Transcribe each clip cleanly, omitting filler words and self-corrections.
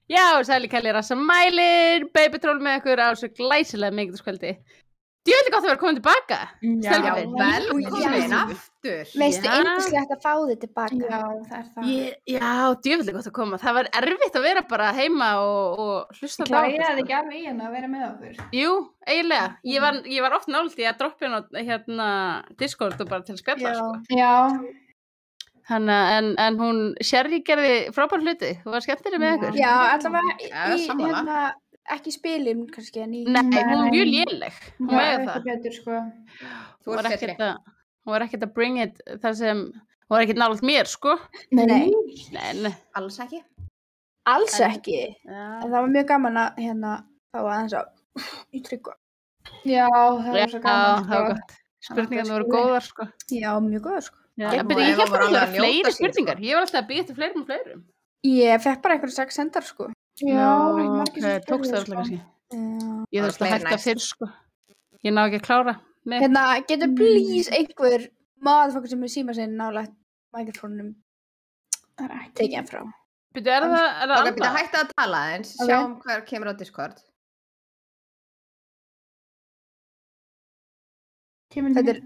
Já, sæli Kalli Rassamælir, Baby Troll með ykkur á svo glæsilega miðvikudagskvöldi. Djöfull gott að vera komin tilbaka. Já, velkomin aftur. Veistu, yndislegt að fá þig tilbaka. Já, það það. Já, djöfull gott að koma. Það var erfitt að vera bara heima og hlusta á okkur. Klæðið ekki alveg í hérna að vera með okkur. Jú, eiginlega. Ég var oft nálægt í að droppa hérna Discord og bara til að spjalla, sko. Já. En hún Sherry gerði frábær hluti. Þú var skemmtileg með ykkur. Já, allavega ekki spilum kannski en Nei, hún var mjög léleg. Hún var það. Betur, sko. Hún var ekkert að bring it þar sem hún var ekkert nálægt mér, sko. Nei. Alls ekki. Alls ekki. En það var mjög gaman að þá aðeins í Tryggva. Já, það var svo gaman. Já, það var gott. Spurningarna voru góðar, sko. Já, mjög góðar, sko. Ég held að það var fleiri spurningar. Ég var alltaf að býja til fleirum. Ég fekk bara einhverjum 6 sendar, sko. Já, tókst það alltaf kannski. Ég þurfti að hætta fyrr, sko. Ég ná ekki að klára. Getur please einhver maðurfokkur sem síma sinni nálægt mikrofónum tekið hann frá. Byrju, er það Alba? Byrju, hætta að tala eins. Sjáum hver kemur á Discord. Þetta er...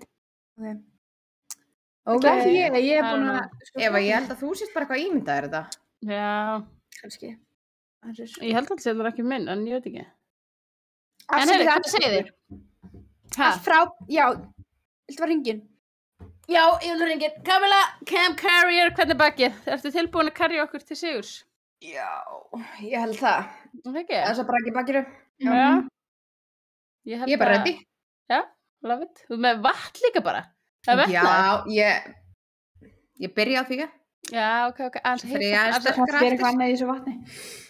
Ok, ég er búin að... Eva, ég held að þú sést bara eitthvað ímyndaðir þetta. Já. Kannski. Ég held að það er ekki minn, en ég veit ekki. En hefur hvað segir þér? Já, viltu var hringin? Já, ég vil hringin. Camilla, Cam Carrier, hvernig bakið? Ertu tilbúin að carry okkur til sigurs? Já, ég held það. Það ekki? Þess að bara ekki bakiru. Já. Ég er bara ready. Já, love it. Þú með vatn líka bara. Já, ég byrja á því. Já, ok. Fyrir ég aðeins sterkra aftur. Hvað með þessu vatni?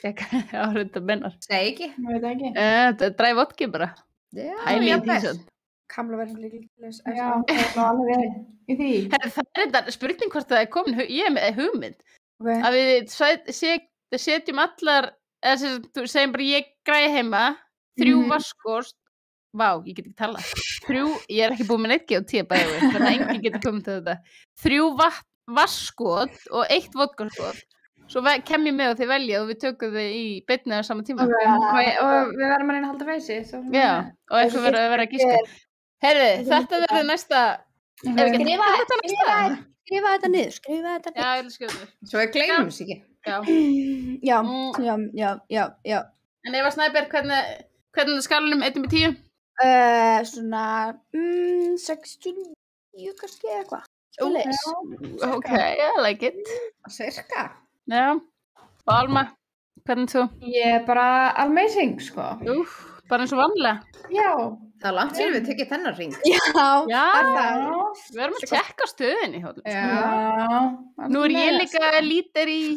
Já, þetta mennar. Segi ekki. Ég veit ekki. Dræ vodki bara. Hæli í því. Kamla verður líklega. Já, það var alveg verið í því. Það er þetta spurning hvort það er komin, ég er með hugmynd. Að við setjum allar, þú segjum bara ég græði heima, 3 vaskkost. Vá, ég get ekki tala. 3, ég er ekki búin með neitt GOT bæði, þannig að enginn getur komið til þetta. 3 vatnsskot og 1 vodkaskot. Svo kem ég með og þið velja og við tökum þið í beinni á sama tíma. Og við verðum að reyna að halda feysi. Já, og eitthvað verður að gíska. Herðu, þetta verður næsta... Skrifa þetta niður. Já, ég vil skrifa þetta. Svo ég gleymum þess ekki. Já. En Eva Snæberg, hvernig er skalanum 1-10? Svona 69 kannski eitthvað. Ok, I like it. Cirka. Já. Og Alma, hvernig þú? Ég er bara amazing, sko. Bara eins og vanlega. Já. Það er langt síðan við tekið þennan hring. Já. Við verðum að tjekka stöðinni. Já. Nú er ég líka lítir í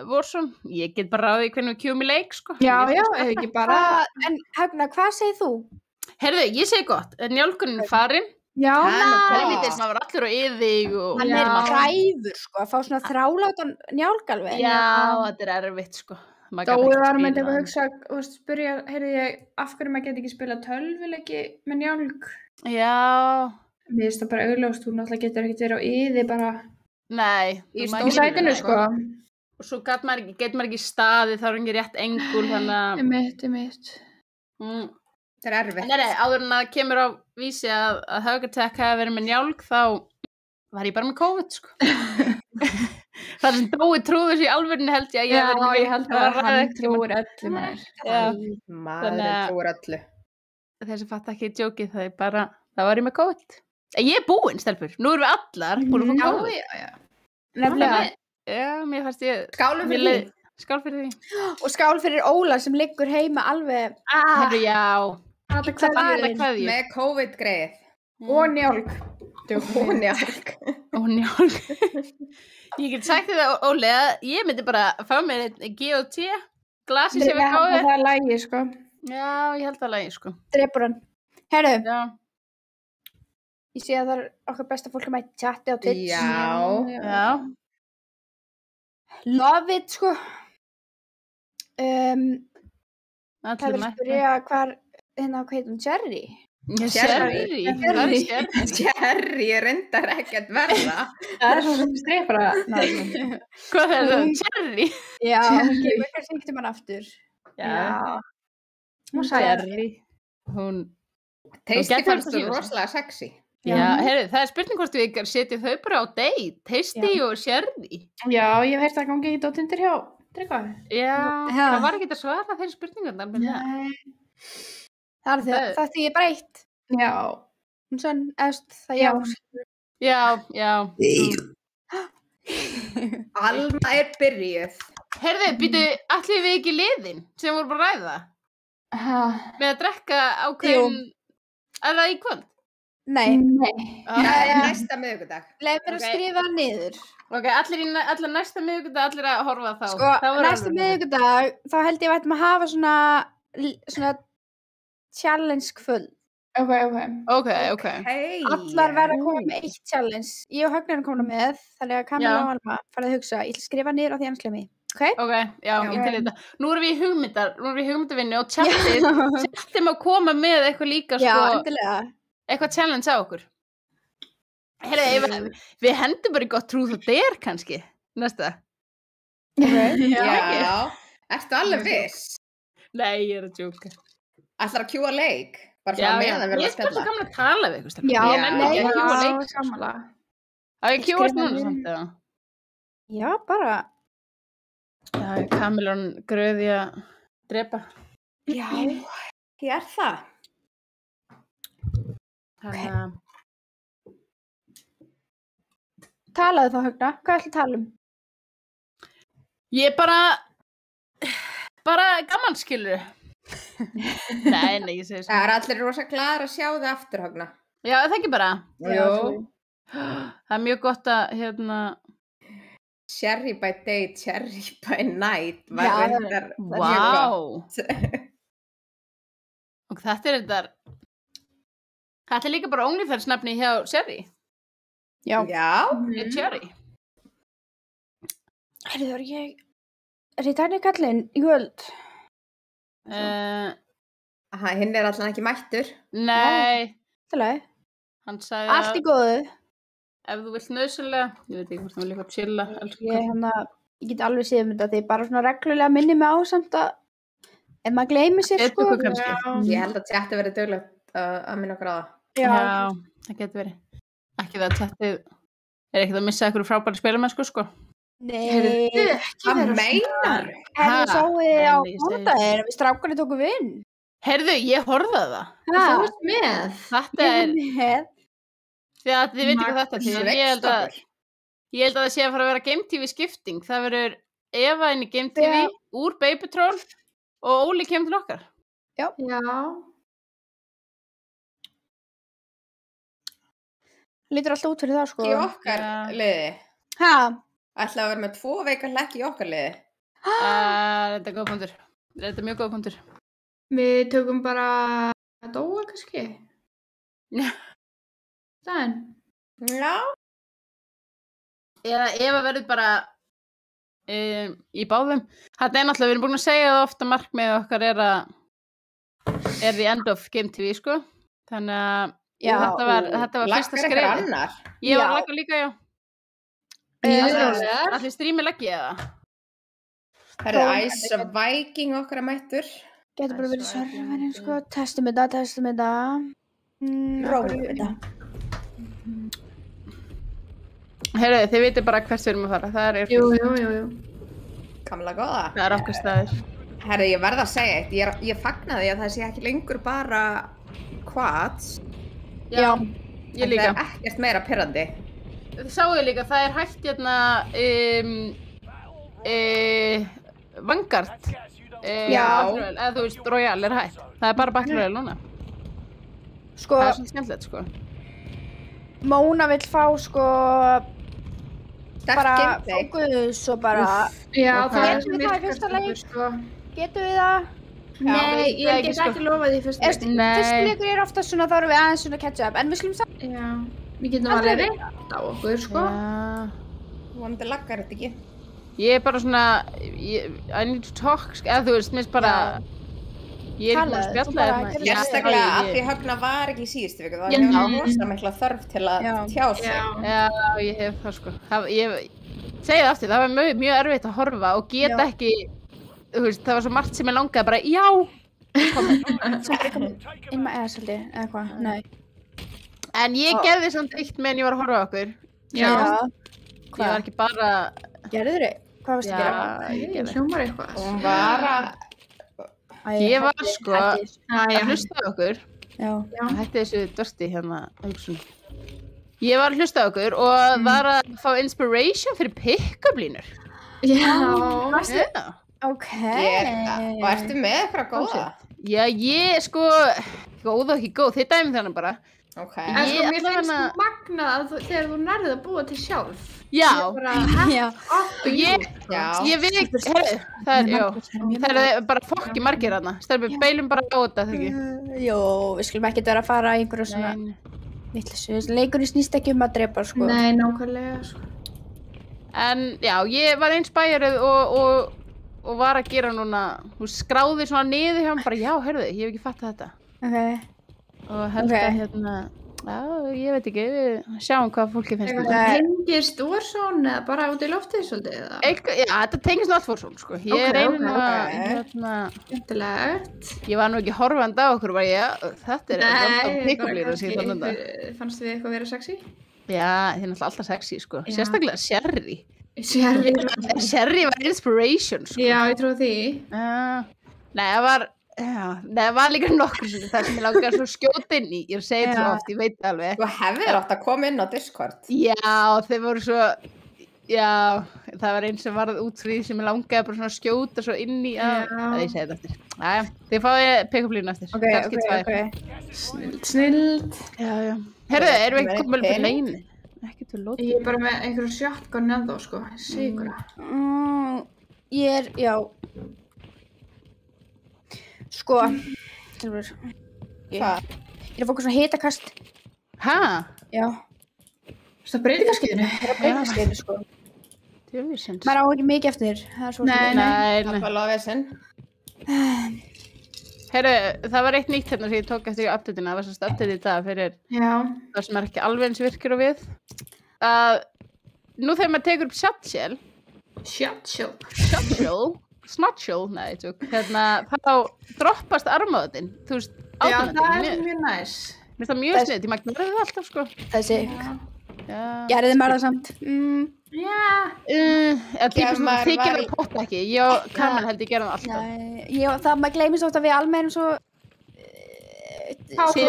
Warzone. Ég get bara ráðið hvernig við kjúum í leik, sko. Já, eða ekki bara. En Högna, hvað segir þú? Herðu, ég segi gott. Njálkunin er farin. Já, maður var allur á yðig og... Hann er hræfur, sko, að fá svona þrálátan njálk alveg. Já, þetta er erfitt, sko. Þá við varum eitthvað að hugsa og spyrja, heyrði ég, af hverju maður geti ekki spilað tölvuleiki með njálk? Já. Mér finnst það bara augljóst, þú náttúrulega getur ekkert verið á yði bara... Nei. Í sætinu, sko. Og svo getur maður ekki staðið, þá er ekki rétt engul, þannig að... Einmitt. Það er erfitt. Nei, áður en að kemur á vísi að Huggatech hafi verið með njálk, þá var ég bara með COVID, sko. Það sem Dói trúður sér í alvörinu held ég að ég Já, ég held að hann trúir öllu maður trúir öllu. Þessi fatt ekki djókið, það var ég með COVID. Ég er búinn, stelpur, nú erum við allar búin að fá COVID. Já. Nefnilega. Já, mér fannst ég... Skálum fyrir því. Skál fyrir því. Og skál fyrir Óla sem liggur heima alveg... Herru, já. Með COVID-greið. Og njálk. Og njálk. Ég get sagt þetta, Óli, að ég myndi bara fá mér GOT glasi sem við gáðum. Það er lægi, sko. Já, ég held það lægi, sko. Drepur hann. Herru. Já. Ég sé að það er okkar besta fólk að mæta chatti á Twitch. Já. Love it, sko. Það vil spyrja hvað heitum Sherry? Sherry. Sherry er reyndar ekkert verða. Það svo sem stref bara. Hvað er það? Sherry? Já, hún kemur kannski ekkert mann aftur. Já. Hún sagði Sherry. Hún... Tasty fannst þú rosalega sexy. Já, heyrðu, það er spurning hvort við setjum þau bara á date. Tasty og Sherry. Já, ég hef heyrt að gangi ekki á Tinder hjá Tryggva. Já, það var ekki að svara þeirri spurningar. Nei. Það því ég breytt. Já. Hún sann, það já. Já. Alma er byrjuð. Heyrðu, býtu, ætlum við ekki liðin sem voru bara að ræða? Með að drekka ákveðin... Er það í kvöld? Nei. Næsta miðvikudag. Leif mér að skrifa niður. Ok, allir næsta miðvikudag, allir að horfa þá. Sko, næsta miðvikudag, þá held ég að við ættum að hafa svona challenge kvöld. Ok. Allar verða að koma með eitt challenge. Ég og Högnar koma með, þannig að Kamila og Alma farið að hugsa. Ég ætla að skrifa niður á því hans glemmi. Ok, já, ég til þetta. Nú erum við í hugmyndavinnu og chatið má koma með eitthvað líka, sko. Já, endilega. Eitthvað challenge á okkur. Heyrðu, við hendum bara í gott trúð og der kannski. Næsta. Já. Ertu alveg viss? Nei, ég er að djóka. Ætlar að kjúa leik? Bara svona meðan við verðum að spjalla. Ég er svo gaman að tala við ykkur. Já, samanlega. Á ég kjúast núna samt eða? Já, bara. Já, Kamilón gröði að drepa. Já, ég er það. Þannig að... Talaðu þá, Högna. Hvað ætla að tala um? Ég bara gaman, skilur. Nei, ég segi svo. Það er allir rosa glaðir að sjá þið aftur, Högna. Já, það ekki bara. Jú. Það er mjög gott að, Sherry by day, Sherry by night. Já, wow. Og þetta er líka bara OnlyFans nafni hjá Sherry. Já. Sherry. Er ég þannig kallinn í kvöld? Hinn er alltaf ekki mættur. Nei. Hann sagði allt í góðu. Ef þú vilt nauðsynlega, ég veit ekki hvort þú vil líka chilla. Ég get alveg séð þetta, því bara svona reglulega minni mig á samt að ef maður gleymi sér, sko. Ég held að chatið verið döglegt að minna okkur á það. Já, það getur verið. Ekki það að chatið er ekkert að missa ykkur frábæri spilamennsku, sko. Nei. Hvað meinar? Sáuð þið á mótaðir, við strákarnir tókum við inn. Heyrðu, ég horfði það. Þú varst með. Þetta er... Því að þið veit ekki hvað þetta er. Ég held að það sé að fara að vera Game TV skipting. Það verður Eva inn í Game TV úr Baby Troll og Óli kemur til okkar. Já. Lítur alltaf út fyrir það, sko. Í okkar liði. Ætla að vera með 2 veikar lekki í okkar liði. Þetta er góð punktur. Þetta er mjög góð punktur. Við tökum bara Dóa, kannski. Já. Eða Eva verður bara í báðum. Þetta er náttúrulega, við erum búin að segja það ofta, markmið okkar er the end of Game TV, sko. Þannig að þetta var fyrsta skrifið. Ég var að lagga líka, já. Allir strími leggi eða? Það er Ice Viking okkar að mættur. Getur bara verið serverinn, sko. Testum þetta. Róum þetta. Heyrðu, þið veitir bara hvert við erum að fara. Það er Jú. Kamla góða. Það er okkar staðir. Herðu, ég verð að segja eitt. Ég fagnaði að það sé ekki lengur bara quads. Já, ég líka. Það er ekkert meira pirrandi. Þið sáuðu líka, það er hægt Vanguard. Eða þú veist, Royal er hægt. Það er bara Battle Royale núna. Sko, það er svona skemmtilegt, sko. Móna vill fá, sko, bara gameplay. Fókus og bara... Já, það er sem virkast leik, sko. Getum við það? Nei, ég get ekki lofað því fyrst leik. Fyrst leikur er ofta svona, þá erum við aðeins svona catch up, en við slum saman. Já, við getum alveg reynt á okkur, sko. Vonandi laggar þetta ekki. Ég er bara svona, I need to talk, eða þú veist, minnst bara... Ég er ekki búin að spjalla þér. Sérstaklega að því Högna var ekki í síðustu viku. Það hefur rosa mikla þörf til að tjá sig. Já, ég hef það sko. Ég segi það aftur, það var mjög erfitt að horfa og geta ekki, þú veist, það var svo margt sem ég langaði bara, já! Einma eða svolítið, eða hvað? Nei. En ég gerði samt eitt meðan ég var að horfa á okkur. Já. Ég var ekki bara... Gerður þau? Hvað varstu að gera? Já, ég gerði. Hljómar eitthvað. Hún var að... Ég var sko að hlusta á okkur. Já. Hætti þessu dörsti hérna. Ég var að hlusta á okkur og var að fá inspiration fyrir pick-up-línur. Já. Ok. Og ertu með eitthvað góða? Já, ég sko... Góð og ekki góð, þið dæmum þannig bara. Ok. En sko, mér finnst þú magnað þegar þú nærðið að búa til sjálf. Já. Já. Ég veit, herru, það er bara fokki margir þarna. Stelpur, beilum bara á þetta, þegar ekki? Jó, við skulum ekki vera að fara í einhverju svona vitleysu. Leikurinn snýst ekki að drepa, sko. Nei, nákvæmlega, sko. En já, ég var inspired og var að gera núna, hún skráði svona niður hjá mig, bara já, herðu, ég hef ekki fattað þetta. Ok. Og held að hérna, já, ég veit ekki, við sjáum hvað fólki finnst þetta. Það tengist Warzone eða bara út í loftið svolítið, eða? Já, þetta tengist nátt Warzone, sko. Ég reynir nú að, hérna... Skemmtilegt. Ég var nú ekki horfandi á okkur, bara þetta alltaf pick-up-línur sem ég fann þetta. Fannst þið eitthvað vera sexy? Já, þið er náttúrulega alltaf sexy, sko. Sérstaklega Sherry. Sherry var inspiration, sko. Já, ég trúi því. Það var líka nokkur sem það sem ég langaði svo skjóta inn í. Ég segi þetta svo oft, ég veit alveg. Þú hefðir átt að koma inn á Discord. Já, þeir voru svo... Já, það var einn sem varð út frá því sem ég langaði bara svona skjóta svo inn í að... Ég segi þetta eftir. Jæja, þið fáið pick-up-línu eftir. Ok. Snild. Já. Herðu, erum við ekki komið með leini? Ekki til lóti. Ég er bara með einhverju shotgun ennþá, sko. Sigur. Ég er, já. Sko, Silfur. Hvað? Ég er að fá svona hitakast. Hæ? Já. Það breytingarskeiðinu? Það er breytingarskeiðinu, sko. Djöfisins. Maður á ekki mikið eftir. Nei. Það var lofesinn. Herru, það var eitt nýtt hérna sem ég tók eftir í updateina. Það var svona update í dag fyrir það sem er ekki alveg eins virkir og við. Nú þegar maður tekur upp Snotchel, nei, tjók. Hérna, þá droppast armáðin, þú veist, automatic. Já, það er mjög næs. Mér finnst það mjög sniðugt, ég maður gerði það alltaf, sko. Þessi. Gerði maður það samt. Þið gerði það potta ekki, ég og Kamal held ég gerði það alltaf. Nei, það maður gleymist ofta við almenum svo... Við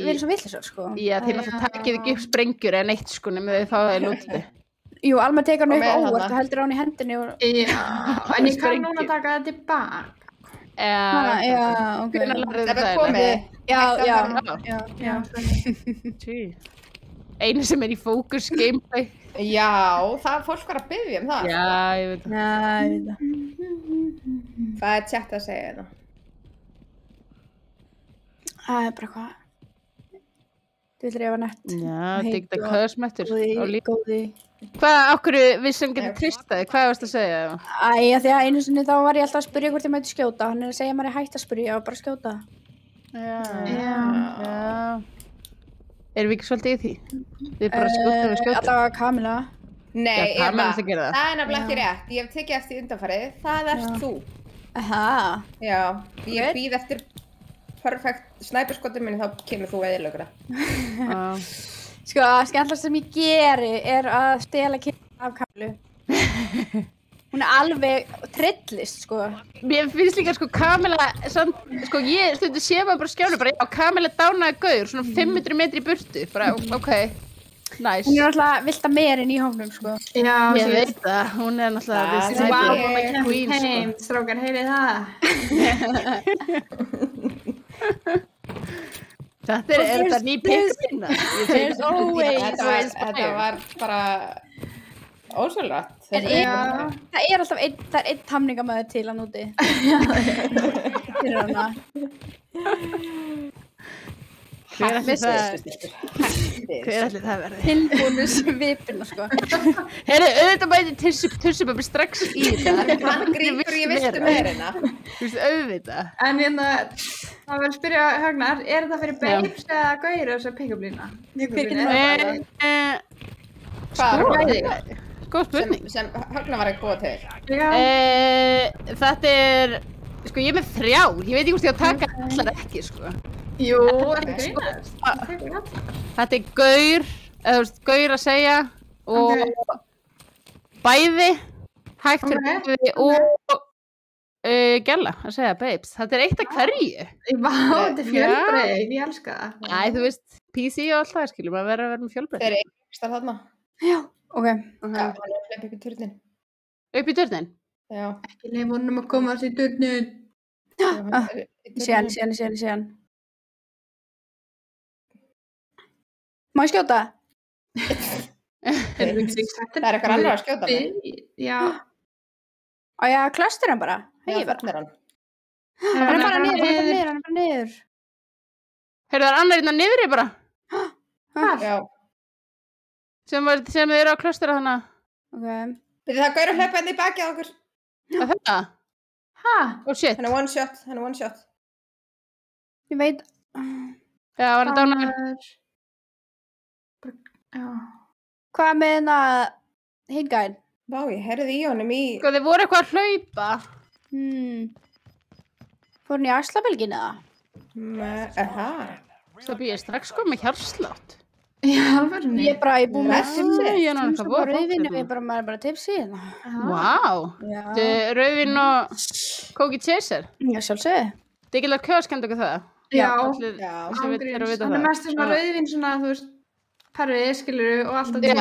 erum svo villisar, sko. Já, þeir náttúrulega takkið ekki upp sprengjur eða neitt, sko, nema þau fáið lútið. Jú, Alma tekur hann upp óvart og heldur hann í hendinni og... Já, en ég kann núna taka það tilbaka. Já, ok. Það er komið. Já. Einu sem er í fókus gameplay. Já, það fólk var að biðja það. Já, ég veit það. Hvað er chat að segja þetta? Það er bara hvað. Þú vilja reyfa nett. Já, digta köðsmættur. Góði. Hvað, okkur við sem getum tristaði, hvað varst að segja? Því að einu sinni þá var ég alltaf að spyrja hvort ég mætti skjóta. Hann er að segja að maður er hægt að spyrja og bara skjóta. Já. Erum við ekki svolítið í því? Við bara skjóta. Allavega Kamila. Nei, það er nefnilega ekki rétt. Ég hef tekið eftir undanfarið. Það ert þú. Já, ég býð eftir perfekt snæperskotin minni, þá kemur þú eðilögra. Sko, skemmtilegast sem ég geri er að stela kynna af Kamilu. Hún er alveg trillist, sko. Mér finnst líka, sko, Kamila, sko, ég stundu sé maður bara skjánu, bara, já, Kamila dánaði gaur, svona 500 metri í burtu, bara, ok, nice. Hún er náttúrulega vilt að meirinn í hófnum, sko. Já, ég veit það, hún er náttúrulega wow, queen, sko. Strákar, heyrið það. Þetta er ný pick-up-lína. Þetta var bara ósvöldrætt. Það er alltaf einn tamningamæður til hann úti. Fyrir hana. Hver ætli það verði? Tilbúnus vipina, sko. Heyrðu, auðvitað bæti tussuböbbi strax í þetta. Hann grípur ég vistu meirina. Þú veist, auðvitað. En það vil spyrja Högnar, er þetta fyrir babes eða gauðir þessar pick-up lína? Hvað? Góð spurning. Sem Högnar var ekki búið til. Þetta sko ég er með 3. Ég veit ekki hvort ég að taka allar ekki, sko. Jú, þetta gaur, eða þú veist, gaur að segja og bæði, hægt fyrir bæði og gæla að segja babes. Þetta eitt af hverju. Vá, þetta fjölbreytt, ég elska það. Æ, þú veist, PC og allt það, skiljum, að vera með fjölbreytt. Þeir ekstar þarna. Já, ok. Já, hann hleyp upp í turnin. Upp í turnin? Já. Ekki leif honum að komast í turnin. Síðan. Má ég skjóta? Það er eitthvað annar að skjóta með. Já. Á ég að klastra hann bara? Já, þannig er hann. Hann er bara niður. Heyrðu, það er annar innan niðri bara. Já. Sem þið eru að klastra hana. Ok. Það gaur að hlaupa henni í baki á okkur. Að þetta? Oh shit. Hann er one shot. Ég veit. Já, var hann dánar. Já. Hvað með hingæn? Vá, ég heyrði í honum í... Sko, þið voru eitthvað að hlaupa. Fór hann í axlabelgin eða? Svo býð ég strax sko með hjarslátt. Já, alveg. Ég er bara búin með rauðvin. Ég er bara tipsi hérna. Vá. Rauðvin og Kóki Chaser. Já, sjálfsögðu. Digilar Kjös kenndi okkur það. Já. Hann er mest svona rauðvin svona, þú veist, perri, skiluru og alltaf til sem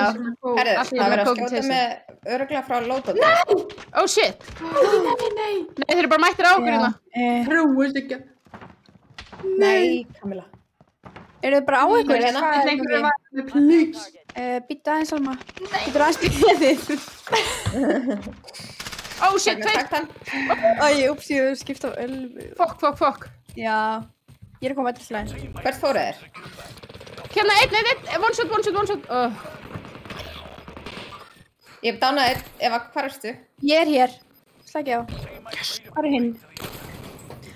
Herri, það verður að skjóta með öruglega frá lótóti. Nei! Oh shit! Nei, þeir eru bara mættir á okkur hérna. Hrúist ekki. Nei, Kamila. Eru þið bara á ykkur? Býta aðeins, Alma. Býta aðeins bíðið. Oh shit, tveit! Úps, ég skipta á ölfu. Fokk. Já, ég er að koma til slæð. Hvert fóru þeir? Hérna, einn, one shot. Ég hef dánað einn, Eva, hvað erstu? Ég er hér, slagi á. Hvað er hinn?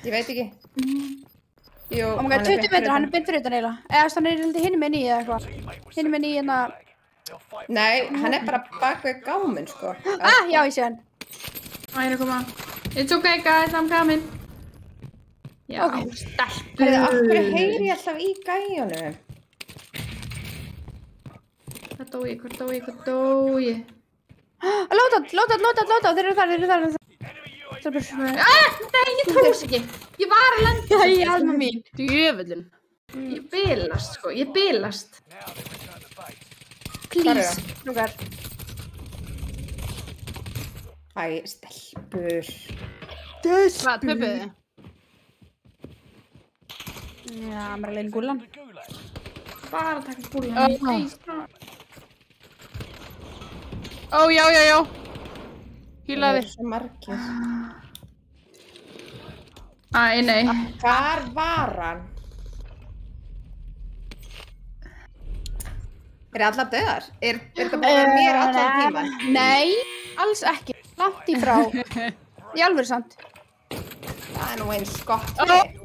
Ég veit ekki. Jú, hann er 20 metrar, hann er beint fyrir utan eiginlega. Eða hann er hinn með 9 eða eitthvað. Hinn með 9 hérna. Nei, hann er bara bak við gáminn, sko. Já, ég sé hann. Ég er að koma. It's okay, guys, I'm coming. Já, stelpur. Af hverju heyri ég alltaf í gæjunum? Hvað dó ég? Lóta, þeir eru þar. Nei, ég tókst ekki. Ég var að lenda. Æ, alma mín. Djöfullin. Ég bilast. Please, núgar. Æ, stelpur. Hvað, töpuðu þið? Já, maður er leiðin gúlan. Bara að taka gúlan. Já. Hýlaði. Það er svo margir. Nei. Hvar var hann? Er allar döðar? Er þetta búin að vera mér allan tíman? Nei, alls ekki. Langt í frá. Í alvöru samt. Það er nú eins gott.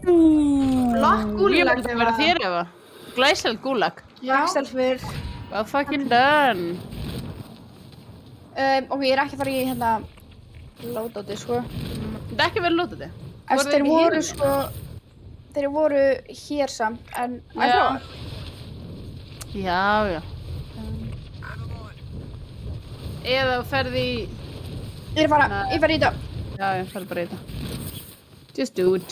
Blokk gúlag. Ég var að vera þér, Eva. Glæsald gúlag. Já. Stelfur. Well fucking done. Ok, ég er ekki að fara í hérna lótóti, sko. Þetta er ekki verið lótóti. Þeir voru, sko, þeir voru hér samt, en að prófa. Já. Eða ferði í... Ég fara í þetta. Já, ég ferði bara í þetta. Just do it.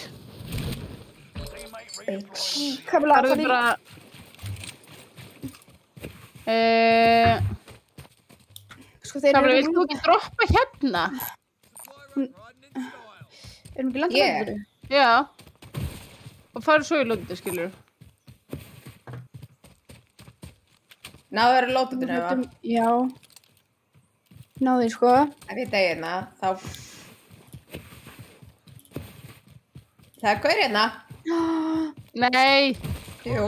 Hvað vil að fara í? Sko, þeir eru... Viltu ekki droppa hérna? Erum við landið lótið? Já. Og fara svo í lótið, skilur. Náðu að vera lótið, Eva? Já. Náðu, sko. Ef ég degi hérna, þá... Það er gaur hérna. Nei. Jú.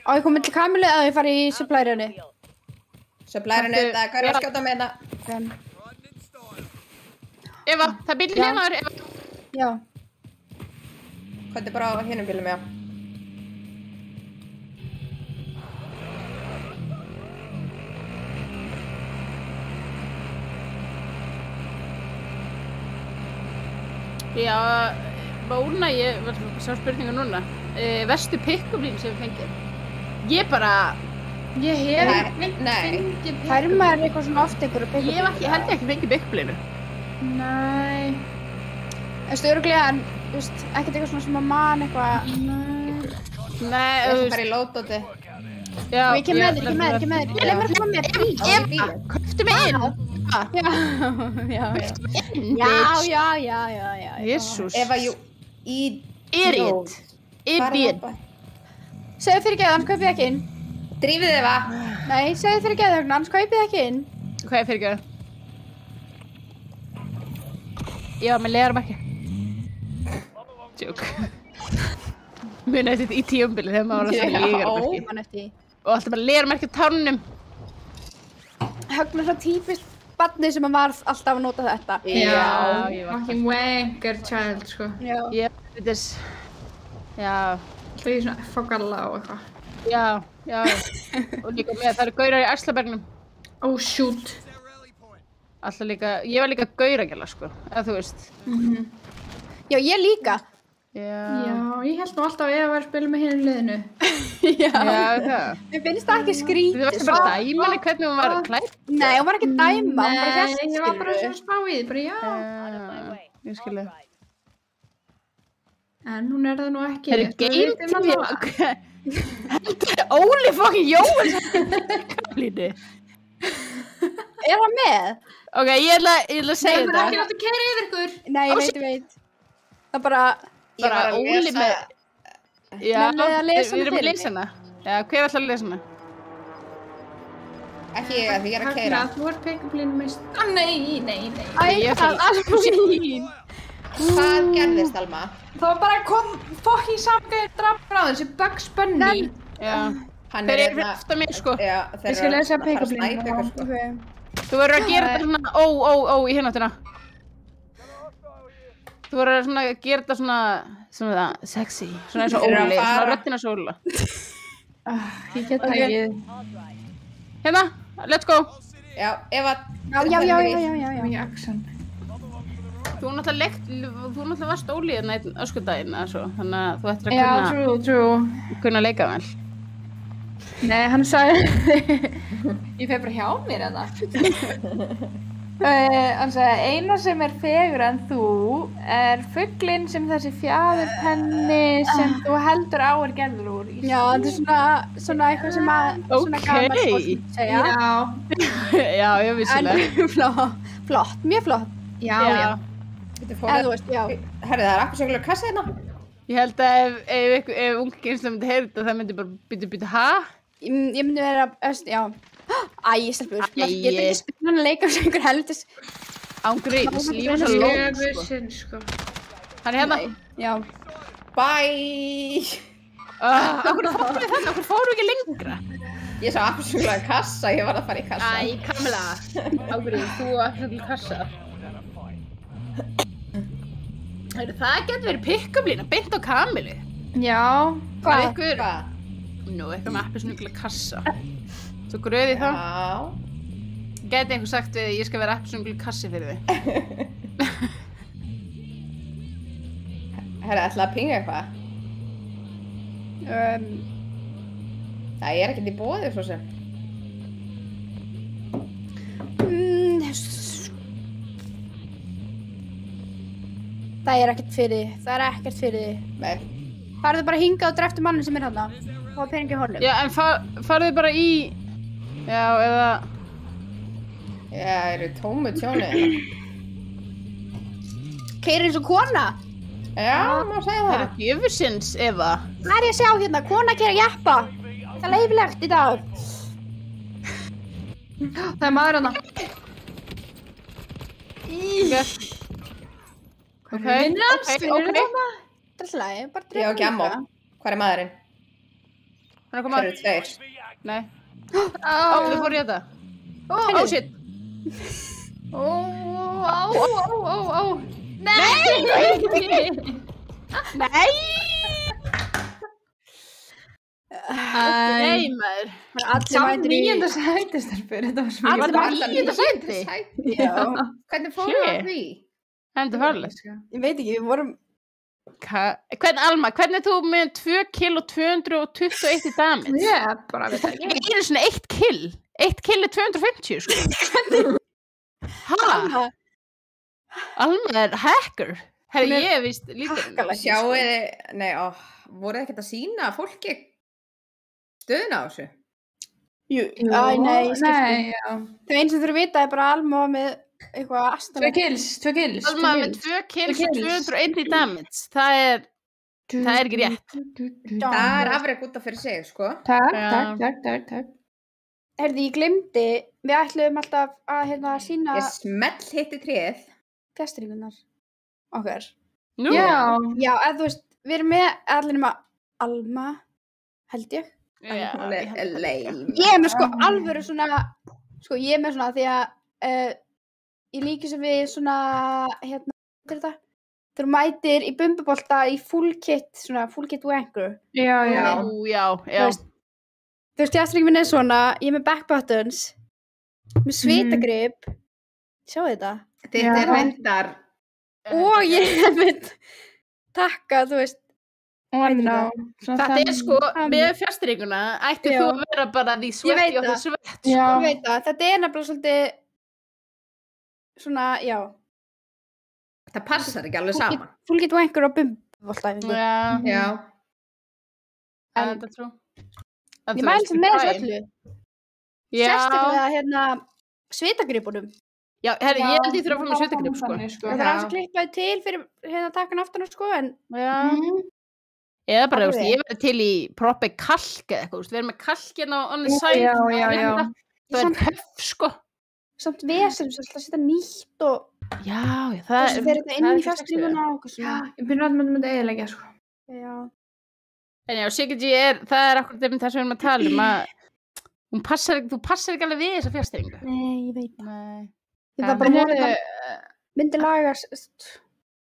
Á ég komið til Kamilu eða ég fari í supply-runni? Supply-runni, það er hverju að skjóta með það. Eva, það er bílinn hérna, Eva. Já. Hvað er bara á hinum bílum, já. Já, Móna, ég var að sjá spurningu núna. Verstu pick-up-línu sem við fengið? Ég bara... Ég hef ekki fengið pick-up. Fær maður eitthvað svona oft einhverju pick-up? Ég held ekki fengið pick-up-línu. Nei. Þú veist, öruglega, en, þú veist, ekkert eitthvað svona sem að man eitthvað... Nei, þú veist. Bara í lótóti. Já. Og ég kem með þér. Ég leið mér að koma með þér. Eva, köptu mig inn. Já. Jesús. Eva, you Idiot. Segðu fyrir geðu, annars kaupið ég ekki inn. Drífið Eva. Nei, segðu fyrir geðu, annars kaupið ég ekki inn. Hvað er fyrir geðu? Já, með leðarmerki. Tjók. Muna eftir í tíumbili þegar maður var alltaf leðarmerki. Og alltaf bara leðarmerki á tánum. Högna svo típist barni sem var alltaf að nota þetta. Já, fucking wanker child, sko. Já, þetta er... Já. Það er svona fokalla og eitthvað. Já. Og líka með það eru gaurar í Æslabergnum. Oh, shoot. Alltaf líka, ég var líka gauragæla, sko, eða þú veist. Já, ég líka. Já, ég held nú alltaf að ég var að spila með hinum liðinu. Já, það. Mér finnst það ekki skrítið. Þú varst bara að dæma henni hvernig hún var klædd? Nei, hún var ekki að dæma, hún bara hélt. Nei, ég var bara svona spá í því, bara já. Ég skilja. En hún er það nú ekki. Það er game Óli fucking Jóel kaplínu. Er það með? Ok, ég ætla að segja þetta. Það er ekki náttúrulega að keyra yfir ykkur. Nei, ég veit. Það bara Óli með... Já, við erum að lesa hana. Já, hver ætlar að lesa hana? Ekki ég, því ég er að keyra. Þú ert pick-up-línu mest. Nei. Æ, það er alveg sín. Hvað gerðist, Alma? Það var bara kom fucking samgæður drafn á þessi Bugs Bunny. Já. Þeir eru eftir mig, sko. Já, ég skal lesa pick-up-línu. Þú verður að gera þetta svona í hináttina. Þú verður að gera þetta svona sexy. Svona eins og Óli, svona röddina svo Óla. Ég get það ekki. Hérna, let's go. Já, Eva. Já. Í axan. Þú náttúrulega varst Óli hérna einn öskudaginn, þannig að þú ættir að kunna leika vel. Nei, hann sagði... Ég fer bara hjá mér þetta. Hann sagði, eina sem er fegur en þú er fuglinn sem þessi fjaðurpenni sem þú heldur á er gerður úr. Já, þetta er svona eitthvað sem að... Svona gamalt fólk segja. Já, ég vissilega. En flott, mjög flott. Já. Eða þú veist, já. Herri, það er appelsínulegur kassa hérna. Ég held að ef unga kynsla myndi heyra þetta, það myndi bara bytta, ha? Ég myndi vera, já. Æ, stelpur, maður getur ekki spila hann að leika sem einhver helvitis. Ángríns, lífa svo lóð, sko. Hann er hérna. Já. Bye! Akkur fóru ekki lengra? Ég sá appelsínulegur kassa, ég var að fara í kassa. Æ, Kamila. Ángríns, þú appelsínulegur kassa. Það getur verið pick-up-lína, beint á Kamilu. Já. Hvað? Eitthvað með appelsínulegur kassa. Svo gröði þá. Já. Gæti einhver sagt við ég skal vera appelsínulegur kassi fyrir þig. Herra, ætlaði að pinga eitthvað? Það er ekkert í boði, svo sem. Það er ekkert fyrir þig. Nei. Farðu bara hingað og dreftu mannin sem er þarna. Fá peningi í honum. Já, en farðu bara í... Já, eða... Já, eru tómu tjónið hérna. Keyrir eins og kona. Já, má segja það. Það er djöfusins, Eva. Hvað er ég að sjá hérna? Kona keyrir jeppa. Það er leifilegt í dag. Það er maður hana. Ok. Það er alltaf, bara Ég á ekki ammo. Hvar er maðurinn? Hann koma. Það eru 2. Nei. Við fórum í þetta. Shit. Nei! Nei, maður. Allir mætir í 9. sæti, stelpur. Þetta var svo Allir mætir í 9. sæti? Já. Hvernig fórum við á því? Það er farlegt. Ég veit ekki, við vorum... Alma, hvernig er þú með 2 kill og 221 í damage? Ég bara veit ekki. Ég er svona 1 kill. 1 kill er 250, sko. Hæ? Alma er hacker. Herri, ég er víst lítur. Sjáu þið, nei, voruð þið ekkert að sýna fólki stöðuna á þessu? Jú, nei, já. Það eins sem þurfum að vita er bara Alma með eitthvað astanlega. 2 kills. Alma með 2 kills og 201 í damage. Það er ekki rétt. Það er afrek út af fyrir sig, sko. Takk. Herði, ég glemdi, við ætluðum alltaf að sína... Ég smell hitti tréð. Fjastringunar. Okkar. Nú? Já, eða þú veist, við erum með allir nema Alma, held ég. Já. Hún er leim. Ég er með sko alvöru svona, ég er með svona því að ég líki sem við svona, þetta, þú mætir í bumbubolta í full kit wanker. Já. Þú veist, fjastringin minn er svona, ég er með back buttons, með svitagrip, sjáu þetta? Þetta er reyndar. Og ég hef með takka, þú veist. Þetta er sko, með fjastringuna, ætti þú að vera bara því svett og því svett. Ég veit það, þetta er nefnilega svolítið, svona, já. Það passar ekki alveg saman. Full kit wanker og bumbuboltaæfingu. Já. Þetta trú. Ég mæli sem með þessu öllu. Sérstaklega svitagripunum. Já, herri, ég held ég þurfa að fá mér svitagrip, sko. Það er að klippaði til fyrir takkan aftan, sko, en... Já. Eða bara, ég verði til í proppi kalk eða eitthvað, við erum með kalk hérna á annars sæð. Já. Það er höf, sko. Samt vesum, svo alltaf setja nýtt og... Já, það er... Það er þetta inn í fjastringuna og eitthvað svona. Ég byrja að mynda eiginlega, sko. Já. En já, CGG það er akkurat það sem við erum að tala um að þú passar ekki alveg við þessa fjastringu. Nei, ég veit það. Nei. Þetta er bara myndi lagast.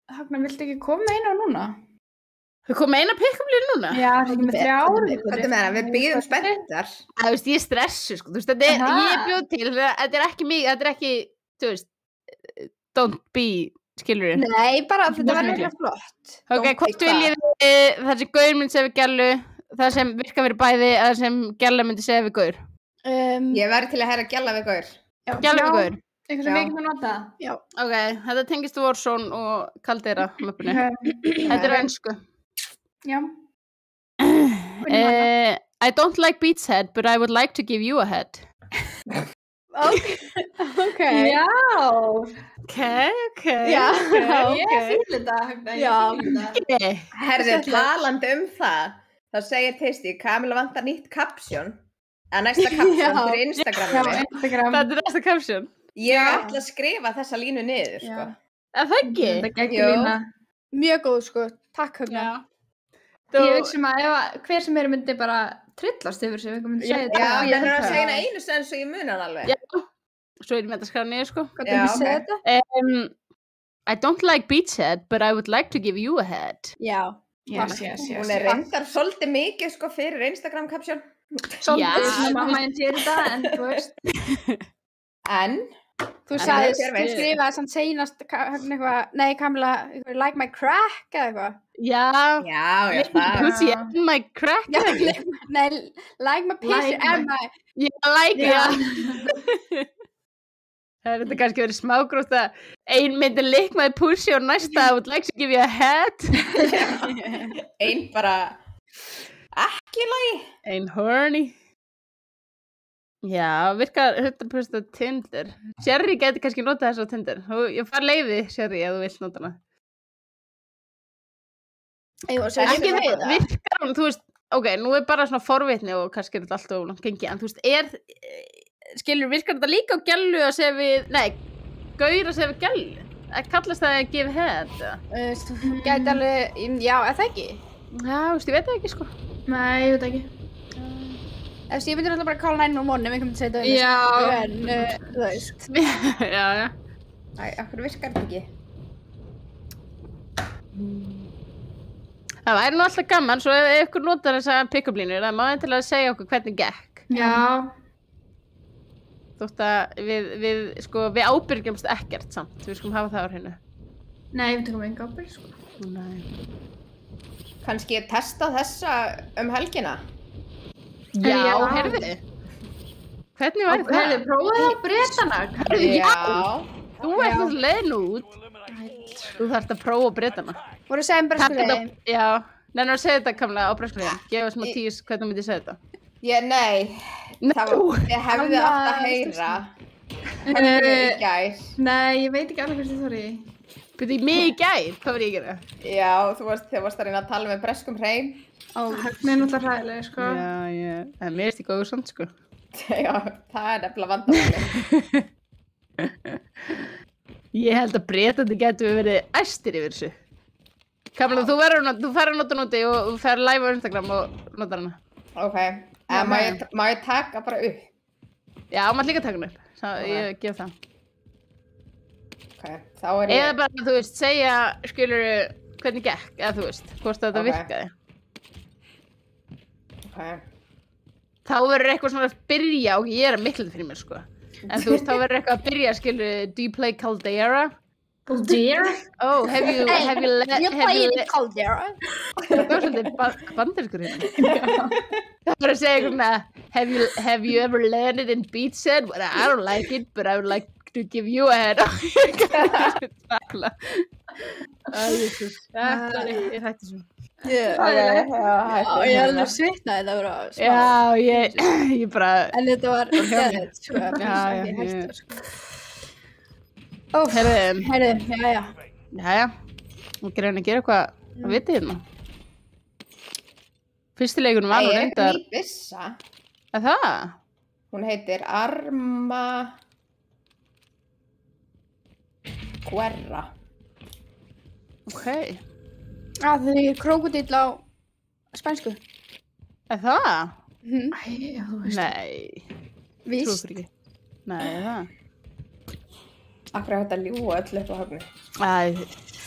Hagnar, viltu ekki koma með eina núna? Við komum eina pick-up-línu núna? Já, það er ekki með 3 ári. Þetta með það, við bíðum spenntar. Það veist, ég er stressu, sko. Þú veist, þetta er, ég bjóð til, þetta er ekki mig, þetta er ekki, þú veist, don't be, skilur við. Nei, bara, þetta verður ekki flott. Ok, hvort viljið það sem Gaur myndi segja við Gellu, það sem virka fyrir bæði, það sem Gella myndi segja við Gaur? Ég verði til að heyra Gella við Gaur. Gella við Gaur? Eitthvað sem við getum að nota. Já. Ok, þetta tengist Warzone og Caldera möpunni. Þetta er ensku. Já. I don't like Beats Head, but I would like to give you a head. Ok. Já. Ok. Já, ég fýl þetta. Já. Herðu, talandi það, þá segir Tisti, Kamila vantar nýtt caption, að næsta caption fyrir Instagraminu. Þetta er næsta caption. Ég ætla að skrifa þessa línu niður, sko. Það ekki? Þetta geggjur lína. Mjög góð, sko. Takk, Högna. Ég veit sem að hver sem myndi bara trillast yfir sig, myndi segja þetta. Já, ég þarf að segja hana einu sen svo ég muni hann alveg. Já, svo er ég með þetta skræða niður, sko. Hvað er það að segja þetta? I don't like Beats Head, but I would like to give you a head. Já. Yes. Hún er reyndar svolítið mikið, sko, fyrir Instagram caption. Svolítið sem mamma en sér þetta, en þú veist. En... Þú skrifaði samt seinast nei, Kamila, like my crack eða eitthvað. Já, það. Pussy and my crack. Nei, like my pussy and my... Já, like, Það er þetta kannski verið smágrótt að ein myndi lick my pussy og næsta I would like to give you a head. Ein bara ekki lagi. Ein horny. Já, virkar 100% Tinder. Sherry geti kannski notað þessu á Tinder. Ég far leiði, Sherry, ef þú vilt nota hana. Ekki það, virkar hún, þú veist, ok, nú er bara svona forvitni og kannski er þetta alltaf langt gengi, en þú veist, skilur, virkar þetta líka á Gellu að segja við, nei, Gaur að segja við Gellu? Kallast það að give head? Gæti alveg, já, eða ekki? Já, þú veist, ég veit það ekki, sko. Nei, ég veit ekki. Ég myndi náttúrulega bara call 911 ef einhvern segja það. Já. En, þú veist. Já. Æ, okkur virkar þetta ekki. Það væri nú alltaf gaman, svo ef ykkur notar þessa pick-up-línur, það má endilega segja okkur hvernig gekk. Já. Þótt að við ábyrgjumst ekkert samt, við skulum hafa það á hreinu. Nei, við tökum enga ábyrgð, sko. Nei. Kannski testa þessa helgina? Já, heyrðu. Hvernig var það? Heyrðu, prófaðu á Bretana. Já. Þú ert það leiðin út. Þú þarft að prófa Bretana. Voru að segja breskulegin? Já. Nennar að segja þetta kamlega á breskulegin. Gefa smá tís hvernig þú myndir segja þetta. Nei. Ég hefði átt að heyra. Í gær. Nei, ég veit ekki alveg hvernig þú þorri. Byrði í mig í gær? Hvað var ég að gera? Já, þú varst að reyna að tala með breskum hreim. Högni náttúrulega hræðilega, sko. Já. En mér erst í góðu samt, sko. Já, það nefnilega vandamáli. Ég held að Bretandi getur verið æstir yfir þessu. Kamla, þú fær að nota núti og þú fær live á Instagram og notar hana. Ok, má ég taka bara upp? Já, maður líka taka hana upp. Ég gef það. Ok, þá ég... Eða bara, þú veist, segja, skilurðu, hvernig gekk, eða þú veist, hvort þetta virkaði. Ok. Þá verður eitthvað svona að byrja, og ég að mikla þetta fyrir mér, sko. En þú veist, þá verður eitthvað að byrja, skilurðu, do you play Caldera? Caldera? Oh, have you played Caldera? Það var svolítið bandarískur hérna. Það var að segja eitthvað, have you ever landed in Beach Head? Well, I don't like it, but I would like to give you a head. Takla. Jésús. Ég hætti svo. Ég alveg svitnaði þetta bara. Já, ég bara... En þetta var geðveikt, sko. Ég hætti það, sko. Heyrðu, Jæja. Hún reyna að gera eitthvað að viti hérna. Fyrsti leikunum var nú reyndar... Ný byssa. Er það? Hún heitir Arma... Guerra. Ok. Það er krókodill á spænsku. Er það? Æ, þú veist. Nei. Víst. Trúi ekki. Nei, er það? Akkur er þetta að ljúga öll upp á höfnu.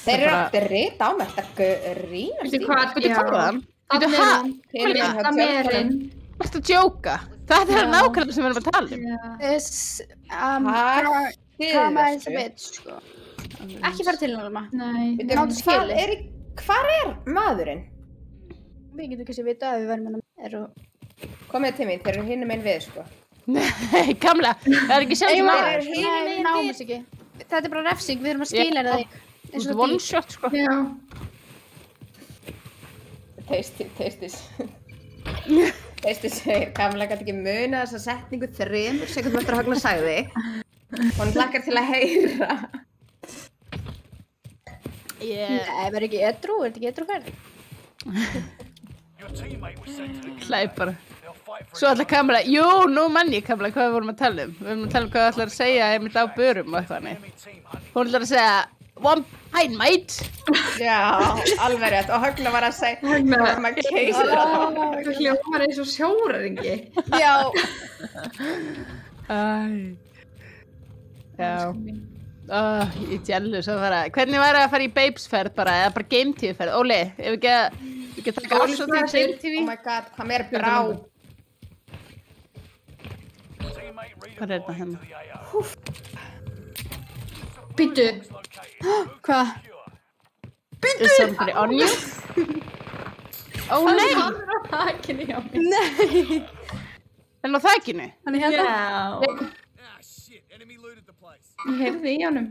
Þeir eru aftur rita á með þetta grínast í. Þú tóðan? Það meirinn. Varstu að djóka? Þetta er nákvæmlega sem við erum að tala um. Karma is a bitch, sko. Ekki fara til Norma. Nei. Hvar er maðurinn? Við getum kannski vita að við verðum hann og... Komið til mín, þeir eru hinum einn við, sko. Nei, Kamla, það er ekki sjálf maður. Nei, við náum þess ekki. Þetta er bara refsing, við erum að skila þig. Þú ert one shot, sko. Já. Tastis segir, Kamla gæti ekki muna þessa setningu 3 sekundum eftir að Högna sagði. Hún hlakkar til að heyra. Nei, verður ekki edrú, er þetta ekki edrú ferð? Hlæp bara. Svo ætla Kamla, nú mann ég Kamla, hvað við vorum að tala um? Við vorum að tala um hvað við ætlar að segja einmitt á börum og eitthvað hannig. Hún ætlar að segja, one pint, mate. Já, alveg rétt. Og Högna var að segja, Högna keisir það. Það hljómar eins og sjóræringi. Já. Já. Ég er jealous að fara. Hvernig væri að fara í Babes-ferð bara, eða bara Game TV-ferð? Óli, ef við ekki að taka ás og til Game TV? Oh my god, hvað mér brá. Hvað er þetta hérna? Býttu. Hvað? Býttu! Is somebody on you? Ó nei! Hann er á þakinu hjá mér. Nei! En á þakinu? Hann er hérna? Já. Ég heyrði í honum.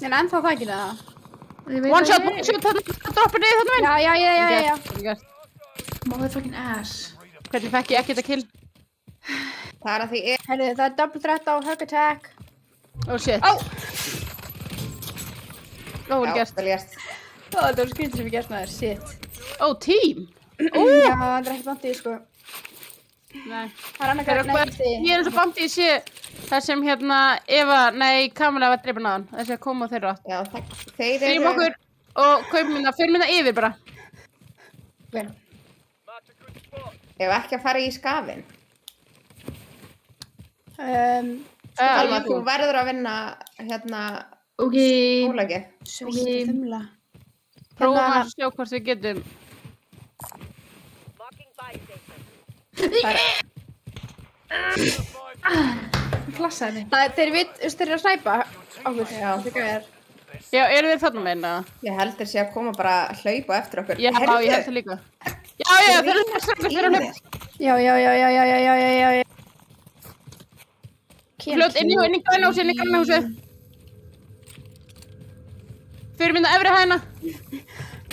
En ennþá þakinu það? One shot, það droppar niður þarna minn. Já. Motherfucking ass. Hvernig fekk ég ekki þetta kill? Það er að því Heyrðu, það er double threat á Hug Attack. Oh shit. Vel gert. Vel gert. Það var skrítið sem ég gert með þér, shit. Team. Já, það er ekki bantið, sko. Nei. Það er annað gæt Ég er eins og bantið sé það sem hérna Kamla var dreipin á hann. Þessi að koma á þeirra átt. Já, þeir eru... Þrjum okkur og kaupum það, fyrir minna yfir bara. Vel. Ef ekki að fara í skafinn. Alma, þú verður að vinna hérna skólagi. Sveitumla. Prófum að sjá hvort við getum. Klassaði mig. Þeir eru að snæpa okkur. Já, eru þeir þarna meina? Ég held þeir sé að koma bara að hlaupa eftir okkur. Já, ég held það líka. Já, þeir eru að hlaupa. Já. Fljótt inn í grænhúsi. Fyrir minna efri hæðina.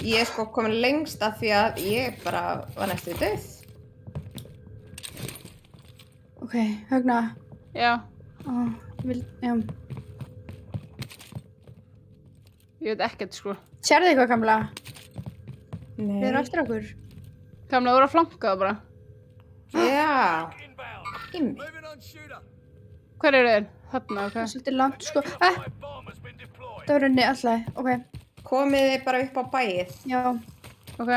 Ég er sko komin lengst af því að ég bara var næstu döð. Ok, Högna. Já. Já. Ég veit ekkert sko. Sérðu eitthvað, Kamla? Nei. Við erum eftir okkur. Kamla, þú voru að flanka það bara. Já. Inni. Hver eru þeir? Þarna, ok. Það er svolítið langt, sko. Það var unni alltaf, ok. Komið þið bara upp á bæið. Já. Ok.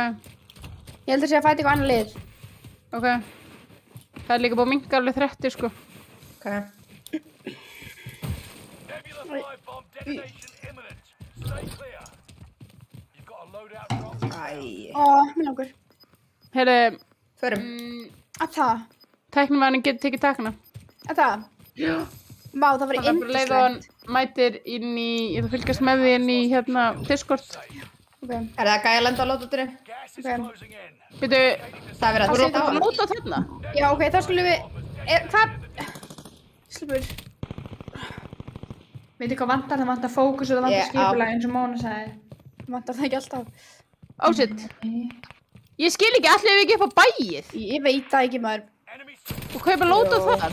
Ég held að sé að fæta eitthvað annað lið. Ok. Það er líka búið að minnka alveg 30, sko. Ok. Mér langar. Heyrðu. Förum. Að það? Tæknimaðurinn getur tekið takna. Að það? Já. Má, það var yndislegt. Hann mætir inn í, ég ætla að fylgjast með því inn í hérna Discord. Ok. Er það gæja að lenda á lótuturinn? Ok. Veitu, það er verið að setja á hann. Lóta þarna? Já, ok, þá skulum við, hvað? Slupur. Veitu hvað vantar? Það vantar fókus og það vantar skipulag eins og Móna sagði. Vantar það ekki alltaf? Ásett. Ég skil ekki, allir við ekki upp á bæið. Ég veit það ekki, maður. Og kaupa lóta þar?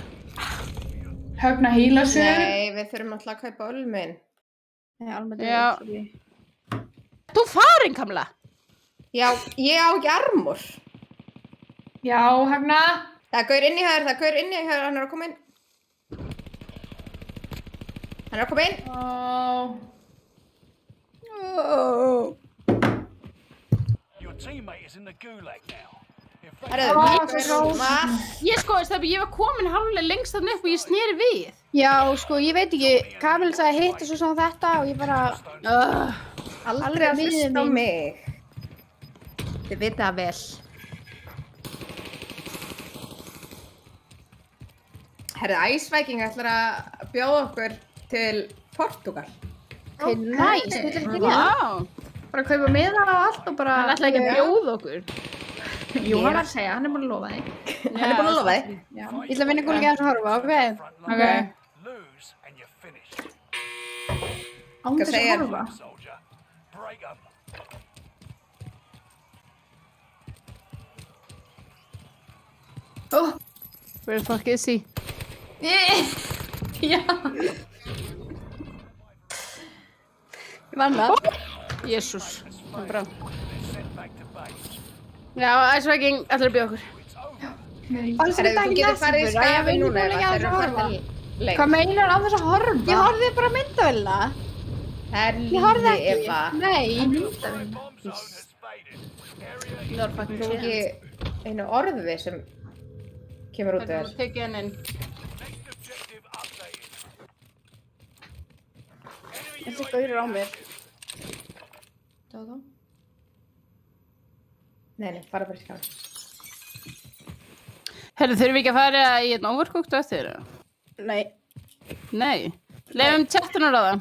Högna híla sig. Nei, við þurfum alltaf að kaupa ölminn. Nei, alveg. Já. Þú farin, Kamla. Já, ég á ekki armor. Já, Högna. Það er gaur inni hér, hann er að koma inn. Hann er að koma inn. Ég var komin hálflega lengst þarna upp og ég sneri við. Já, sko, ég veit ekki, Kamil sagði hitt og svo svona þetta og ég bara aldrei að hlusta á mig. Þið vita það vel. Herðu, Æsvæking ætlar að bjóða okkur til Portúgal. Ok, næs, þetta er ekki það. Bara kaupa miða og allt og bara... Hann ætla ekki að bjóða okkur. Jú, hann var að segja, hann er búin að lofa þig. Hann er búin að lofa þig? Já. Ég ætla að vinna gúlið að horfa, ok? Ok. Án þess að horfa. Where the fuck is he? Já. Ég vann það. Jésús, það er bra. Já, Æsvæking ætlar að bjóða okkur. Alls er þetta ekki næstur, að ég vinn núna ef það eru horfa. Hvað meinar án þess að horfa? Ég horfði bara myndavélina. Það er lífi, Eva. Nei, myndavélina. Þú ekki einu orði sem kemur út af þér. Tekið hann inn. Þessi gaurur á mér. Nei, fara bara í skafinn. Herru, þurfum við ekki að fara í einn overcooked á eftir? Nei. Nei. Leifum chattunar á það.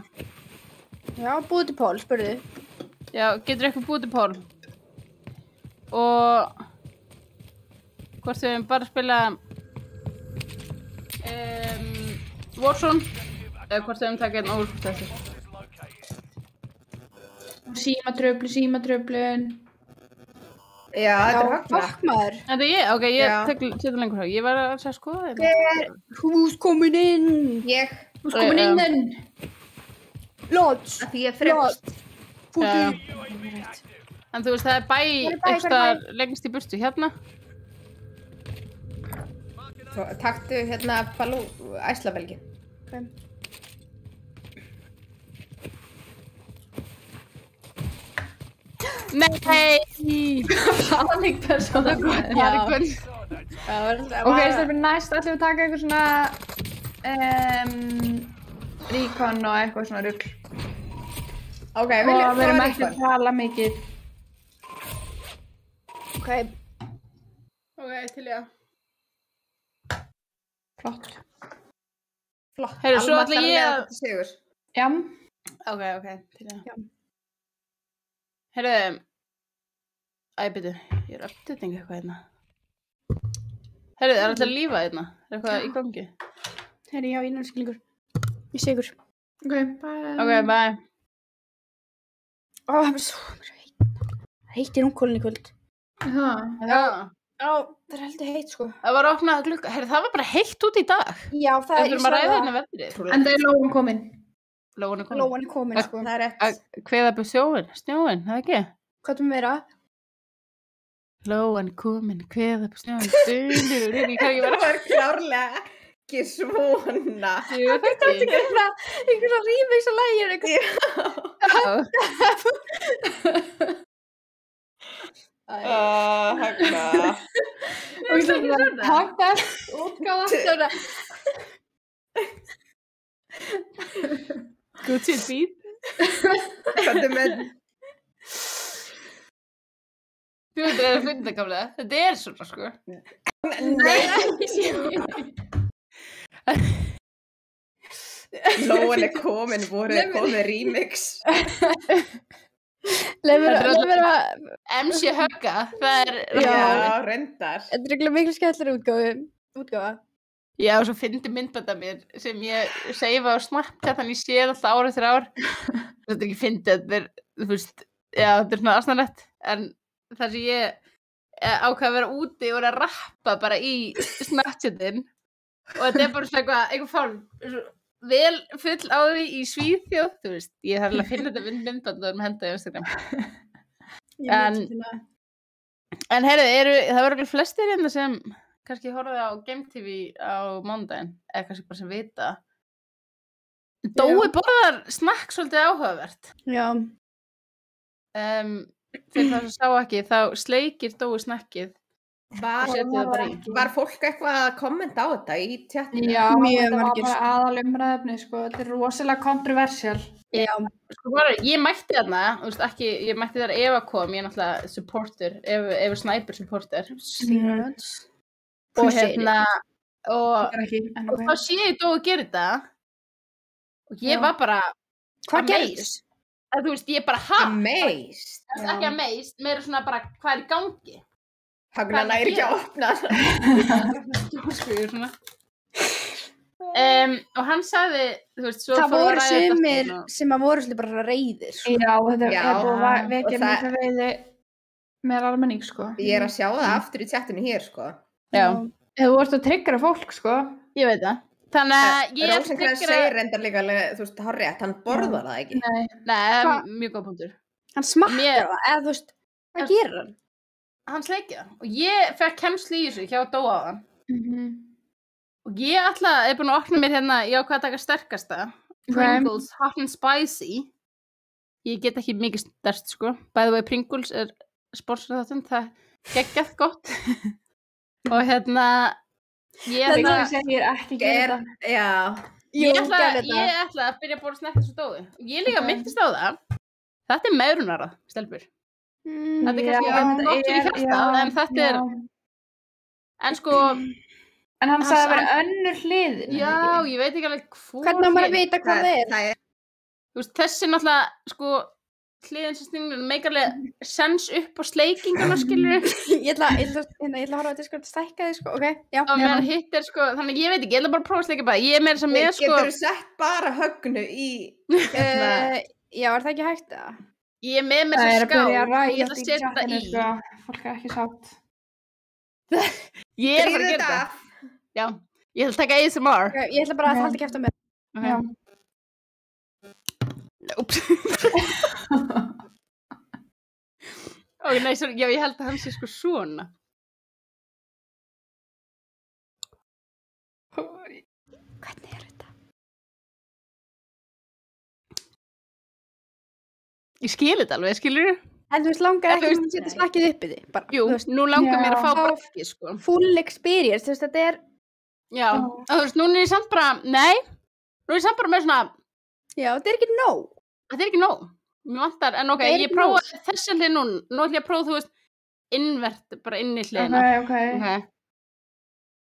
Já, búið til Pól, spurðu. Já, getur eitthvað búið til Pól. Og hvort við höfum bara að spila Warzone eða hvort við höfum takið einn overcooked á eftir. Símatröflun. Já, þetta er Högna. Maður. Þetta er ég? Ok, ég setur lengur þá. Ég var að skoða þetta. Hús komin inn. Hús komin inn. Lodge. Því ég fremst. En þú veist, það er bæ eitthvað lengst í burtu. Hérna. Taktu hérna Balú Æslavelgin. Ok. Nei! Panikpersóna. Ok, stelpur, næst ætlum við að taka eitthvað svona recon og eitthvað svona rugl. Ok, og við erum ekki að tala mikið. Ok, til ég. Flott. Heyrðu, svo ætla ég að... Já. Ok, til ég. Heyrðu, byrju, ég er uppdating eitthvað hérna. Heyrðu, það alltaf að lífa hérna? Er eitthvað í gangi? Heyrðu, já, innanskilningur. Ég sé ykkur. Ok, bye. Ok, bye. Það er svo heitt. Það heitt í rúmkólinn í kvöld. Já, það er heldur heitt, sko. Það var opnað glugga. Heyrðu, það var bara heitt út í dag. Já, það er... Við þurfum að ræða hérna veðrið. En það er Lóan komin. Lóan er komin, sko. Það er rétt. Kveða upp snjóin, það ekki? Hvað er meira? Lóan komin, kveða upp snjóin. Það var klárlega ekki svona. Jú, það ekki. Einhverja remix á lægir. Hagna. Hagna, útgáfa. Good shit beat. Hvað er með? Þú veit að finna gamlega. Þetta er svona, sko. Nei, ekki séu. Lóan er komin, voru komið remix. Leifur að... MC Högga, það er... Já, reyndar. Þetta er ekki miklu skemmtilega útgáfa. Já, og svo fyndi myndband af mér sem ég seifa á Snapchat, þannig ég sé alltaf ár eftir ár. Þetta er ekki fyndið, þetta er, þú veist, já, þetta er svona asnalegt, en þar sem ég ákvað að vera úti og vera að rappa bara í Snapchatin og þetta er bara svona eitthvað fálm, vel full á því í Svíþjóð, þú veist, ég þarf alveg að finna þetta myndband og erum hendað í Instagram. En heyrðu, það voru alveg flestir hérna sem kannski horfði á Game TV á mánudaginn, eða kannski bara sem vita. Dói borðar snakk svolítið áhugavert. Já. Fyrir það sem sá ekki, þá sleikir Dói snakkið. Var fólk eitthvað að kommenta á þetta í tjatinu? Já, þetta var bara aðalumræðefni, sko. Þetta er rosalega kontroversial. Já, sko bara, ég mætti þarna, þú veist ekki, ég mætti þar Eva kom, ég er náttúrulega supporter, Eva Snæper supporter. Og hérna, og þá sé ég Dói gera þetta, og ég var bara, hvað gerðist? Þú veist, ég bara, Amazed? Ekki amazed, meira svona bara, hvað er í gangi? Hagna næri ekki að opna og hann sagði, þú veist, svo það voru sumir sem að voru svolítið bara reyðir. Já, þetta er búið að vekja mikla reyði með almenning, sko. Ég er að sjá það aftur í tjatinu hér, sko. Já. Þú vorst að tryggra fólk, sko. Ég veit það. Þannig að ég Rósenkrantz segir reyndar líka, þú veist, hárrétt, hann borðar það ekki. Nei, það er mjög góð punktur. Hann smakkar það, eða þú veist, hvað gerir hann? Hann sleikir það. Og ég fekk kennslu í þessu hjá Dóa á hann. Og ég er búin að opna mér hérna, ég ákvað að taka sterkasta. Pringles Hot and Spicy. Ég get ekki mikið sterkt, sko. By the way, Pringles er sponsor þáttinn, það geggjað gott. Og hérna... Ég segir ekki gera það. Já. Ég ætla að byrja að bóra snekka svo Dói. Ég líka myndist á það. Þetta er meðrunarað, stelpur. Þetta er kannski gott fyrir hjartað, en þetta er... En sko... En hann sagði að vera önnur hliðin. Já, ég veit ekki alveg hvor... Hvernig á maður að vita hvað það er? Þú veist, þessi náttúrulega, sko... hliðin sem sningurinn meikarlega sens upp á sleikinguna, skilur ég ætla að horfa að Discord stækka þig, sko, ok, já og meðan hitt er, sko, þannig ég veit ekki, ég ætla bara að prófa að sleika bara, ég er meira sem með, sko getur þú sett bara Högnu í já, er það ekki hægt það? Ég er með mér sem skál og ég ætla að setja það í fólk er ekki sátt ég er bara að gera það já, ég ætla að taka ASMR ég ætla bara að halda kæft á mér já Úps. Nei, sorry, já, ég held að hann sé sko svona. Hvernig er þetta? Ég skil þetta alveg, skilur þú? En þú veist, langar ekki að setja snakkið upp í því. Jú, nú langar mér að fá braskið, sko. Full experience, þú veist, þetta Já, þú veist, núna ég samt bara, nú ég samt bara með svona... Já, þetta ekki nóg. Þetta ekki nóg. Mér vantar, en ok, ég prófa þessi hlið núna. Nú ætlum ég að prófa, þú veist, innvert, bara inn í hliðina. Ok.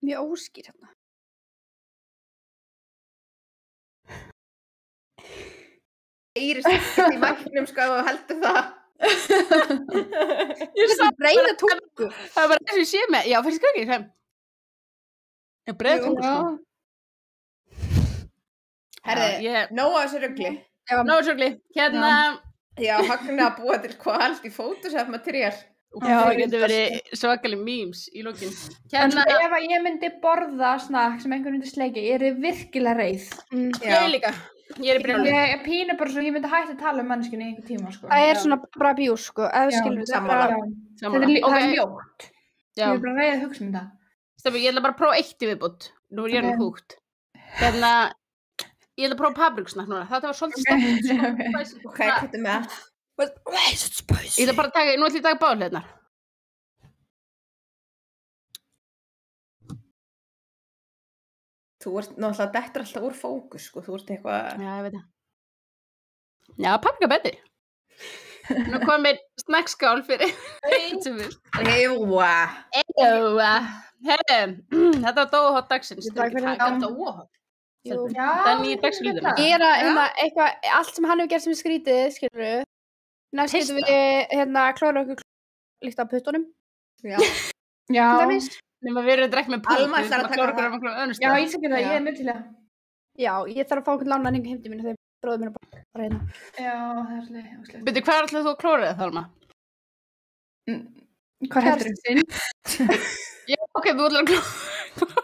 Mjög óskýr hérna. Íris ekkert í mæknum, sko, og heldur það. Ég sá breiða tungu. Það var eins og ég sé með, já, fyrir skakki, sem. Ég breiða tungu, sko. Herði, nóg að þessu rugli. Nóg að þessu rugli. Hérna. Já, Hagna að búa til hvað allt í Photoshop materiál. Já, það getur verið svakalig memes í lokin. En sko, ef ég myndi borða snakk sem einhvern myndi sleikja, ég virkilega reið. Ég líka. Ég í brjáli. Ég pínu bara svo, ég myndi hægt að tala manneskunni í einhver tíma, sko. Það svona bara bjús, sko, ef skilur það er mjótt. Ég er bara reið að hugsa um það. Stefán, ég ætla bara að prófa eitt í viðbútt. Nú ég nú húgt. Hérna, ég ætla að prófa paprikusnakk núna. Þetta var svolítið stopp. Ok, hvað er með? Ég ætla bara að taka, nú ætla ég að taka báðhliðnar. Þú ert náttúrulega dettur alltaf úr fókus, sko, þú ert eitthvað... Já, ég veit það. Já, paprika betri. Nú komir snakkskál fyrir. Ewa. Herri, þetta var Dóahot dagsins. Þetta var Dóahot. Það er nýja dagsflýður. Ég er eitthvað, allt sem hann hefur gert sem er skrítið, skilur við. Næst getum við klóra okkur líkt á puttunum. Já. Nefnum að við erum að drekka með pútt. Alma ætlar að taka það. Já, ég skal gera það, ég er mjög til það. Já, ég þarf að fá okkur lána heim til mín þegar bróðum mér bara hérna. Já, það er svolítið. Byrju, hvað ætlaðu þú að klóra það, Alma? Hvað heldur þú þinn? Já, ok, þú ætlar að klóra.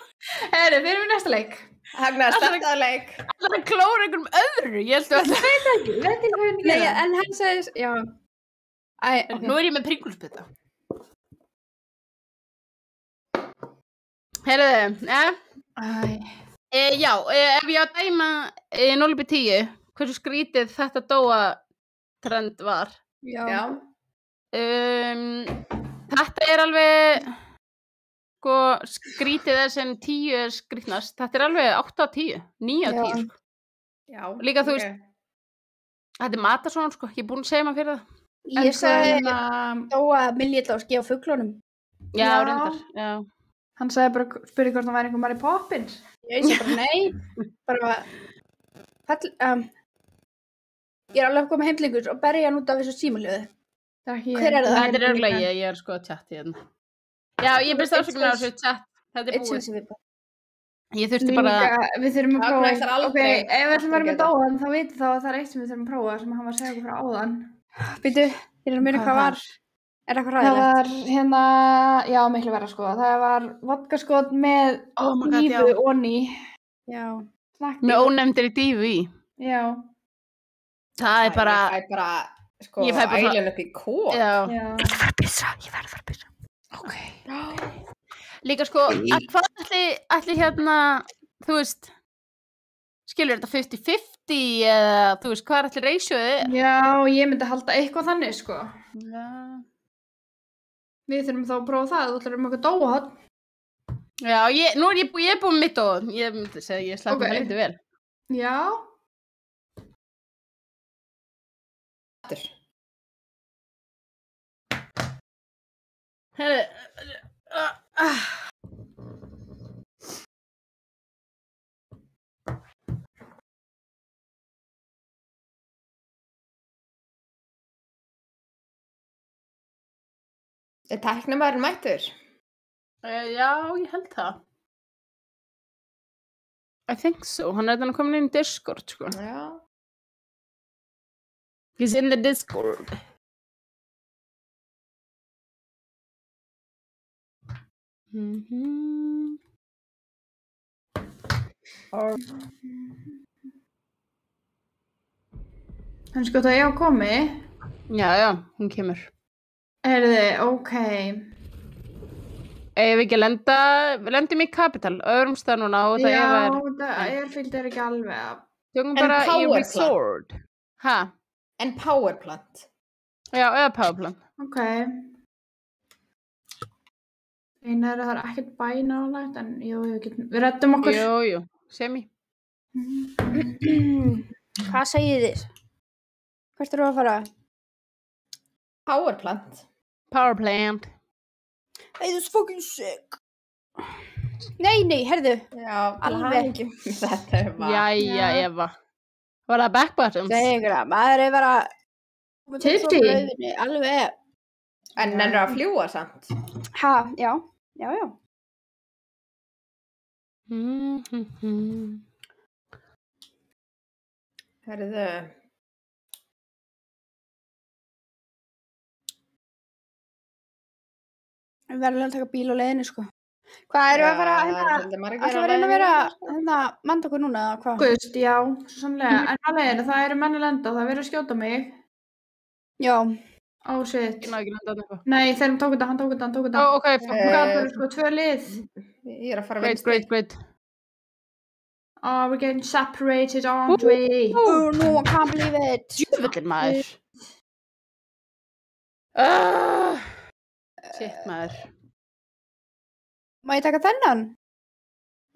Herri, við erum í næsta leik. Hagna, startaðu leik. Ætlar að klóra einhverjum öðru, ég held að það. Veit ekki hvað ég gera. En hann segir, já. Nú er ég með pringulspita. Herriði, já, ef ég á að dæma 0-10, hversu skrítið þetta Dóa-trend var. Já. Þetta er alveg, sko, skrítið sem 10 er skrítnast. Þetta er alveg 8-10, 9-10, sko. Já. Líka þú veist, þetta er matasón, sko, ég er búin að segja maður fyrir það. Ég sagði Dóa Milli á ski á fuglunum. Já, reyndar, já. Hann sagði bara, spurði hvort hann væri einhver Mary Poppins. Ég sagði bara nei. Bara, ég er alveg að koma heimlingur og berja hann út af þessu símaljóði. Hver er það? Þetta er örgulega ég er sko að chatti hérna. Já, ég byrst ásökunar á þessu chat. Þetta er búið. Ég þurfti bara... Við þurfum að prófa. Ok, ef við ætlum að vera með Dóan, þá veitum þá að það er eitt sem við þurfum að prófa sem hann var að segja okkur frá áðan. Býtu, ég er að myrja hvað var. Er það eitthvað ræðilegt? Það var hérna, já, miklu verra sko. Það var vodkaskot með dífu onni. Já. Með ónefndir dífu í. Já. Það er bara... Ég fæ bara, sko, ælun upp í kók. Já. Ég verður að fara að pissa. Ok. Líka sko, hvað ætli hérna, þú veist, skilur þetta 50-50 eða, þú veist, hvað er ætli ratioið? Já, ég myndi halda eitthvað þannig, sko. Já. Við þurfum þá að prófa það, þú ætlar um okkur Dóahot. Já, nú er ég búið með mitt og ég myndi segja að ég slapp mig heldur vel. Já. Herri, Er tæknamaðurinn mættur? Já, ég held það. I think so. Hann er þannig komin inn í Discord, sko. Já. He's in the Discord. Hann sko það ég á komi. Já, hún kemur. Herði, ok. Ef við ekki lendum í Capital, öðrum stað núna og það Já, það fylgir ekki alveg að... Tjókum bara í Resort. En Powerplant? Já, eða powerplant. Ok. Eina það er ekkert bænálægt, en jú, við reddum okkur. Jú, semi. Hvað segið þið? Hvert eru að fara? Powerplant. Powerplant. Hey, that's fucking sick. Nei, herðu. Já, alveg. Þetta er bara... Jæja, Eva. Var það back bottoms? Þegar maður er bara... Tipti. Alveg. En nennir að fljúa samt? Ha, já. Herðu... Við verðum að taka bíl á leiðinu, sko. Hvað eru að fara að vera manda okkur núna, eða hvað? Gust, já, svo sannlega. En á leiðinu, það eru menn að lenda og það verður að skjóta mig. Já. Ég náðu ekki landa þetta. Nei, þegar hann tók þetta. Ó, ok. Hvað er það, sko, 2 lið. Ég er að fara að Great. Oh, we're getting separated, aren't we? Oh, no, I can't believe it. Djúvöldin maður. Shit maður. Má ég taka þennan?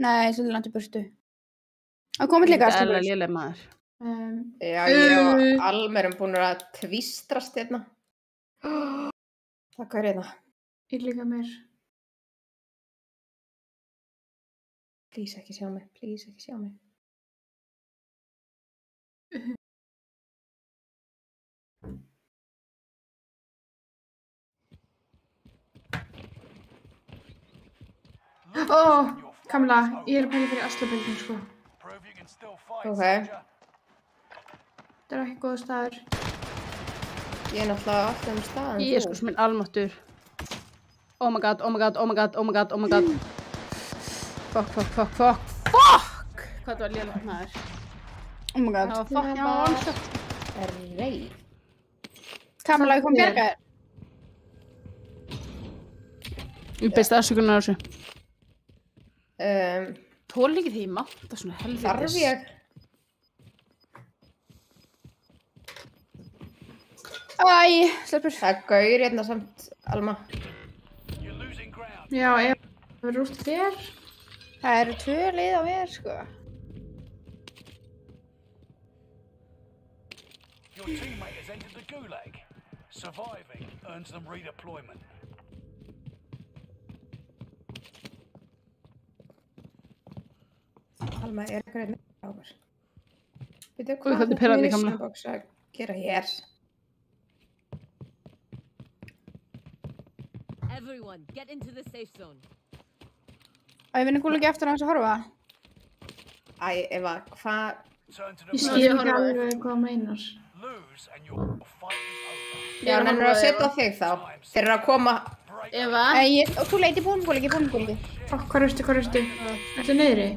Nei, svolítið langt í burtu. Það komið líka Það er léleg maður. Já, ég og Almer búin að tvistrast hérna. Takk fyrir hérna. Ég líka mér. Please ekki sjá mig. Kamila, ég er að pæla fyrir aslabildin, sko. Ok. Það er ekki góða staður. Ég er náttúrulega alltaf staðan. Ég er sko sem minn almáttur. Oh my god. Fuck. Hvað það var léleg maður. Oh my god. Það var fucking one-shot. Kamila, ég kom bjarga þér. Ég beist afsökunar á þessu. Tól ekki því ég mátta svona helvitis. Þarf ég? Sleppur. Það er gaur hérna samt, Alma. Já, ef það verður úr þér. Það eru 2 lið á mér, sko. Your teammate has entered the gulag. Surviving earns them redeployment. Alma, er eitthvað hérna á mér? Veitu Hvað er pirrandi, Kamila? Box að gera hér? Everyone, get into the safe zone. Ég finn ekki aftur á þess að horfa. Eva, hvað? Ég skil ekki alveg hvað meinar. Já, nennir að setja á þig þá. Þeir eru að koma. Eva? Þú leiti búnbúliki. Hvað ertu? Ertu niðri?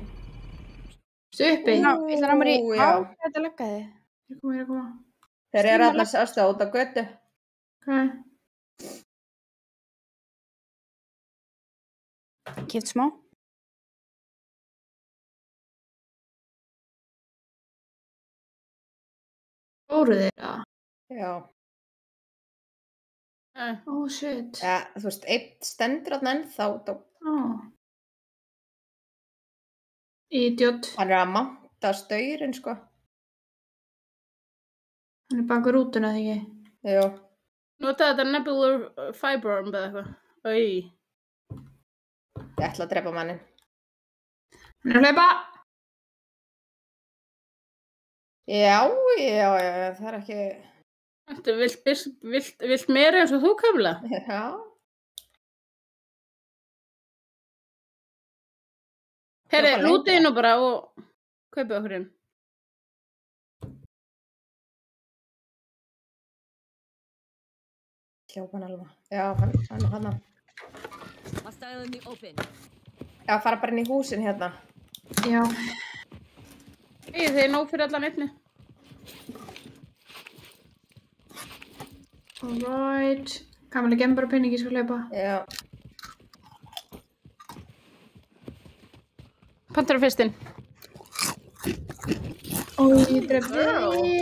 Ertu uppi? Ég ætla að mér í þetta leggaði. Ég er að koma. Þeir eru allar aðstöða út á götu. Hvað? Kipt smá. Fóruð þið það? Já. Oh shit. Ja, þú veist, einn stendur þarna ennþá út á... Idiot. Hann er að manta staurinn, sko. Hann er baka rútuna, þegar ekki? Jú. Nota þetta nebular fiber eða eitthvað. Ég ætla að drepa mannin. Hann er að hlaupa! Já, það er ekki... Þú vilt meira eins og þú, Kamila? Já. Herri, lútið nú bara og kaupið okkur inn. Hljópan alveg. Já, hann er hann. Hostile in the open. Já, fara bara inn í húsin hérna. Já. Þeir er nóg fyrir allan einni. Alright. Kamila, gem bara peningi, ég skal hlaupa. Já. Pantar á fyrstinn. Ó, ég drefði.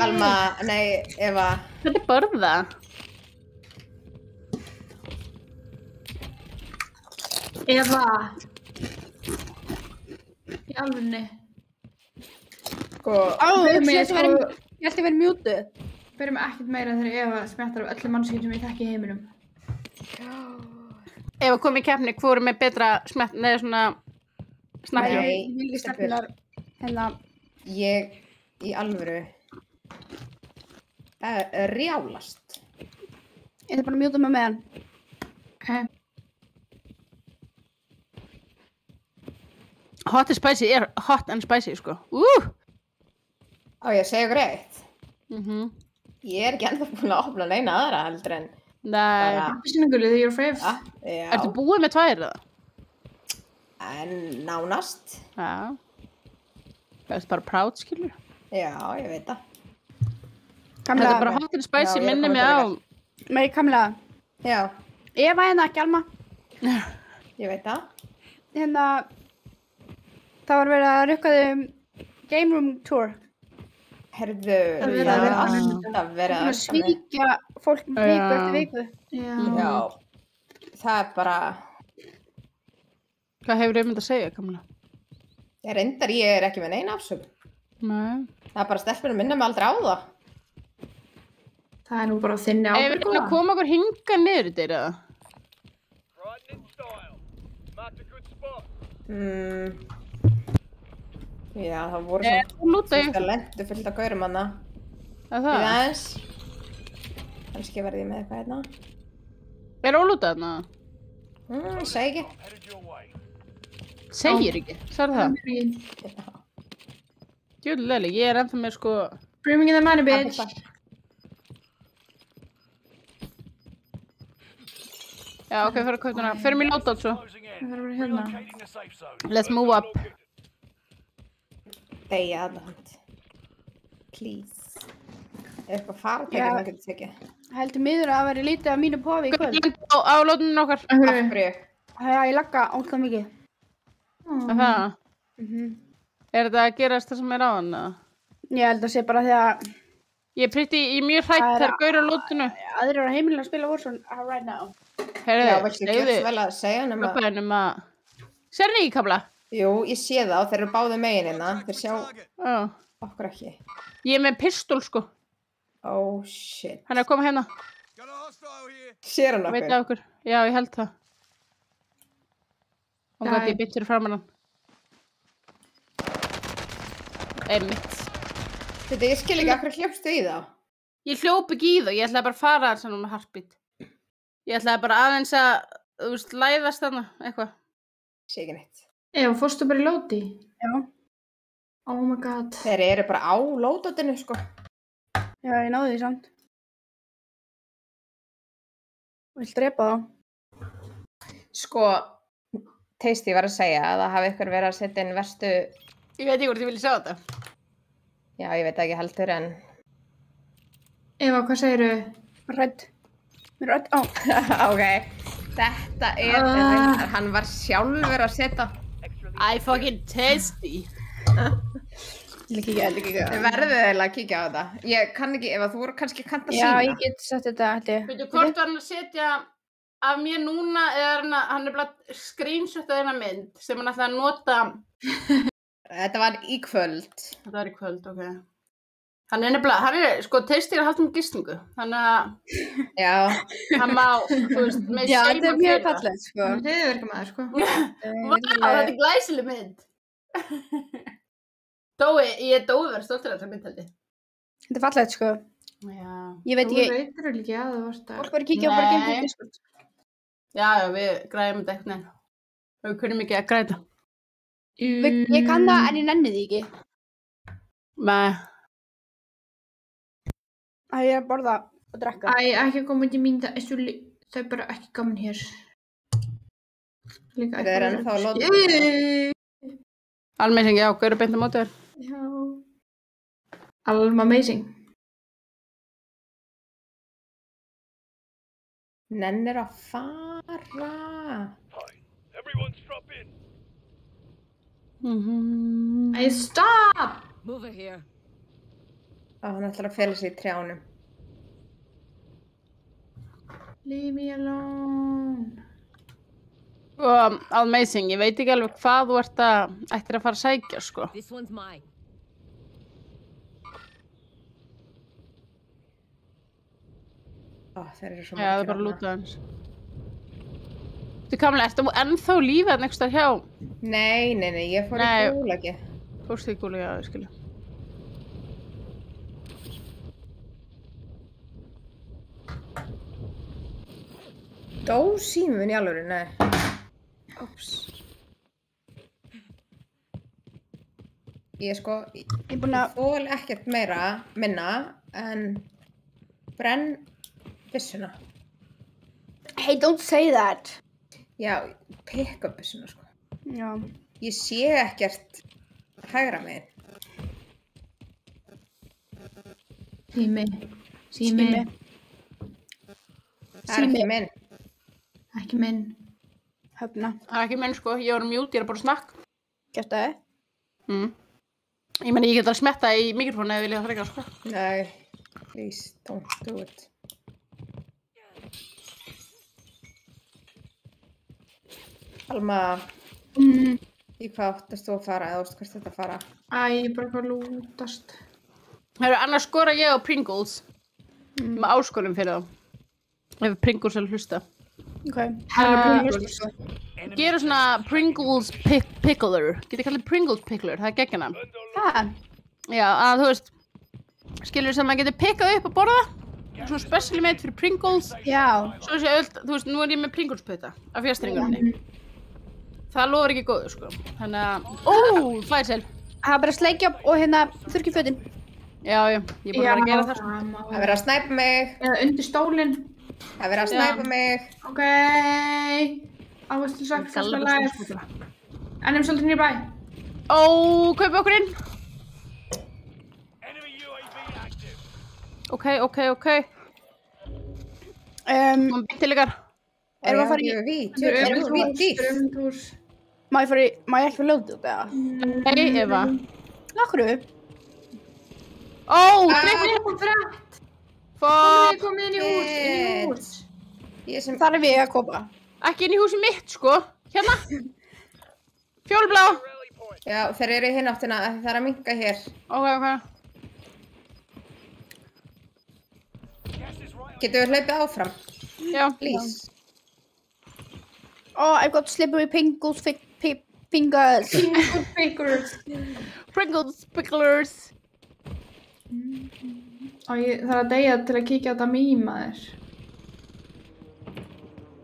Alma, nei, Eva. Þetta er borða. Eva. Í alvörunni. Sko, Ég ætti að vera mjútuð. Byrjum ekkert meira þegar Eva smjattar af öllum mannskjum sem ég þekki í heiminum. Ef að koma í keppni, hvor er með betra smett, neða svona snakkjó? Nei, vilji stelpunar hérna. Ég í alvöru rjálast. Ég ætti bara að mjúta mig með hann. Okay. Hot and spicy er hot and spicy, sko. Á ég að segja ykkur eitt. Ég er ekki ennþá búin að opna neina aðra heldur en Nei. Appelsínugulið, your fave. Já. Ertu búið með 2 eða? En nánast. Já. Það er bara proud, skilur. Já, ég veit það. Þetta er bara hot and spicy, minni mig á. Nei, Kamila. Já. Eva hérna, ekki Alma. Ég veit það. Hérna, það var verið að rukka þau game room tour. Herðu, Það er alltaf verið að svíkja fólk viku eftir viku. Já. Það er bara... Hvað hefur myndið að segja, Kamila? Ég er ekki með neina afsökun. Nei. Það er bara stelpunum minna mig aldrei á það. Það er nú bara þinni ábyrgð. Ef við koma okkur hinga niður í þeirra. Já, það voru svona lendu fullt af gaurum hana. Það það? Aðeins. Kannski verði ég með eitthvað hérna. Er ólútað hana? Segi ekki. Segir ekki, sagði það? Djúlega, ég er ennþá með sko... Bring me the money, bitch. Já, ok, fyrir að kauta hana. Fyrir mig lóta svo. Það þarf að vera hérna. Let's move up. Deyja aðnænt. Please. Er eitthvað fartækir maður getur tekið? Heldur miður að það veri lítið af mínu pofi í kvöld. Á lótunum okkar. Af hverju? Ég lagga ótrúlega mikið. Það? Er þetta að gerast það sem er á hann? Ég held að sé bara því að... Ég er mjög hrætt þegar gaur á lótunu. Aðrir eru á heimilinu að spila Warzone right now. Já, veistu ekki vel að segja nema Sérni ekki, Kamila? Jú, ég sé það og þeir eru báðir megin hérna. Þeir sjá okkur ekki. Ég er með pistól, sko. Oh, shit. Hann er að koma hérna. Sér hann okkur? Veit það okkur? Já, ég held það. Og gæti ég bytt fyrir framan hann. Einmitt. Þetta, ég skil ekki okkur hljópstu í það. Ég hljóp ekki í það. Ég ætlaði bara að fara þar sem með heartbeat. Ég ætlaði bara aðeins að, þú veist, læðast þarna, eitthvað. Sé ekki neitt. Ef, fórstu bara í lóti? Já. Oh my god. Þeir eru bara á lótotinu, sko. Já, ég náði því samt. Vill drepa þá? Sko, Tasty var að segja að það hafi ykkur verið að setja inn verstu... Ég veit ekki hvort ég vilja sjá þetta. Já, ég veit ekki heldur, en... Eva, hvað segiru? Rædd. Mér rædd á. Ok. Þetta er... Hann var sjálfur að setja... I fucking Tasty. Ég kíkja. Þið verðið eiginlega að kíkja á þetta. Ég kann ekki, ef þú voru kannski kannt að sína. Já, ég get sett þetta, Veitu, hvort var hann að setja af mér núna eða hann er bara screenshotað eina mynd sem hann ætlaði að nota... Þetta var í kvöld. Þetta var í kvöld, ok. Hann er nefnilega, sko, Tasty er að halda um gistingu. Þannig að... Já. Hann má, þú veist, með Já, þetta er mjög fallegt, sko. Þetta er verkefæður, sko. Vá, þetta er glæsileg mynd. Ég er Dói verið stoltur af þessar mynd, held ég. Þetta er fallegt, sko. Já. Ég veit ekki... Þú veitir ekki að þú varst að... Fólk verið að kíkja á bara gameplay Discord. Já, við græðum þetta eitthvað neina. Við kunnum ekki að græða. Ég kann það, en ég nenni því ekki. Nei. Ég er að borða og drekka. Ekki að koma til mín, það er bara ekki gaman hér. Það er ennþá að lóta. Almazing, já, hvað eru beint á móti þér? Já. Amazing. Nennir að fara. Everyone strap in. Stop! Move it here. Hann ætlar að fela sig í trjánum. Leave me alone. Amazing, ég veit ekki alveg hvað þú ættir að fara að sækja, sko. This one's mine. Þeir eru svo Já, það er bara að lúta hans. Þú Kamla, ertu ennþá lífið hann einhvers staðar hjá? Nei, ég fór í gúlagi. Fórstu í gúlagi, já, ég skilja. Dó síminn í alvöru, nei. Óps. Ég sko, Ég er búin að... þól ekkert minna, en brenn byssuna. Hey, don't say that. Já, pick up byssuna, sko. Já. Ég sé ekkert hægra megin. Sími. Það er ekki minn. Ekki minn. Höfna. Það er ekki minn, sko. Ég var mjút, ég er bara snakk. Gert það? Ég meni, ég get alveg smetta í mikrofónu eða vilja það frekar, sko. Nei, please, don't do it. Alma, í hvað áttast þú að fara, eða óstu hvert þetta að fara? Bara hvað lútast. Annars skora ég á Pringles. Með áskorun fyrir þá. Ef Pringles er að hlusta. Ok. Gera svona Pringles pickler. Getið kallið Pringles pickler, það er geggjana. Já, að þú veist, skilur sem maður getur pikkað upp og borða. Svona specially made fyrir Pringles. Já. Svo sé öll, þú veist, nú er ég með Pringles puta af fjastringunni. Það lofar ekki góðu, sko. Þannig að, flæsel. Það er bara sleikja og hérna þurrki fötin. Já, ég er bara að gera það. Það verður að snæpa mig. Eða undir stólinn. Það verður að snæpa mig. Ok. Áherslu sagt fyrst með live. Ennum svolítið nýr bæ. Kaupa okkur inn. Enemy UAV active. Ok. Bittilegar. Erum við að fara í... Má ég ekki fara ljótið út, eða? Nei, Eva. Akkur? Dreifni. Komið inn í hús. Þar er við að koma. Ekki inn í húsi mitt, sko. Hérna. Fjólblá. Já, þeir eru í hinn áttina, það er að minnka hér. Ok. Getum við hlaupið áfram? Já. Please. I've got slippery Pringles fingers. Pringles picklers. Ég þarf að deyja til að kíkja á þetta mýma þér.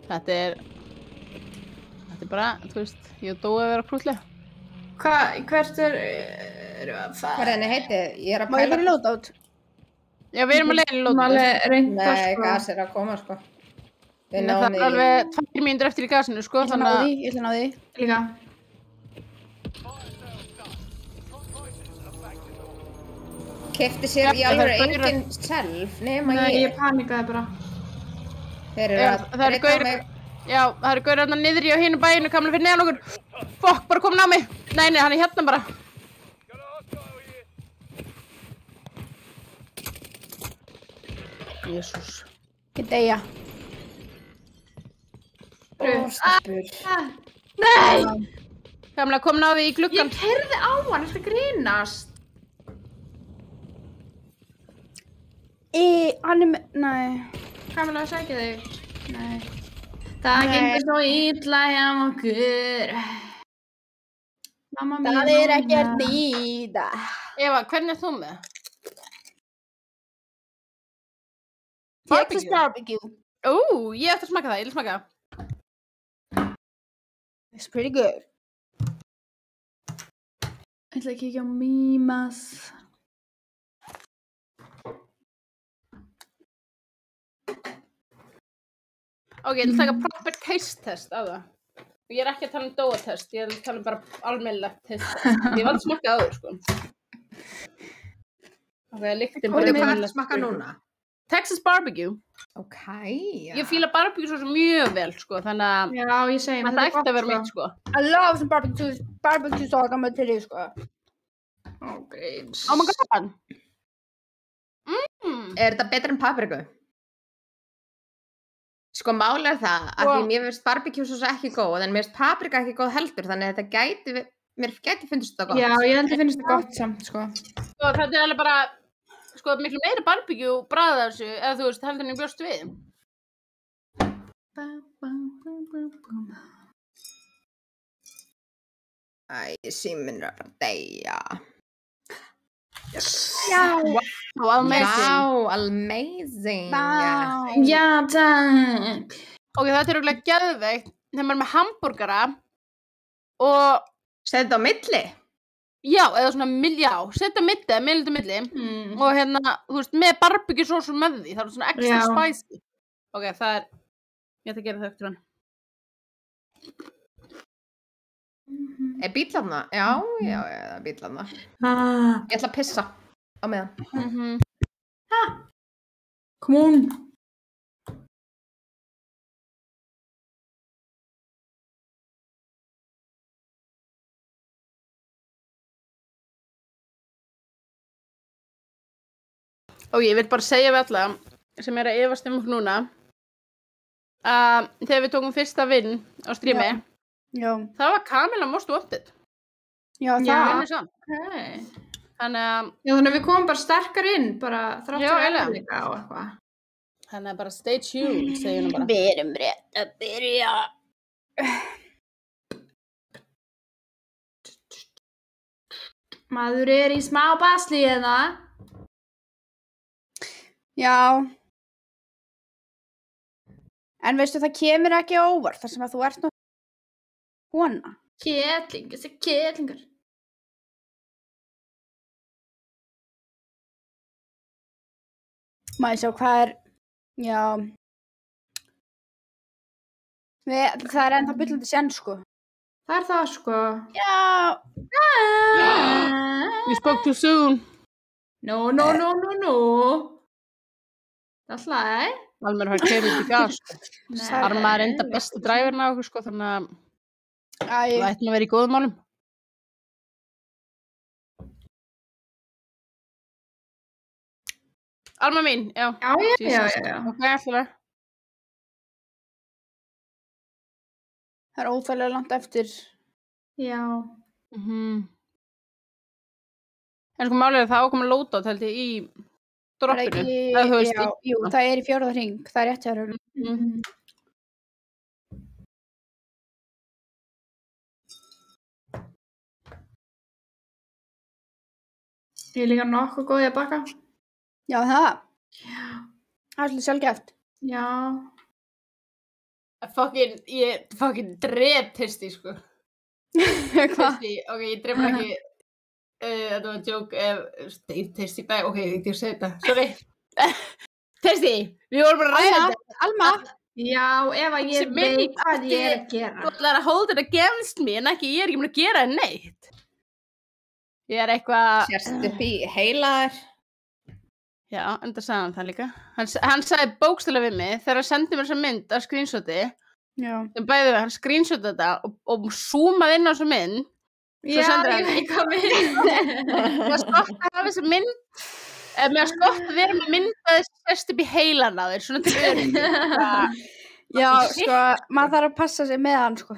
Þetta er bara, þú veist, ég dói að vera prútlega. Hvert er að fara? Hvað er henni heitið? Ég er að Má ég fara í loadout? Já, við erum að leiða í loadout. Nei, gas er að koma, sko. Það er alveg 2 mínútur eftir í gasinu, sko. Ég ætla að ná því. Líka. Keypti sér í alveg engin self, nema Nei, ég panikaði bara. Þeir eru að breyta mig. Já, það eru gaurið hérna niðri á hinu bæinu, Kamla fyrir neðan okkur. Fokk, bara komin á mig. Nei, hann er hérna bara. Jesús. Ég deyja. Stelpur. Nei! Kamla, komin á því í gluggan. Ég keyrði á hann, þetta grínast. Hann er með... Nei. Kamla, sækja þig. Nei. Það gengur svo illa hjá okkur. Mamma mín. Það er ekkert nýta. Eva, hvernig er þú með? Texas barbecue. Ég ætti að smaka það, ég vil smaka það. It's pretty good. Ég ætla að kíkja á Mímas. Ok, ég ætla að taka proper taste test af það. Og ég er ekki að tala DOA test, ég er að tala bara almennilegt taste test. Ég var að smakka áður, sko. Ok, lyktin bara Hvað er að smakka núna? Texas barbecue. Ok, já. Ég fíla barbecue svo mjög vel, sko, þannig að... Já, ég segi, það ætti að vera mitt, sko. I love some barbecue sauce on my chili, sko. Ok. Oh my god. Er þetta betra en papriku? Sko máli það að því mér finnst barbecue-sósa ekki góð en mér finnst paprika ekki góð heldur þannig að mér gæti finnst þetta gott. Já, ég held að finnst þetta gott samt, sko. Sko, þetta er alveg bara, sko, miklu meira barbecue bragð af þessu, eða þú veist, heldur en ég bjóst við. Æ, síminn er bara deyja. Já. Wow, amazing. Wow, amazing. Já, takk. Ok, þetta er örugglega geðveikt þegar maður er með hamborgara og... Setja á milli? Já, eða svona, setja milli og hérna, þú veist, með barbecue sósu með því, það er svona extra spicy. Ok, það er, ég ætla að gera það eftir hann. Er bíll þarna? Já, það er bíll þarna. Ég ætla að pissa á meðan. Come on. Og ég vil bara segja við alla sem er að efast okkur núna að þegar við tókum fyrsta vinn á strími, það var Camilla most wanted. Já, það. Okay. Þannig að... Já, þannig að við komum bara sterkar inn, bara þráttur eðlika og eitthvað. Þannig að bara stay tuned, segir hún bara. Við erum rétt að byrja. Maður er í smá basli eða? Já. En veistu, það kemur ekki á óvart þar sem að þú ert nú kona. Kettling, þessi kettlingar. Maður sjá hvað er, já. Það er ennþá byllandi senn, sko. Það er það, sko. Já. We spoke too soon. No. Það hlæði. Almar har kemur í gas, sko. Arma er enda besti dræfirinn á okkur, sko, þannig að það ætti að vera í góðum málum. Alma mín, já. Já. Ok, alltaf. Það er óþægilega langt eftir. Já. En sko málið er það ákomið að lóta held ég í droppinu. Jú, það er í 4. hring. Það er rétt hjá þér. Ég er líka nokkuð góð í að baka. Já, það. Já. Það er svolítið sjálfgeft. Já. Ég fucking drep Tisti, sko. Hvað? Ok, ég dref ekki... Þetta var joke Tisti bæ, ok, ég ekki að segja þetta. Sorry. Tisti, við vorum bara að ræða þetta. Alma. Já, ef að ég veit hvað ég er að gera. Þú ætlar að hold it against me, en ekki, ég er ekki búin að gera neitt. Ég er eitthvað... Sérst upp í heilaðar. Já, enda sagði hann það líka. Hann sagði bókstaflega við mig þegar hann sendi mér þessa mynd af screenshoti. Já. Bæði við, hann screenshotaði þetta og zoomaði inn á þessa mynd. Já, ég veit hvað mynd. Mér var skott að hafa þessa mynd. Mér var skott að vera með mynd að þess sérst upp í heilan á þér, svona til öryggi. Já, sko, maður þarf að passa sig með hann, sko.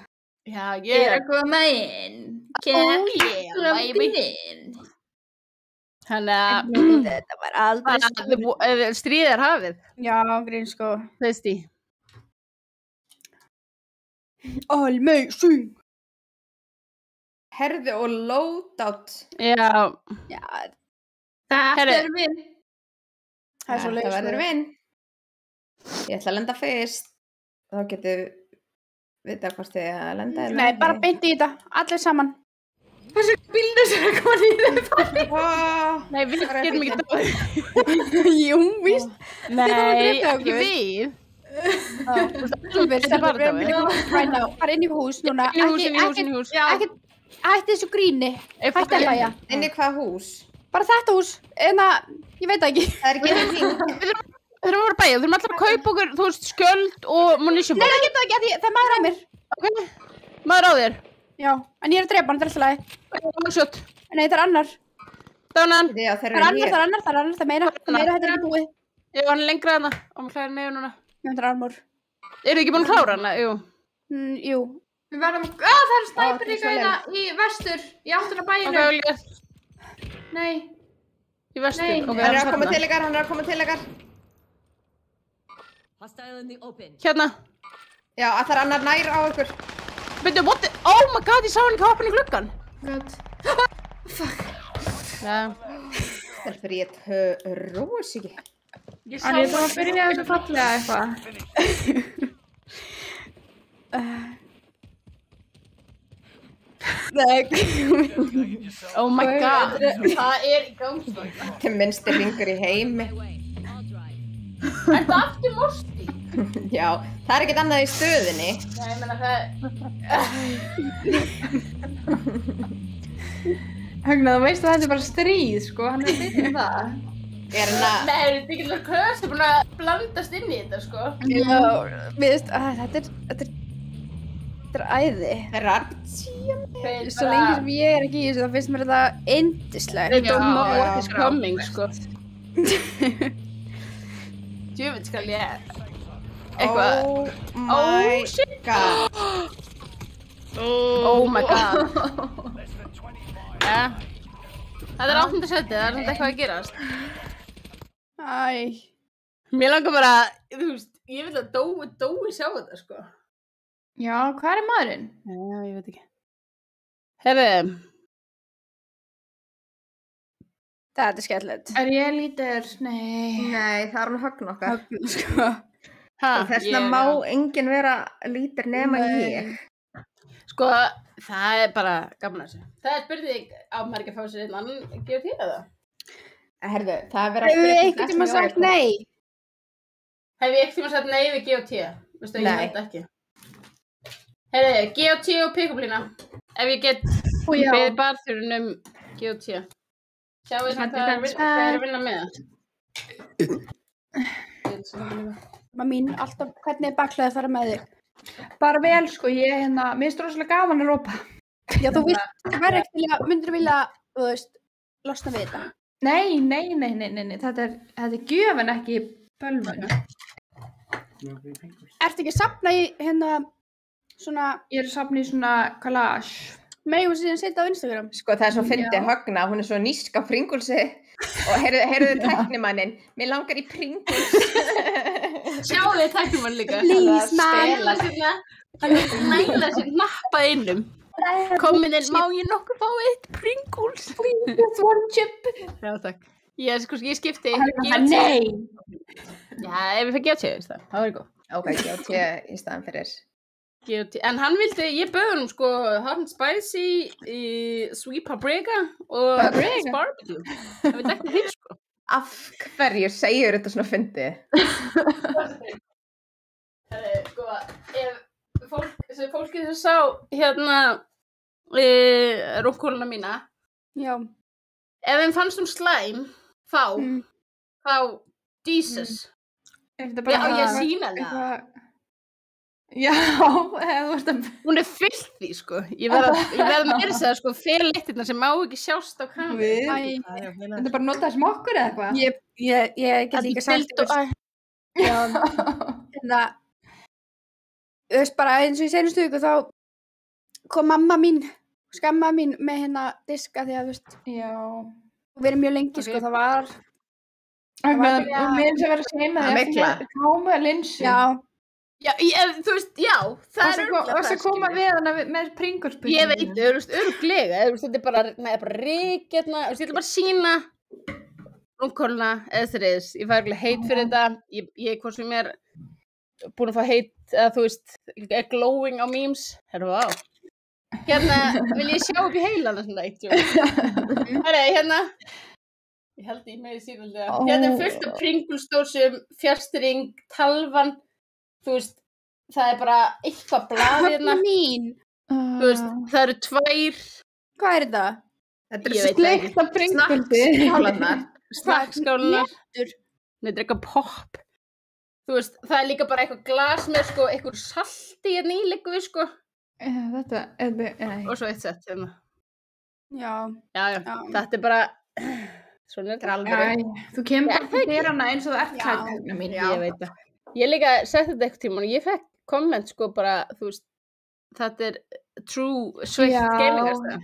Já, ég er að koma inn. Baby. Þannig að þetta var aldrei stríð er hafið. Já, grín, sko. Tisti. Amazing. Herðu og loadout. Já. Þetta er vinn. Það er svo leið, Það verður vinn. Ég ætla að lenda fyrst. Þá getur vita hvort þið að lenda. Nei, bara beint í þetta. Allir saman. Þessu bílnir sem er komin í þeim fari. Nei, við getum ekki það. Jú, víst. Nei, ekki við. Bara inn í hús núna. Inn í hús. Hætti þessu gríni. Hætti að hlæja. Inn í hvað hús? Bara þetta hús. En ég veit ekki. Það er ekki hring. Við þurfum að vera bæja. Við þurfum alltaf að kaupa okkur, þú veist, skjöld og munition. Nei, það getur ekki. Það er maður á mér. Ok, maður á þér. Já, en ég er að drepa hann, það er alltaf lagi. Longshot. Nei, það er annar. Dánan. Það er annar, það meira, þetta er ekki búið. Já, hann er lengra þarna. Og maður hlæðir nefn núna. Já, það er armor. Eru ekki búin að klára hana? Jú. Jú. Við verðum... það er snæper líka hérna í vestur. Í áttina bæinu. Nei. Í vestur. Nei. Hann er að koma til ykkar. Hostile in the open. Hérna. Já, að það er annar nær á ykkur. Byrju, what the... Oh my god, ég sá hann ekki hoppin í gluggan. God. Fuck. Já. Þegar ég róis ekki. Ég Hann er bara að byrja þessu fallega eitthvað. Oh my god. Það í gangi. Þetta minnsti hringur í heimi. Er það aftur Morty? Já, það er ekkert annað í stöðinni. Já, ég meina það... Högna, þú veist að þetta er bara stríð, sko. Hann er að byrja það. Nei, þetta er ekki alltaf klöst búin að blandast inn í þetta, sko. Já, við veist að þetta er æði. Það er artsíum. Svo lengi sem ég er ekki í þessu, þá finnst mér þetta yndislegt. They don't know what is coming, sko. Djöfitt skal ég... Eitthvað... Oh shit! God. Oh my god. Ja. Það er 8. setið, það er svona eitthvað að gerast. Mér langar bara, þú veist, ég vil að Dói sjá þetta, sko. Já, hvað er maðurinn? Já, ég veit ekki. Herri. Þetta er skemmtilegt. Er ég lítur? Nei, það er hann högn okkar. Sko. Þessna má enginn vera lítur nema ég. Sko, það er bara gaman að þessu. Það er spurning á maður ekki að fá sér einn annan GOT eða? Herðu, það er verið að spyrja... Hefur við einhvern tíma sagt nei? Hef ég einhvern tíma sagt nei við GOT? Veistu, ég veit ekki. Herðu, GOT og pick-up-lína. Ef ég get beðið barþjórun GOT. Sjáu þess að það er að vinna með það. Mamma mín, alltaf, hvernig er baklaðið að fara með þig? Bara vel, sko, ég mér finnst rosalega gaman að rópa. Já, þú myndir vilja, þú veist, losna við þetta. Nei, þetta er gjöfin, ekki bölvun. Ertu ekki að safna í, svona... Ég er að safna í svona collage. Megum síðan setja á Instagram. Sko, það er svo fyndið Högna, hún er svo nísk á Pringulsi og heyrðu tæknimanninn, mér langar í Pringles. Sjáu þið tæknimann líka. Please, man. Næla sér nappa innum. Komin inn, má ég nokkuð fá eitt Pringles? Pringles, one chip. Já, takk. Ég skipti. Nei. Já, ef við fyrir GOT, það verður góð. Ok, GOT í staðan fyrir. GOT. En hann vildi, ég bauð hann sko hot and spicy, sweet paprika og barbecue. Það veit ekki því sko. Af hverju segir þetta svona fyndið? Sko, fólkið sem sá rúmkóluna mína. Já. Ef þeim fannst slæm, þá Jesus. Já, ég sína það. Já, hún fyllt því, sko. Ég verð með þess að, sko, fyrirlittirna sem má ekki sjást á kameru. Þetta er bara að nota þessum okkur eða eitthvað? Ég get líka sagt. Já, þú veist bara, eins og í seinustu viku, þá kom mamma mín, skamma mín með diska því að, þú veist, við erum mjög lengi, sko, það var... Og mér sem verður að segja með því, káma linsu. Já, þú veist, það er örgulega það. Og svo koma við hana með Pringles-bukkum. Ég veit, örglega, þetta er bara rík, ég ætla bara að sína rúmkóluna, eða þess, ég fæ örgulega heit fyrir þetta, ég hvort sem er búin að fá heit, eða þú veist, er glowing á memes, vá. Vil ég sjá upp í heilana svona eitt, ég held í meði síðanlega. Er fullt af Pringles-dósum, fjárstyrring, talvan, þú veist, það er bara eitthvað blað hérna. Mín. Þú veist, það eru 2. Hvað er þetta? Þetta er sleikt af Pringles-skálanar. Snackskálanar. Þetta er eitthvað pop. Þú veist, það er líka bara eitthvað glas með, sko, eitthvað salti hérna í líka við, sko. Þetta, og svo eitt sett hérna. Já. Þetta er bara... Svona er þetta alveg. Þú kemur bara til hana eins og þú ert klædd, Högna mín. Ég veit það. Ég líka setti þetta eitthvað tíma og ég fekk komment sko bara, þú veist, þetta true Swift gaming-aðstæða.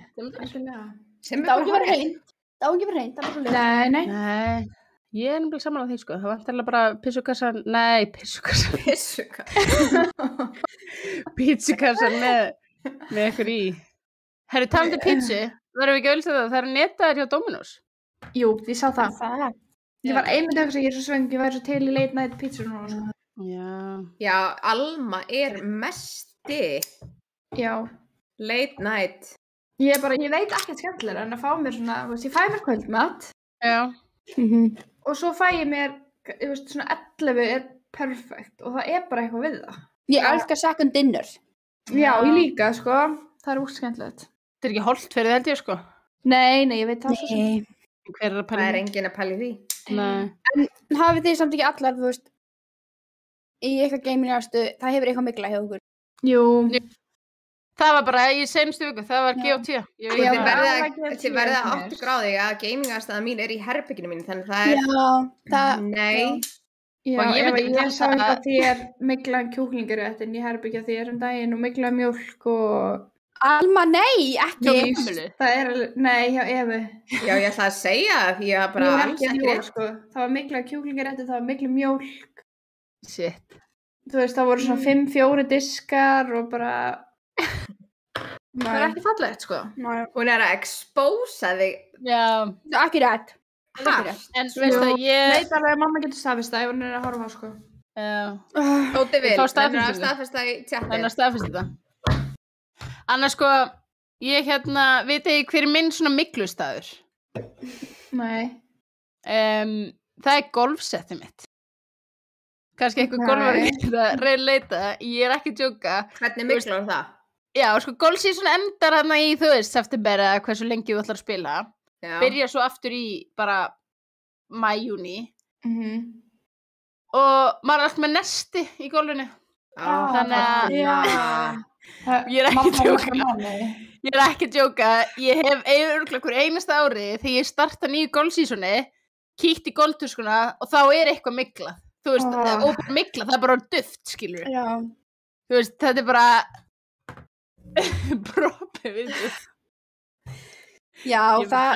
Það á ekki verið hreint. Það á ekki verið hreint, það svo leið. Nei, ég nefnilega samanlega því sko. Það var alltaf bara pizzukassan pizzukassan með eitthvað í. Herri, talandi pizzu, verðum við ekki auðvitað það er netaðir hjá Dominos? Jú, ég sá það. Ég var einmitt að ég er svo svöng, ég væri svo til í late night pizza núna sko. Já, Alma mesti. Já. Late night. Ég veit ekkert skemmtilega en að fá mér svona, þú veist, ég fæ mér kvöldmat. Já. Og svo fæ ég mér, þú veist, svona 11 perfekt og það bara eitthvað við það. Ég elskar second dinner. Já, ég líka, sko. Það útskemmtilegt. Þetta ekki holdt fyrir held ég, sko. Nei, ég veit það svo sem. Hver að pæla því? Það enginn að pæla því. Nei. En hafið þið samt ekki allar, þú veist, í eitthvað gaming-aðstöðu, það hefur eitthvað mikla hjá okkur. Jú. Það var bara í seinustu viku, það var G.O.T. Þið verða 8 gráði að gaming-aðstæða mín í herbygginu mín, þannig það Nei. Já, ég sá ekki að þér mikla kjúklingarétt en ég herbyggja þér daginn og mikla mjólk og... Alma, nei, ekki. Það nei, hjá Evu. Já, ég ætla að segja því að bara alls ekki rétt. Sko. Það var mikla kjúklingarétti, það var mikla mjólk. Shit. Þú veist, það voru svona 5-4 diskar og bara... Það ekki fallegt, sko. Hún að expósa þig. Já. Það ekki rétt. En þú veist að ég... Veit alveg að mamma getur staðfesta ef hún að horfa, sko. Tóti vil, það að staðfesta í tjatti. Það að staðfesta þetta. Annars sko, ég veit ekki hver minn svona myglustaður. Nei. Það golfsettið mitt. Kannski eitthvað golfar að reyðleita. Ég ekki að djóka. Hvernig myglar það? Já, sko, golfsíson endar í, þú veist, september eða hversu lengi þú ætlar að spila. Já. Byrja svo aftur í bara mæjúni. Og maður alltaf með nesti í golfinu. Þannig að... Ég er ekki að djóka. Ég hef örugglega hver einasta ári þegar ég starta nýju golfsísoni kíkt í golftuskuna og þá eitthvað myglað. Þú veist, og myglað, það bara duft, skilur. Já. Þú veist, þetta bara propið við þú. Já, það...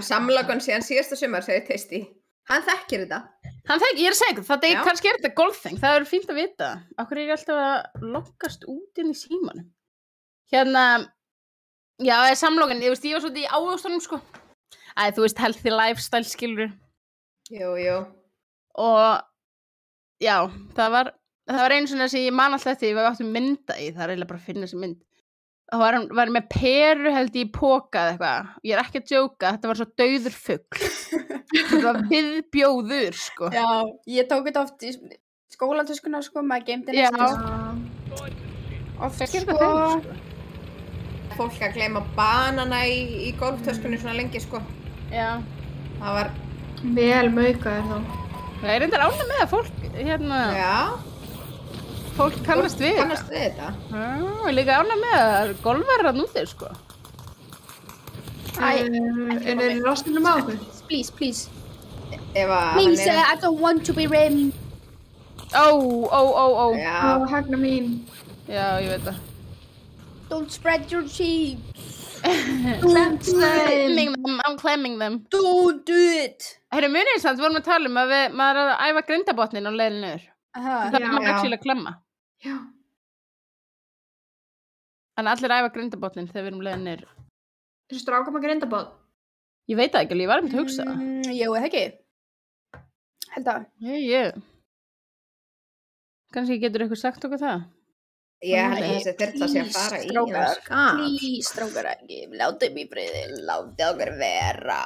Samlokan síðan síðasta sumar segir Teisti. Hann þekkir þetta. Ég er að segja þetta, kannski þetta golfþeng, það fínt að vita. Akkur ég alltaf að lokkast út inn í símanum. Já, samlokan, ég var svolítið í áhugsunum, sko. Þú veist, healthy lifestyle, skilur. Jú. Og, já, það var einu svona sem ég man alltaf eftir, ég var átt að mynda í, það eiginlega bara að finna þessi mynd. Það var með peru held ég í póka eða eitthvað. Ég er ekki að djóka, þetta var svo dauður fugl. Þetta var viðbjóður, sko. Já, ég tók þetta oft í skólatöskuna, sko, maður geymdi næstu. Oft, sko. Fólk að gleyma banana í golftöskunni svona lengi, sko. Já. Það var... Vel maukaður þá. Það reyndar ánægð með að fólk, Já. Fólk kannast við þetta. Já, líka ánægð með að golfar að núþir, sko. Er þeir rostinum á okkur? Please. Please, I don't want to be rimmed. Ó. Já, hagna mín. Já, ég veit það. Don't spread your cheeks. I'm claiming them. Don't do it. Heyrðu, munið samt, vorum að tala að maður er að æfa grindabotnin og leiðin niður. Það maður ekki að klemma. Já. Þannig allir æfa grindabotnin þegar við erum leiðin niður. Þessu stráka maður grindabot? Ég veit það ekki, ég var að hugsa það. Jú, ekki. Held að. Ég. Kannski getur eitthvað sagt okkur það? Ég held að þessi þyrla sé að fara í það skap. Please, strákar ekki. Látið mér friði. Látið okkur vera.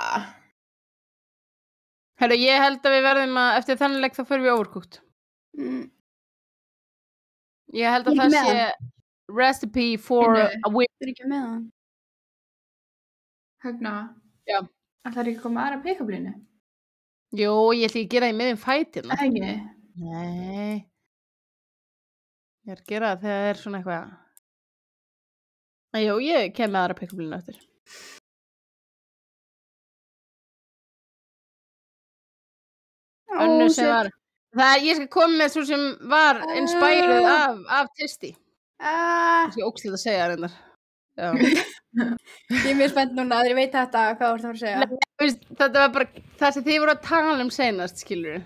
Herru, ég held að við verðum að, eftir þannig leik þá förum við overcooked. Ég held að það sé recipe for a win. Það ekki með það. Högna. Já. Það er ekki komið aðra pick-up-línu? Jú, ég ætla ekki að gera það í miðjum fætina. Ekki? Nei. Ég er að gera það þegar það er svona eitthvað. Jú, ég kem með aðra pick-up-línu eftir. Önnu sem var Ég skal koma með svo sem var inspired af Tisti. Ég skal ókslega að segja reyndar. Já. Ég er mjög spennt núna að ég veit þetta, hvað þú ert að fara að segja. Þetta var bara það sem þið voru að tala seinast, skilur.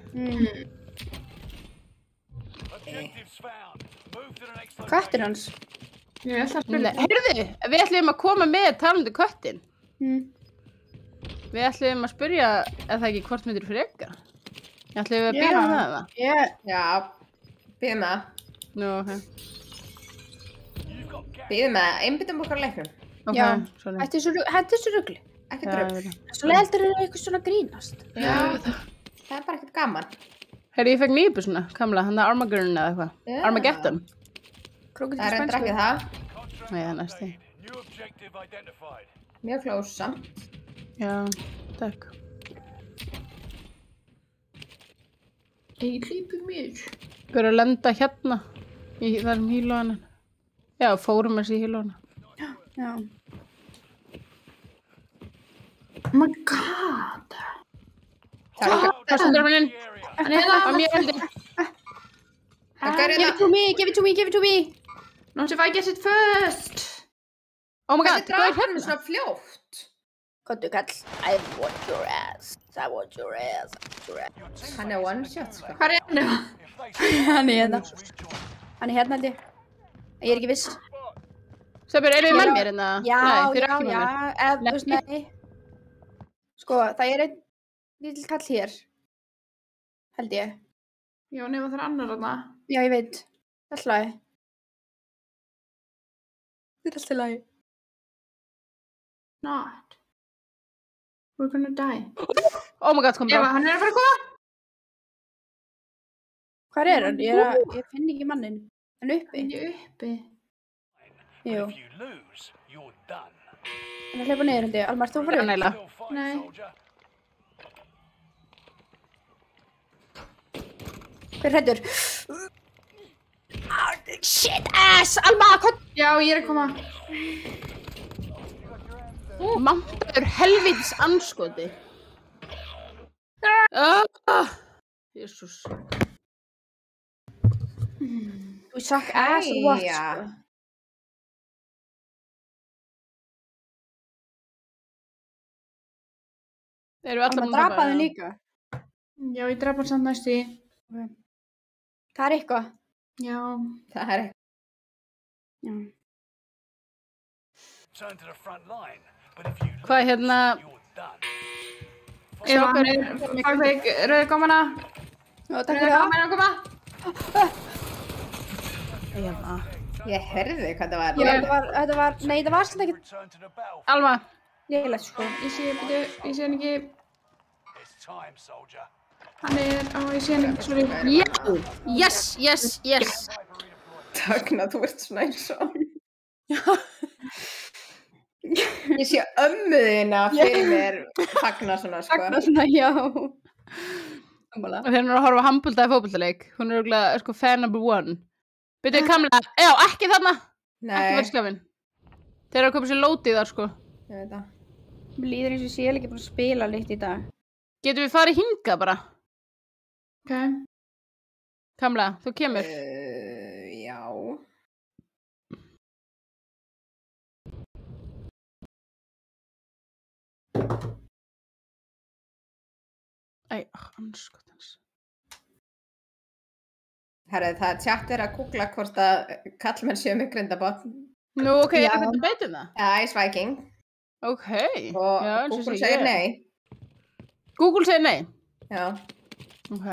Köttin hans? Ég ætla að spila. Heyrðu, við ætlum að koma með talandi köttin. Við ætlum að spyrja, eða það ekki, hvort myndir frekar? Ætlum við að byrja með það? Já, byrja með það. Nú, ok. Byrja með það, einbyttum okkar leiknum. Já, hætti þessu rugli. Ekki drögl. Svo leiðildur eru eitthvað svona grínast. Já, það er bara ekkert gaman. Herri, ég fekk nýbu svona, Kamla, hann Armageddon eða eitthvað. Armageddon. Það er endur ekki það. Nei, það næsti. Mjög close samt. Já, takk. Ég hlýpi mér. Við erum að lenda hérna í þessum hílóðanum. Já, fórum þessi í hílóðana. Já. Oh my god. Það stendur minn. Hann er það. Mjög heldur. Give it to me, give it to me, give it to me. Not if I get it first. Oh my god, hvað er hérna svona fljótt? Kottu kall. I want your ass. I want your ass. Hann er one shot, sko. Hvað er hann? Hann er hérna. Hann er hérna held ég. Ég er ekki viss. Stefnir, eru þið með mér hérna? Já, Nei, þið eru já, ekki með já. mér. Þú veist, nei. Sko, það er einn lítill kall hér. Held ég. Já, nema það er annar þarna. Já, ég veit. Það er alltaf lagi. Það er alltaf lagi. Not. We're gonna die. Oh my god, kom Eva, bra. hann er að fara að koma. Hvar er hann? Ég finn ekki mannin. Hann er uppi. Hann er uppi. Jú. If you lose, you're done. Hann er að hlaupa niður held ég. Almar, þú Já, farið upp. neila. Still fight, Nei. soldier. Hver hræddur? Shit ass! Alma, kott! Já, ég er að koma. Mándagur helvítis anskoti. Jesús. Þú suck ass or what? Jæja. Sko. Erum við allar Alma, drapaði hann líka. Já, ég draf hann samt næstu í. Það er eitthvað. Já. Það er Já. Turn to the front line. But if you lose, Hvað hérna? you're done. Eva, hann er bakveik rauði gómana. Já, takk Rauði fyrir það. gómana að koma. Eva. Ég heyrði hvað það var. Já, þetta var, nei, það var svolítið ekki Return to the battlefield. Alma. lélægt, sko. Ég sé hann ekki. It's time, soldier. Hann er, ég sé hann ekki, sorry. Já. Yes. Takna, þú ert svona eins og. Ég sé ömmu þína fyrir mér fagna svona, sko. Fagna svona, já. Sammála. Og þegar hún er að horfa á handbolta eða fótboltaleik, hún er örugglega, sko, fan number one. Byrjuðu Kamla, já, ekki þarna. Ekki Nei, verið skafinn. Þeir eru að koma sér lótið þar, sko. ég veit það. Mér líður eins og ég er ekki búin að spila litt í dag. Getum við farið hingað bara? Ok. Kamla, þú kemur. Já. Æ, anskotans. Herri, það tjátt er að googla hvort að kallmenn séu með grindabot. Nú, ok, Já. er þetta beitum það? Ice Viking. Ok. Og Já, eins og Google sé segir ég. nei. Google segir nei. Já. Ok.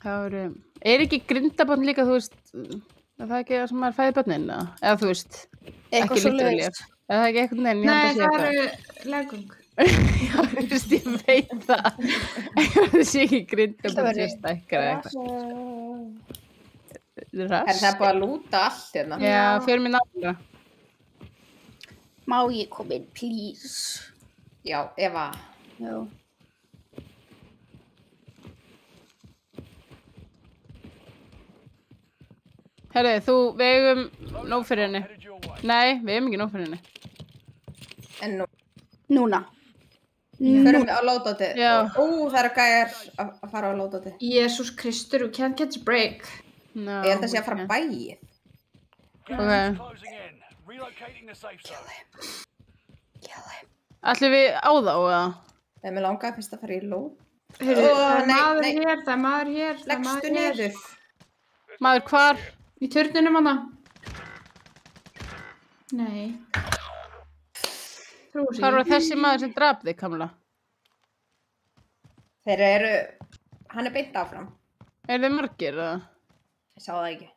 Það eru... Er ekki grindabotn líka, þú veist, er það ekki það sem maður fæði börnin, eða þú veist, Eitthvað ekki svo literally, leiðist. er það ekki eitthvað neinn, ég Nei, held að sé það eitthvað. eru legung. Já, þú veist, ég veit það. Það sé ekki grindabotn Það væri- sem stækkar eða eitthvað. Er Rass? það búið að lúta allt hérna? Já, fyrir mér náttúrulega. Má ég koma inn, please? Já, Eva. Já. Herri, við eigum nóg fyrir henni. Headed your way. Nei, við eigum ekki nóg fyrir henni. En nú. Núna. Förum við á loadoutið. Það eru gæjar að fara á loadoutið. Jesús Kristur, you can't catch a break. Ég held að sé að fara bæið. Ætlum við á þá, eða? Mér langaði fyrst að fara í load. Það er maður hér. Leggstu niður. Maður hvar? Í turninum hana. Nei. Hvar var þessi maður sem drap þig, Kamla? Þeir eru... Hann er beint áfram. Eru þið margir, eða? Ég sá það ekki.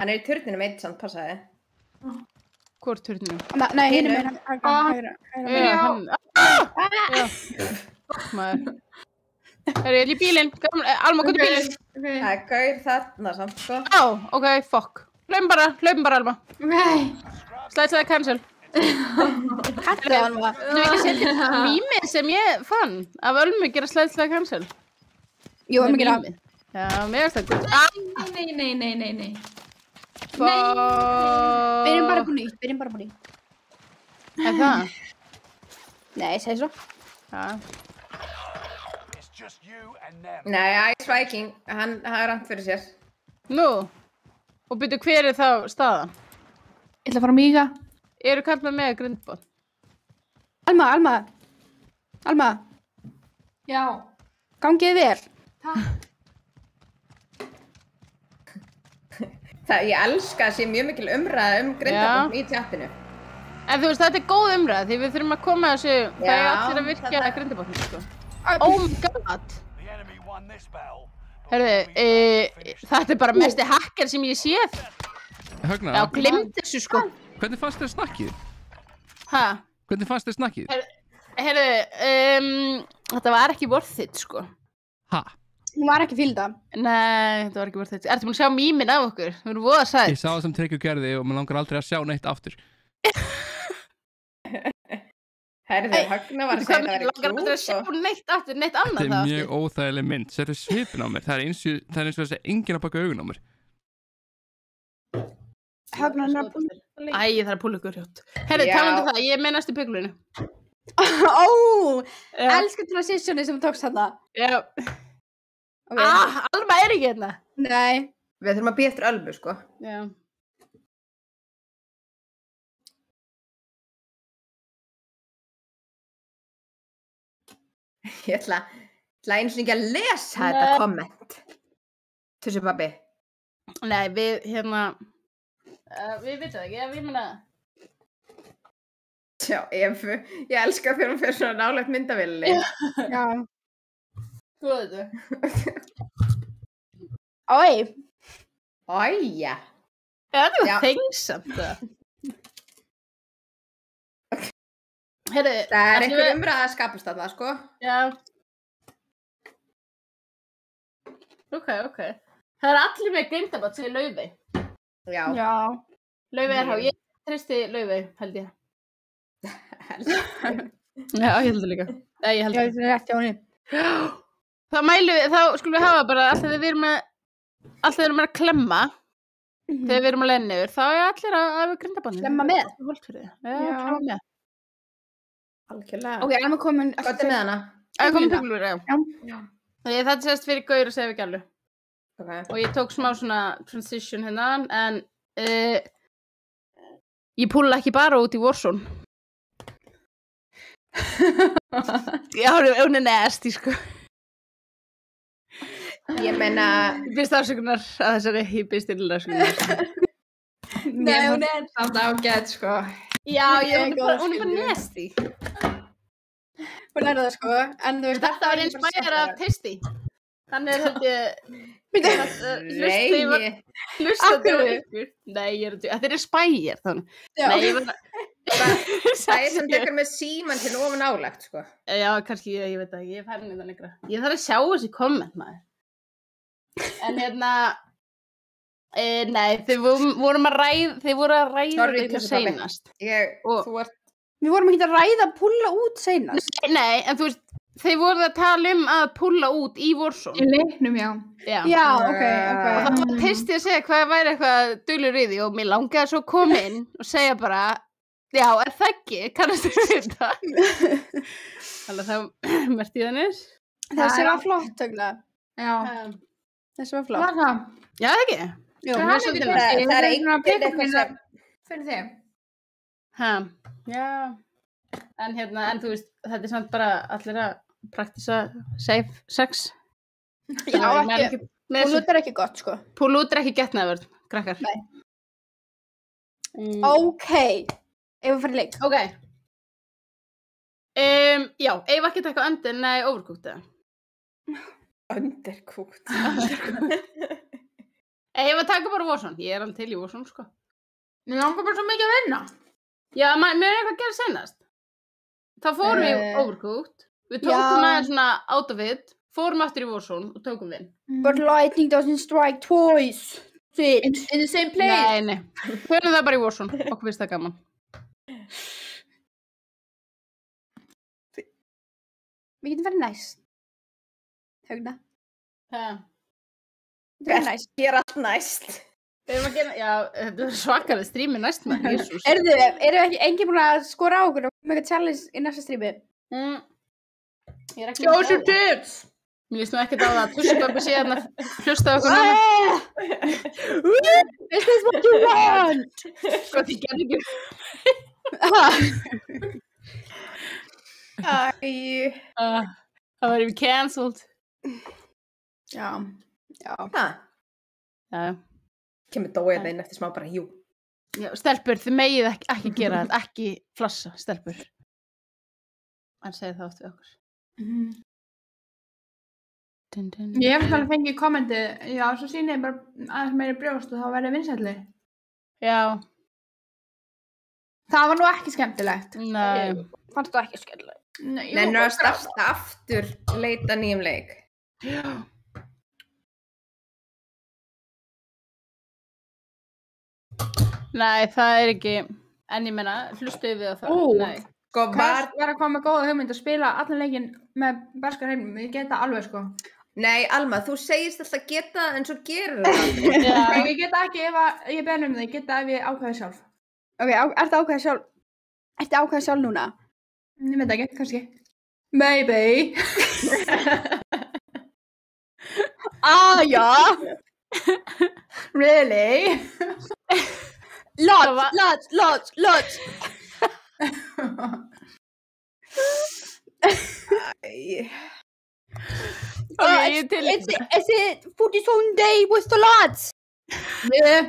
Hann er í turninum eitt samt, passaði. Hvor turninum? Nei, hinum er hægra. Maður. Herri, ég er í bílinn. Alma, hvað er bílinn? Það er gaur þarna samt, sko. Ok, fuck. Hlaupum bara, Alma. Slætsaði cancel. Hætti Alma. Þú ekki setja mýmið sem ég fann af Ölmu gera slætsaði cancel. Jú, Ölmu gera. Já, mér er það gott. Nei. Byrjum bara på nýtt. Er það? Nei, segi svo. Já. Nei, Ice Viking, hann er rangt fyrir sér. Nú, og byrju, hver er þá staðan? Ég ætla að fara að míga. Eru kallað með grindbot? Alma. Já. Gangið vel. Ég elska að sé mjög mikil umræða grindabot í tjattinu. En þú veist, þetta er góð umræða því við þurfum að koma þessu, það er allir að virkja grindabotni, sko. Oh my god. Herðu, þetta er bara mesti hacker sem ég séð. Högna. Já, glemt þessu, sko. Hvernig fannst þér snakkið? Hæ? Hvernig fannst þér snakkið? Herðu, þetta var ekki worth it, sko. Hæ? Hún var ekki fylgda. Nei, þetta var ekki worth it. Ertu búin að sjá mýmin af okkur? Við erum voða sætt. Ég sá það sem Tryggvi gerði og mér langar aldrei að sjá neitt aftur. Herðu, Högna var að segja að það væri Langar aldrei að sjá neitt aftur, neitt annað það. Þetta er mjög óþægileg mynd. Settu svipin á mér. Það er eins og að segja enginn að baka augun á mér. Högna er að púla. Æ, ég þarf að púla ykkur hjótt. Herðu, talandi það, ég er með næstu puglunu. Elsku transitioni sem tókst þarna. Já. Alma er ekki hérna. Nei. Við þurfum að bíða eftir Ölmu, sko. Já. Ég ætla eins og ekki að lesa þetta komment. Tussi pabbi. Nei, við vitum það ekki, við meina... Já, ég elska þegar hún fyrir svona nálægt myndavélinni. Já. Þú veit þetta. Ója. Það er þengsamt það. Heyrðu, það er einhver umræða að skapast þarna, sko. Já. Ok. Það er allir með grindabot sem er Laufey. Já. Laufey er há. Ég treysti Laufey, held ég. Já, ég held það líka. Ég held það. Já, það er rétt hjá henni. Þá skulum við hafa bara alltaf þegar við erum að klemma. Þegar við erum að leina yfir, þá er allir að við grindabotni. Klemma með? Já, klemma með. Algjörlega. Ok, erum við komin... Hvað er með hana? Komin puglur, já. Það er sérst fyrir gaur að segja við gælu. Og ég tók smá svona transition hérna, en ég púla ekki bara út í Warzone. Já, hún er nasty, sko. Ég meina... Ég byrst afsökunar að þessari, ég byrst illa afsökunar. Nei, hún er samt ágætt, sko. Já, hún er bara nasty. Hún er það, sko, en þú veist... Þetta var inspire af Tasty. Þannig held ég... Hlustaðu ykkur. Nei, þetta er inspire, þannig. Nei, ég var... Það er sem tekur með síman til ofan álagt, sko. Já, kannski, ég veit ekki, ég fær henni það negra. Ég þarf að sjá þessi komment, maður. En nei, þið voru að ræða þetta seinast. Við vorum ekki að ræða að púlla út seinast. Nei, en þú veist, þeir voru að tala að púlla út í Warzone. Í leiknum, já. Já, ok. Og það var Tasty að segja hvað væri eitthvað duglur í því og mér langaði svo að koma inn og segja bara Já, það ekki, kannast þú þetta? Þannig þá merti ég þannig. Þessi var flott, Högna. Já. Þessi var flott. Var það? Já, það ekki? Jú, Það er Það er enginn eitthvað sem... Fyrir þig. Já. En þú veist, þetta er samt bara allir að praktisa safe sex. Já, ekki. Púlút er ekki gott, sko. Púlút er ekki getnaðvörð, krakkar. Nei. Ok. Ef við farið leik. Ok. Já, ef ekki taka öndin, nei, overcooked eða? Undercooked. Ef að taka bara Warzone, ég er alveg til í Warzone, sko. Mér langar bara svo mikið að vinna. Já, mér er eitthvað að gera senast. Þá fórum við overcooked, við tókum aðeins svona out of it, fórum aftur í Warzone og tókum við. But lightning doesn't strike twice. In the same place. Nei. Förum það bara í Warzone, okkur finnst það gaman. Við getum verið næst. Högna. Við erum næst. Ég er allt næst. Við erum að gera, já, þetta er svakalega strími næst með, Jesús. Eru ekki engin búin að skora á okkur og koma eitthvað challenge í næsta strími? Ég er ekki Show your tits. Mér líst nú ekkert á það að tussbömbu sé þarna hlusta okkur nána. This is what you want! Gott, ég gerði ekki. Það var yfir cancelled. Já. Kemur dóið þeim eftir smá bara, jú. Já, stelpur, þið megið ekki gera þetta, ekki flassa, stelpur. Hann segir það oft við okkur. Ég hef alveg fengið kommenti, já, svo sýnir ég bara aðeins meiri brjóst og þá verður vinsælli. Já. Það var nú ekki skemmtilegt. Nei. Fannst þú ekki skemmtilegt? Nennir að starta aftur leita nýjum leik. Já. Nei, það er ekki, en ég menna, hlustuðu við á það. Nei. Sko, var að koma með góða hugmynd að spila allan leikinn með barskar heimum, ég geta alveg, sko. Nei, Alma, þú segist alltaf geta en svo gerur það. Nei, ég geta ekki ef ég beðin það, ég geta ef ég ákveði sjálf. Ok, ertu ákveðið sjálf? Ertu ákveðið sjálf núna? Ég veit ekki, kannski. Maybe. Já. Really? Lots. Is it 40 day with the lads? Yeah.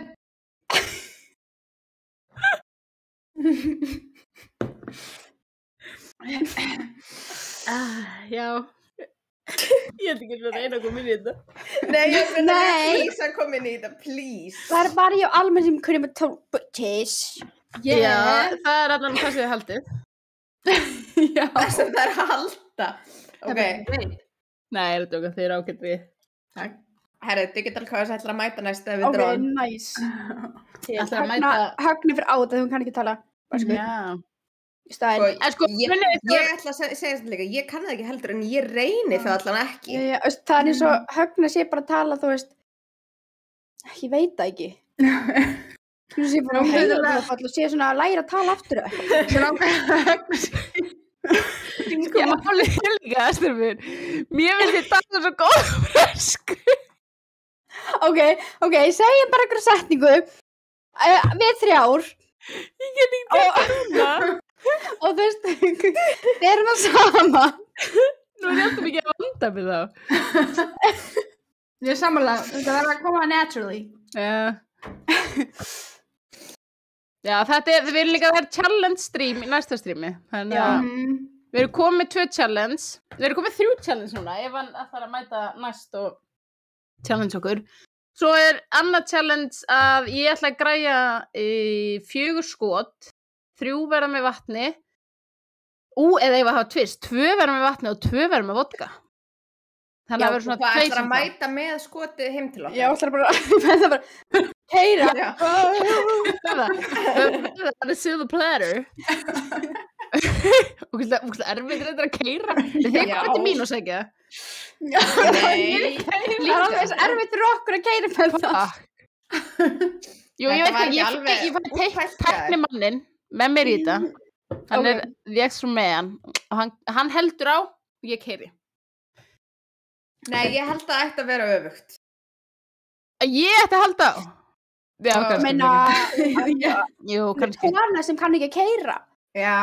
Já. Ég held ekki að reyna að koma inn í þetta. Nei, ég finna please að koma inn í þetta, please. Það er bara ég og Alma sem kunni með tókbuttis. Já, það er allan hvað sem þið haldið. Já. Það sem það er að halda. Ok. Nei, er þetta okkar þeir ákveð við. Takk. Herri, Digital Chaos ætlar að mæta næst ef við dróðum. Ok, nice. Ætlar að mæta... Högni fyrir át að hún kann ekki tala. Já. Ég ætla að segja þetta líka, ég kann það ekki heldur en ég reyni það allan ekki. Það er eins og Högni sé bara að tala, þú veist, ég veit það ekki. Þú sé bara og sé svona að læra að tala aftur það. Svo langar Högni sé. Sko, málið er líka, Estherfur. Mér finnst þið tala svo góð frösku. Ok, segjum bara einhverja setningu. Við 3 ár. Ég get ekki tekið núna. Og þú veist, við erum að sama. Nú er ég alltaf ekki að vanda með þá. Ég er samanlega, þetta verður að koma naturally. Já, við erum líka, það er challenge stream í næsta streami. Þannig að við erum komið með 2 challenge. Við erum komið með 3 challenge núna, ef hann ætlar að mæta næst og challenge okkur. Svo er annað challenge að ég ætla að græja 4 skot. 3 verða með vatni. Eða ég var að hafa twist. 2 verða með vatni og 2 verða með vodka. Þannig að það verður svona 2 hvað ætlar að mæta með skotið heim til okkur? Já, ætlar bara keyra. Það er silver platter. Og hvað erfitt er þetta að keyra? Þið komið til mín og segja. Nei. Það er erfitt fyrir okkur að keyra með það. Jú, ég veit ekki, ég fann teknimannin með mér í þetta. Hann er the extra man og hann heldur á og ég keyri. Nei, ég held að það ætti að vera öfugt. Ég ætti að halda á? Já, kannski. Meina, jú, kannski. Kona sem kann ekki að keyra. Já,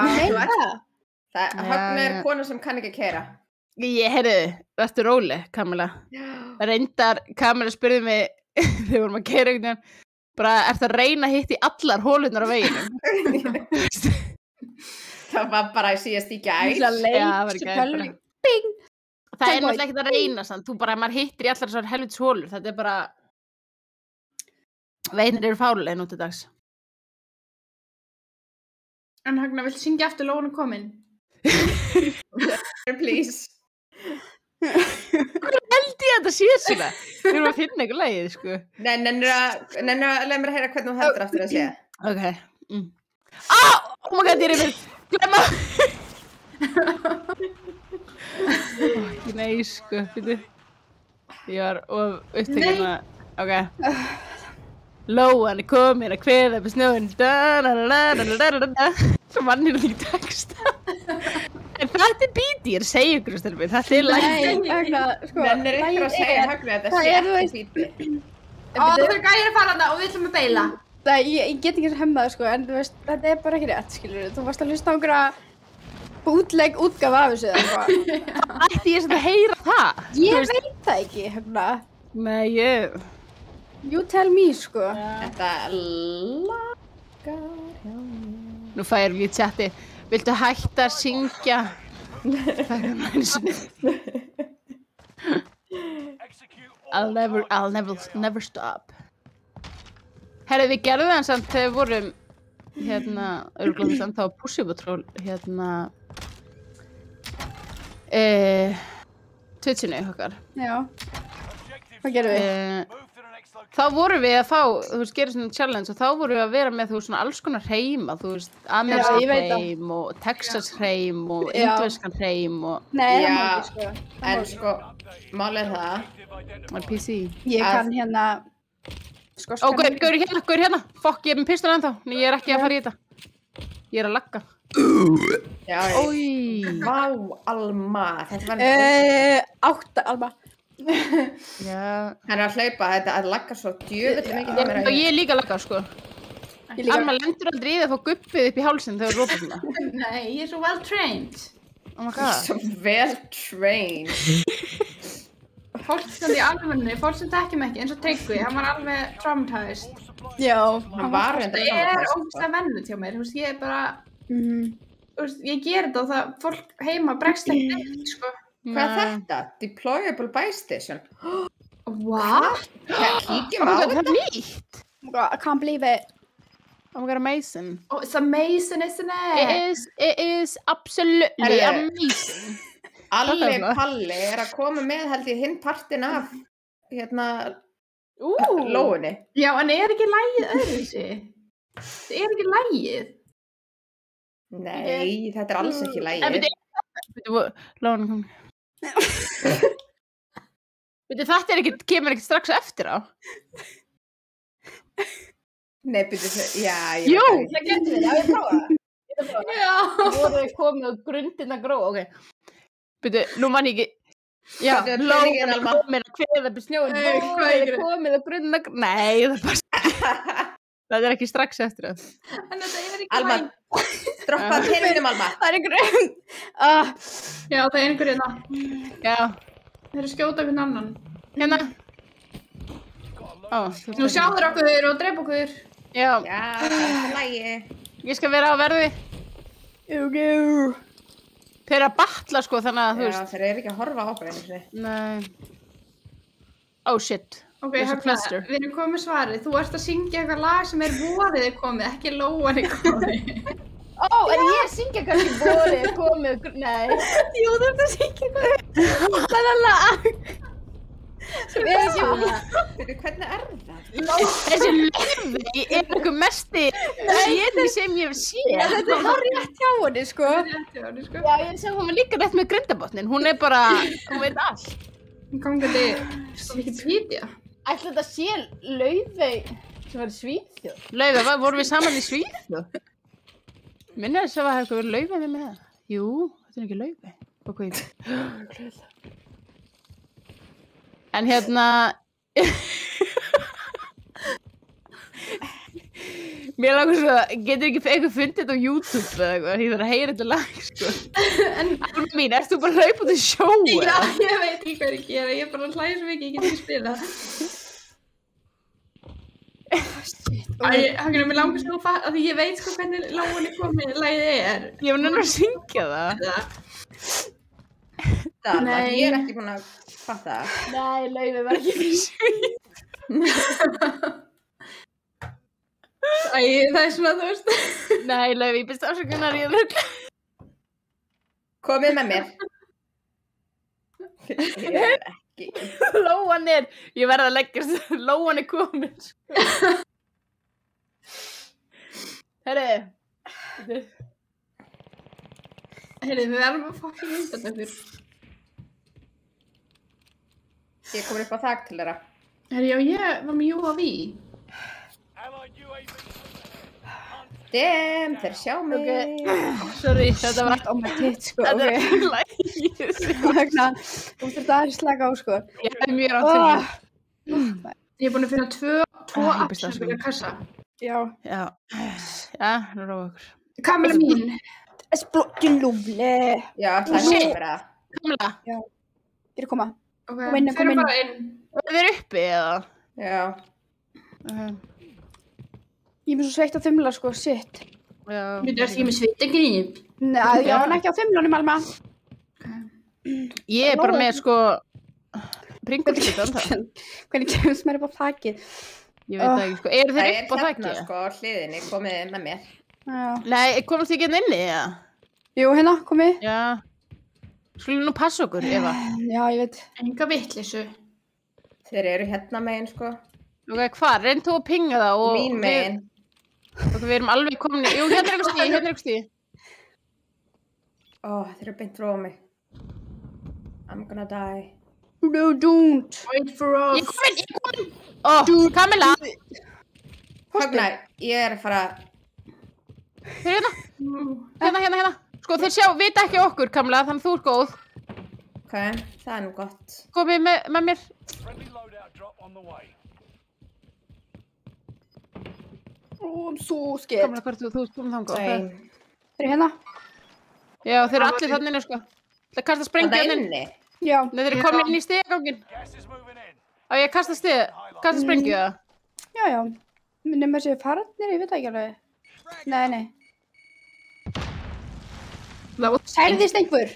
Högni er kona sem kann ekki að keyra. Heyrðu, vertu róleg, Kamila. Reyndar, Kamila spurði mig þegar við vorum að keyra einhvern veginn, bara, ertu að reyna að hitta í allar hólurnar á veginum? Það var bara að síðast í gær. Það var ekki bing! Það er náttúrulega ekkert að reyna samt, þú bara, maður hittir í allar þessar helvitis hólur, þetta er bara, veginir eru fálulegir nú til dags. En Högna, viltu syngja aftur Lóan er komin? Please. Hvað held ég að þetta sé svona? Við erum að finna eitthvað lagið, sko. Nei, nennir að leið mér að heyra hvernig þú heldur aftur að sé. Ok. Oh my god, ég er yfir. Glemma. Nei, sko, fyrir. Ég var upptekinn að, ok. Lóan er komin að kveða upp snjóinn. Svo mann er líka texta. En þetta er bíti, ég er að segja ykkur, stelpur. Þetta er lægt. Nei, Högna, sko. Nennir ykkur að segja Högni að þetta sé ekki bíti. Það þurfa gæjar að fara þarna og við ætlum að beila. Nei, ég get ekki að hemma það, sko, en þú veist, þetta er bara ekki rétt, skilur. Þú varst að hlusta á einhverja útgáfa af þessu, eða eitthvað. Ætti ég að heyra það? Ég veit það ekki, Högna. Nei, You tell me, sko. Þetta lagar hjá mér. Nú færum við í chati. Viltu hætta að syngja? I'll never stop. Herri, við gerðum það samt þegar við vorum örugglega samt þá Pussy Patrol Twitchinu okkar. Já. Hvað gerum við? Þá vorum við að fá, þú veist, gera svona challenge og þá vorum við að vera með, þú veist, svona alls konar hreima, þú veist, amerískan hreim og Texas hreim og indverskan hreim og... Nei, það má ekki, sko. En sko, málið það. Var PC. Ég kann hérna... Ó, gaur hérna. Fokk, ég er með pistol ennþá. Nei, ég er ekki að fara í þetta. Ég er að lagga. Já, vá, Alma. Þetta var... 8, Alma. Já. Hann er að hlaupa, þetta að lagga svo djöfulli mikið. Og ég er líka að lagga, sko. Alma lendur aldrei í það að fá guppið upp í hálsinn þegar þú rópar svona. Nei, ég er svo well trained. Oh my god. Svo well trained. Fólk sem í alvörunni, fólk sem þekkjum ekki, eins og Tryggvi, hann var alveg traumatized. Já. Hann var reyndar traumatized. Það er ógeðslega venjulegt hjá mér, þú veist, ég er bara, þú veist, ég ger þetta og það, fólk heima bregst ekki neitt, sko. Hvað er þetta? Deployable buy station. What? Kíkjum á þetta. Það er nýtt. I can't believe it. Oh my god, amazing. Oh, it's amazing, isn't it? It is absolutely amazing. Alli Palli er að koma með held ég hinn partin af Lóunni. Já, en er ekki lagið öðruvísi? Það er ekki lagið. Nei, þetta er alls ekki lagið. Lóunni kom. Þetta kemur ekki strax eftir á. Nei, já. Jú, það getur við, ég prófa það. Já. Þú voru komið á grundina gró, ok. Nú man ég ekki. Já, Lóunni er komin að kveða upp í snjóinn. Lóunni er komið á grundina gró. Nei, það er bara... Það er ekki strax eftir það. En þetta er ekki Alma, droppa peningnum, Alma. Það er einhver... Já, það er einhver hérna. Já. Þeir eru skjóta hvern annan. Hérna. Nú sjáður okkur og dreip okkur. Já. Já, það er lægi. Ég skal vera á verði. Þeir eru að batla, sko, þannig að, þú veist. Já, þeir eru ekki að horfa á okkur einu sinni. Nei. Oh, shit. Ok, Högna, við erum komið svarið. Þú ert að syngja eitthvað lag sem er vorið er komið, ekki Lóan er komið. En ég syngja kannski vorið er komið, nei. Jú, þú ert að syngja eitthvað. Það er lag. Sem er ekki Hvernig er það? Þessi löfi er eitthvað mesti séti sem ég hef séð. Þetta er þá rétt hjá henni, sko. Já, ég segi hún var líka rétt með grindabotnin. Hún er bara, hún veit allt. Hún kom ekki Wikipedia. Ætli þetta sé Laufey sem var í Svíþjóð? Laufey, vorum við saman í Svíþjóð? Minna þess að það hefði verið laufið með það. Jú, þetta er ekki laufið. Ok. En hérna... Mér langar svo að getur ekki eitthvað fundið þetta á YouTube eða eitthvað. Ég þarf að heyra þetta lag, sko. Alma mín, ert þú bara að hlaupa út í sjó? Já, ég veit ekki hvað ég gera. Ég er bara að hlæja svo mikið, ég get ekki spila. Mér langar sko að því ég veit sko hvernig lágunni komið lagið er. Ég var nefnilega að syngja það. Nei. Ég er ekki búin að fatta það. Nei, laufið var ekki fyrir svíð. Það er svona, þú veist. Nei, laufið, ég byrst afsökunar, ég er röglega. Komið með mér. Ég er ekki. Lóan er, ég verði að leggjast, lóan er komin. Herri, við verðum að fucking mynda þetta. Ég komur upp á þak til þeirra. Herri, já, ég var með UAV. Damn, þeir sjá mig. Sorry, þetta var allt my tits, sko. Þetta er lægið. Þú þurft aðeins slaka á, sko. Ég er mjög rátt fyrir. Ég er búin að finna tvo afsökunar kassa. Já. Já, nú ráða okkur. Kamila mín. Blokkin lúfli. Já, það er vera. Kamila. Já, ég er að koma. Ok, Kom inn. bara inn. Það er uppi, eða? Já. Ég er með svo sveitt á þumla, sko, shit. Já. Mér er ekki með svitagrýp. Nei, ég var ekki á þumlunum, Alma. Ég er bara með, sko, bringulsvítan það. Hvernig kemst mér upp á þakið? Ég veit það ekki, sko. Eru þeir upp á þakið? Það er hérna, sko, hliðinni, komið með mér. Já. Nei, komast þið ekki inni, eða? Jú, hérna, komið. Já. Skulum nú passa okkur, Eva. Já, ég veit. Enga vitleysu. Þeir eru hérna megin, sko. Ok, hvað? Reynd þú að pinga það og... Mín megin. Ok, við erum alveg komin í... Jú, hérna er eitthvað stíð, Þeir eru beint frá mig. I'm gonna die. No, don't. Wait for us. Ég komin! Kamila! Högna, ég er að fara... Hérna. Sko, þeir vita ekki okkur, Kamila, þannig þú ert góð. Ok, það er nú gott. Komið með mér. Friendly loadout drop on the way. I'm so scared. Kamila, hvað þú komið þangað? Same. Þeir eru hérna? Já, þeir eru allir þannig inni, sko. Það kasta sprengju Það er inn. inni. Já. Nei, þeir eru komin inn í stigaganginn. Gas is moving in. Á, ég kasta sprengju, eða? Já. Nefnum þessi farnir, ég veit það ekki alveg. Nei. Særðist einhver?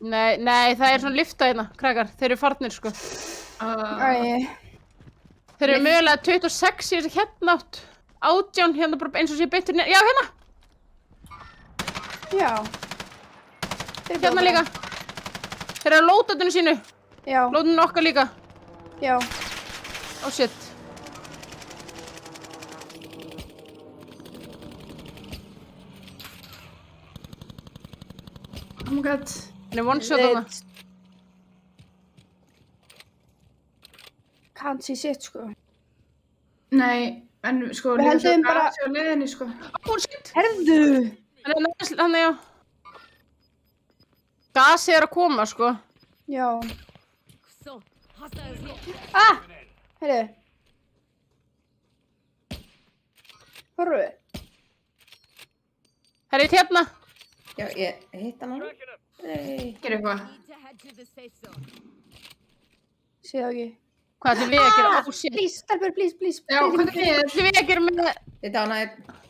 Nei, það er svona lyfta hérna, krakkar. Þeir eru farnir, sko. Þeir eru mögulega 26 í þessi hérna átt. 18 hérna bara eins og sé betur neð. Já, hérna! Já. Hérna líka. Þeir eru að lóta þetta sínu. Já. Lóta okkar líka. Já. Oh shit. Oh my god. Hann er one shot þarna. Can't see shit, sko. Nei, en sko, Við heldum bara... á leiðinni, sko. Oh shit. Herðu! Hann er já. Gasið er að koma, sko. Já. So, hostiles here. Herðu. Horru. Herri, hérna. Já, ég hitt hann. Gerðu eitthvað. Need to head to the safe zone. Sé það ekki. Hvað ætlum við að gera? Oh shit. Please, stelpur, please. Já, hvað er þið? Ætlum við að gera með... Ég dánaði.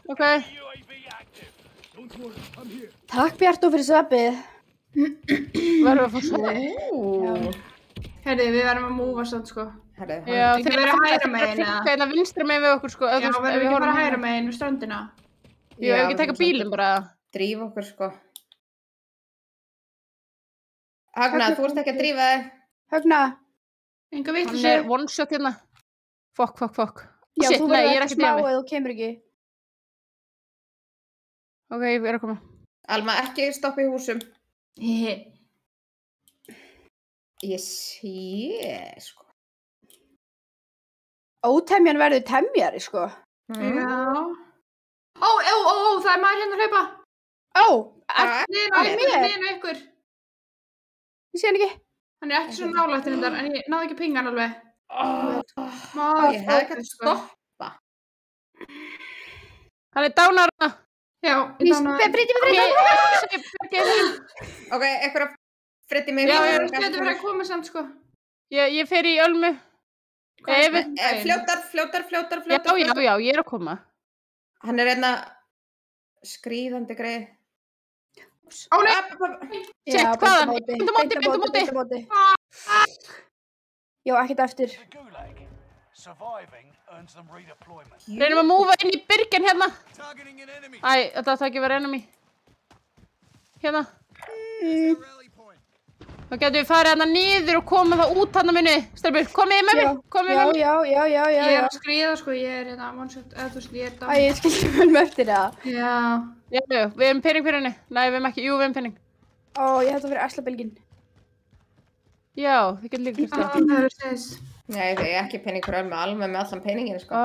Ok. Takk Bjartó fyrir sveppið. Verðum við að fá svo? Herri, við verðum að múfa samt, sko. Já, Ekki vera hægra megin, eða? Þeir eru vinstra megin við okkur, sko. Já, verðum við ekki bara hægra megin við strandina. Jú, ef við ekki taka bílinn bara. Drífa okkur, sko. Högna, þú ert ekki að drífa þig. Högna. Enga Hann vitleysu. er one shot hérna. Fuck. Já, Shit, þú nei, ég er verður ekki ekki smá drífa mig. eða þú kemur ekki. Ok, ég er að koma. Alma, ekki stoppa í húsum. Hehe. Ég sé, sko. Ótemjan verður temjari, sko. Já. Ó, það er maður hérna að hlaupa. Niðinu ykkur. Ég sé hann ekki. Hann er ekki svo nálægt þetta, en ég náði ekki að pinga hann alveg. Ég hef ekki að stoppa. Hann er dánar hana. Já, ég dánar. Ok, eitthvað Freddi mig. Já, ég getur verið að koma samt, sko. Ég fer í Ölmu. Fljótar. Já, ég er að koma. Hann er einna skríðandi greið. Ó, nei! Sett, hvaðan? Beint á móti. Já, ekkert eftir. Reynum að múfa inn í byrgin hérna. Æ, þetta átti ekki að vera enemy. Hérna. Þá getum við farið hérna niður og komið það út hérna minni. Stelbur, komið með mér. Já. Ég er að skriða, sko, ég er hérna one-shot, eða þú veist, ég er dánar. Æ, ég skildi vel með eftir það. Já, við erum pening fyrir henni. Nei, við erum ekki, við erum pening. Ég hætti að vera Æslabelgin. Já, þið getur líka gert það. það er þess. Nei, þið er ekki pening fyrir alveg með allan peninginu, sko.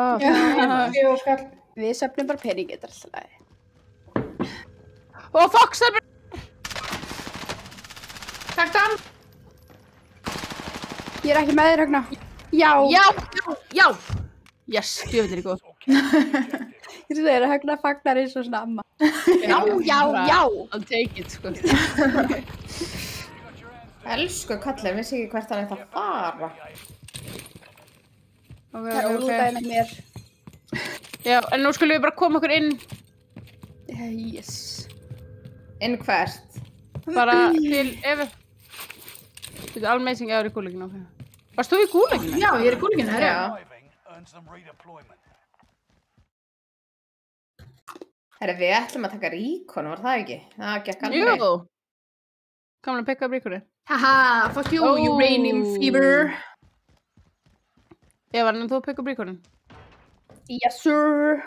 Við söfnum bara pening, þetta er alltaf lagi. Ó, fuck, stelbur! Takk hann! Ég er ekki með þér, Högna. Já! Yes, djöfnir er góð. Ég sé að Högna fagnar eins og svona amma. Já! I'll take it, sko. Elsku kallið, vissi ekki hvert hann ætti að fara. Það er ólútaði með mér. Já, en nú skulum við bara koma okkur inn. Yes. Inn hvert? Bara til Evu. Þetta er almazing eða í kúleikinu. Varst þú í kúleikinu? Já, ég er í kúleikinu, já. Herri, við ætlum að taka ríkon, var það ekki? Það gekk alveg. Jú. Kamla pikka upp ríkonu. Haha, fuck you, uranium fever. Eva, en þú pikka upp ríkonu? Yes, sir.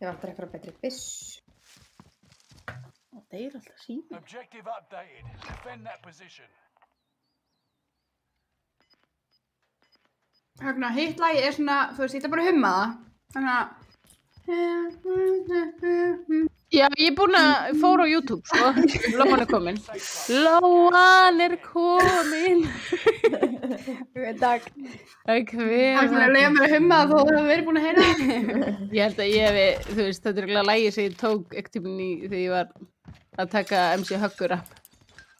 Ég vantar eitthvað betri byss. Það er alltaf síðan. Objective updated. Defend that position. Högna, hitt lagi er svona, þú veist, ég ætla bara að humma það. Þannig að... Já, ég er búin að fóra á YouTube, sko. Lóan er komin. Lóan er komin. Takk. Högna, leiða mér að humma það þó þú hefur verið búin að heyra það. Ég held að ég hefi, þú veist, þetta er eiginlega lagi sem ég tók ekkert tíminn í þegar ég var að taka MC Huggur upp.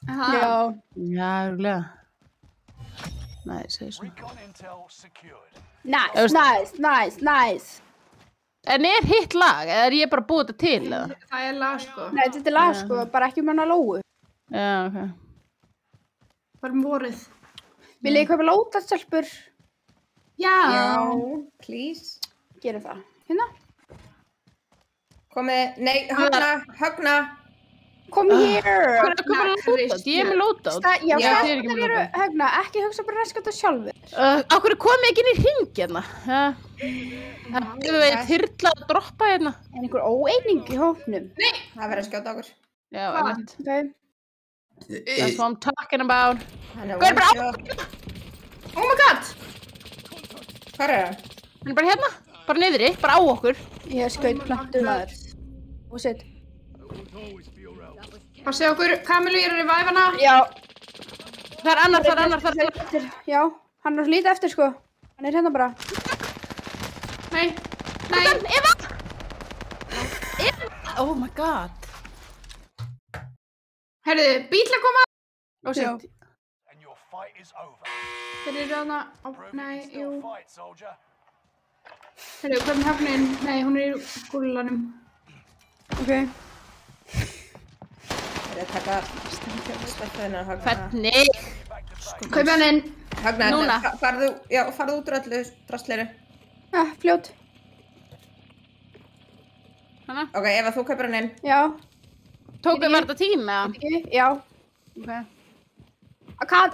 Já. Já, rúglega. Næ, segir svo. Nice. En er hitt lag, eða er ég bara búið þetta til, eða? Það er lag, sko. Nei, þetta er lag, sko, bara ekki hana Lóu. Já, ok. Bara vorið. Vil ég kaupa lótastelpur? Já. Please. Gerum það. Hérna. Komið, nei, Högna. Kom hér. Hvað er að koma lótat? Ég er með lótat. Já, það eru, Högna, ekki hugsa bara ræskat það sjálfur. Akkur komið ekki inn í hring, hérna? Það hefur verið þyrla að droppa, hérna. En einhver óeining í hópnum. Nei. Það verður að skjóta okkur. Já, einmitt. Ok. That's what I'm talking about. Hvað er bara á? Oh my god! Hvað er það? Hann er bara hérna. Bara niðri, bara á okkur. Ég skaut plantu maður. Og sitt. Passið okkur, Kamilu, ég er í væfana. Já. Það er annar. Já, hann er lítið eftir, sko. Hann er hérna bara. Nei. Eva! Oh my god. Herriði, bíl að koma. Og sitt. Þeir eru hana. Nei, jú. Herriði, hvað er höfnin? Nei, hún er í skúlanum. Ok. Það taka stöðunar Högna. Hvernig? Kaupi hann inn. Högna, núna. Farðu út úr öllu drastleiru. Fljót. Hanna? Ok, ef þú kaupir hann inn. Já. Tókum við þetta tíma? Já. Ok. I can't.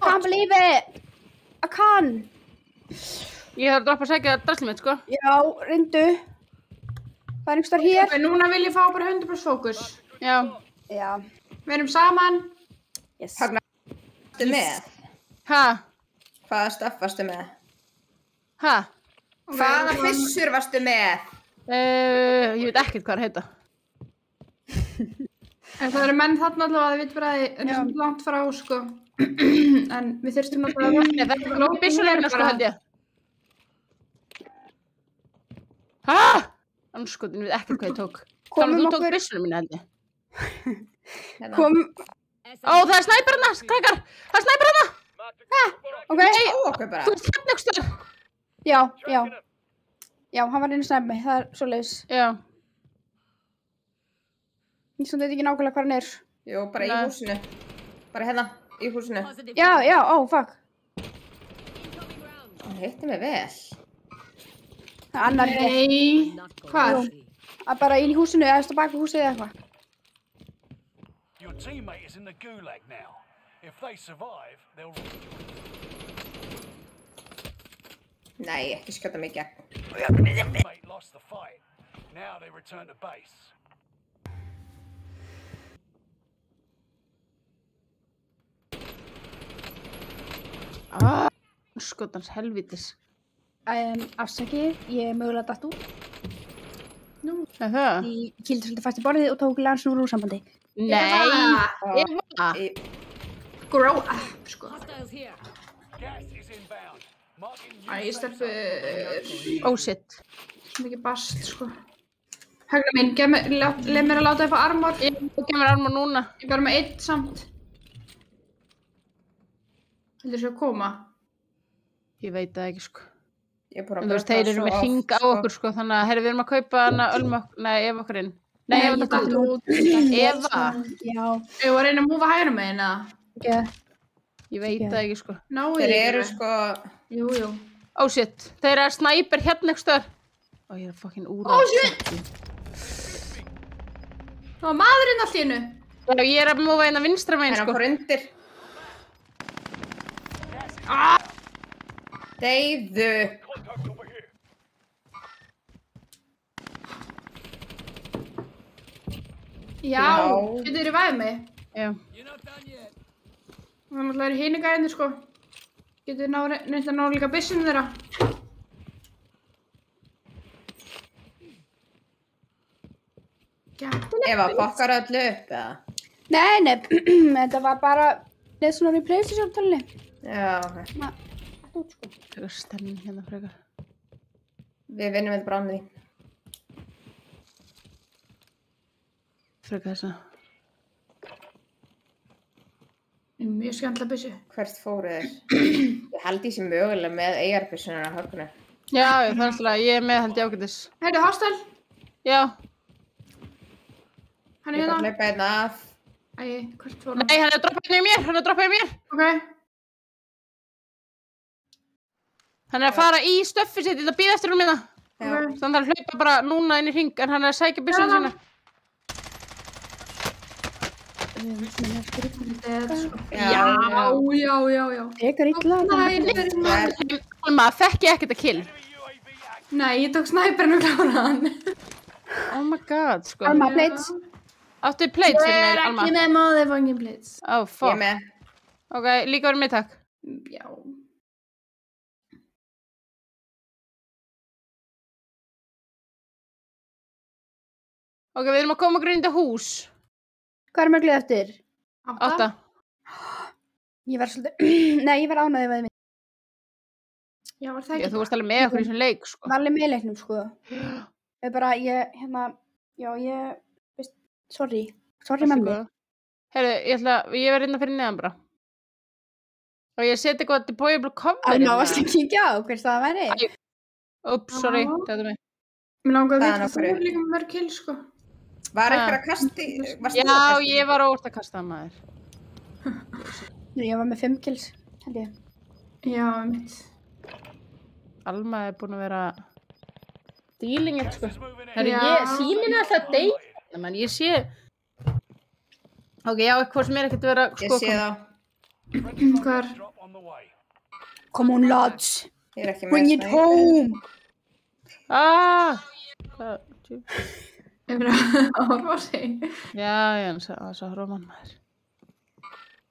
Can't believe it. I can't. Ég þarf að droppa að segja drastlið mitt, sko. Já, reyndu. Það er einhver hér. Ok, núna vil ég fá bara 100% fókus. Já. Við erum saman. Yes. Högna, varstu með? Ha? Hvaða stöff varstu með? Ha? Hvaða fyssur varstu með? Ég veit ekkert hvað það heita. En það eru menn þarna allavega, þið veit bara að þið er langt frá, sko. En við þyrstum náttúrulega að... Það er ekki byssulegna, sko, held ég. Hæ? Anskotin, við ekkert hvað ég tók. Þannig að þú tók byssulegna mína, held ég. Ó, það er snæper hana, krakkar! Það er snæper hana! Ok. Þú ert hérna ekki stöð. Já. Já, hann var inn að snæpa mig, það er svoleiðis. Já. Ég svona veit ekki nákvæmlega hvað hann er. Jú, bara í húsinu. Bara hérna, í húsinu. Já, fuck. Hann hitti mig vel. Það er annar hér. Nei, hvað? Bara inn í húsinu, eða stá bak við húsið eða eitthvað. Your teammate is in the gulag now. If they survive, they'll... Nei, ekki skjóta mig gegn. Your teammate lost the fight. Now they return to base. Skotans helvítis. Afsakið, ég mögulega datt út. Nú, það? Ég kýldi svolítið fast í borðið og tók Lars úr úrsambandi. Nei, Eva. Grow up, sko. Gas is inbound. Æ, stelpur. Oh shit. Svo mikið bast, sko. Högna mín, leið mér að láta þér fá armor. Ég gef mér armor núna. Ég bara með 1 samt. Heldur þú að koma? Ég veit það ekki, sko. Ég er bara En þú veist, þeir eru með hring á okkur, sko, þannig að, við erum að kaupa hana Eva okkur inn. Nei, Eva datt út. Eva? Já. Ég var að reyna að múfa hægra megin, eða? Ég veit það ekki, sko. Þeir eru, sko... Jú. Oh shit, þeir eru snæper hérna ekki stöður. Ó, ég er fucking úr. Oh shit! Það var maðurinn allt í hennu. Já, ég er að múfa hérna vinstra megin, sko. Það er hann undir. Deyðu. Já, getur þið ræðið mig? Já. Það er náttúrulega hinu gæðinni, sko. Getur þið reynt að ná líka byssinu þeirra? Eva, fokkar öllu upp, eða? Nei, þetta var bara svona í PlayStation-tölunni. Já, ok. Það er stemning hérna frekar. Við vinnum þetta bara annað því. Frekar þessa. Mjög skemmtilega byssu. Hvert fóru þeir? Ég held ég sem mögulega með AR-byssunar á höfkunni. Já, það er alltaf, ég er með held ég ágætis. Heyrðu, hostel? Já. Hann er Ég hérna. bara hlaupa hérna af. Æ, hvert fór hann? Nei, hann er að droppa hérna í mér, Ok. Hann er að fara í stöffið sitt, ég ætla að bíða eftir hún minna. Þannig að hann hlaupa bara núna inn í hring, en hann er að sækja byssuna sína. Já. Ekar illa. Alma, þekki ekkert að kill. Nei, ég tók snæperinn og kláraði hann. Oh my god, sko. Alma, plates. Áttu plates fyrir mig, Alma? Ég er ekki með motherfucking plates. Oh, fuck. Ég er með. Ok, líka verið mig, takk. Já. Ok, við erum að koma okkur inn í þetta hús. Hvað er mörglið eftir? 8. Ég verð svolítið... Nei, ég verð ánæðið með mig. Já, var það ekki? Já, þú varst alveg með okkur í þessum leik, sko. Var alveg með leiknum, sko. Ég bara, sorry með mig. Herru, ég verð hérna fyrir neðan bara. Og ég seti eitthvað deployable cover. Alma, varst að kíkja á hvers það væri? Ups, sorry, þetta er mig. Mér langar að veit að þú er líka með mörg kill, sko. Var eitthvað að kasti? Já, ég var óvart að kasta það, maður. Ég var með 5 kills, held ég. Já, mitt. Alma er búin að vera dealing it, sko. Herru, síminn er alltaf deyta, mann. Ég sé... Ok, já, eitthvað sem er ekkert að vera... Ég sé þá. Hvar? Come on, lads. Ég er ekki með Bring it home. Ég verið að horfa á sig. Já, það er svo hróman, maður.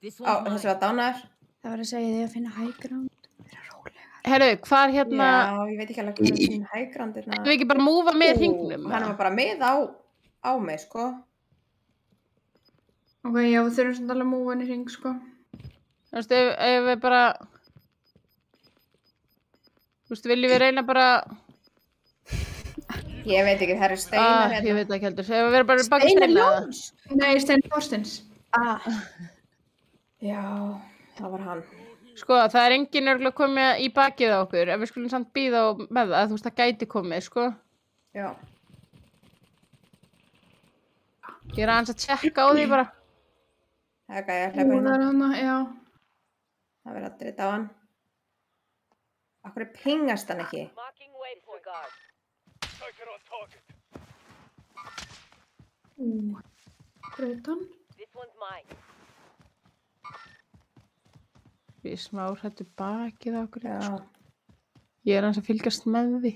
Þessi var dánar. Það var að segja þig að finna high ground. Vera rólega. Herru, hvar hérna... Já, ég veit ekki alveg hvað er svona high ground. Þú ekki bara múfa með hringnum? Hann var bara með á mig, sko. Ok, já, við þurfum svona alveg að múa henni í hring, sko. Þú veist, ef við bara... Þú veist, viljum við reyna bara... Ég veit ekki, það eru steinar hérna. Ég veit ekki heldur. Ef við verðum bara baka steina. Steinar Jóns? Nei, Steinar Þorsteins. Já, það var hann. Sko, það er enginn örgulega komið í bakið á okkur. Ef við skulum samt bíða með það, þú veist, það gæti komið, sko. Já. Ég er aðeins að tjekka á því bara. Það er gæði að hleypa hérna. Það er hana, já. Það verður að drita á hann. Akkur pingast hann ekki? Breytan. Við smá hrættu bakið á okkur. Já. Ég er aðeins að fylgjast með því.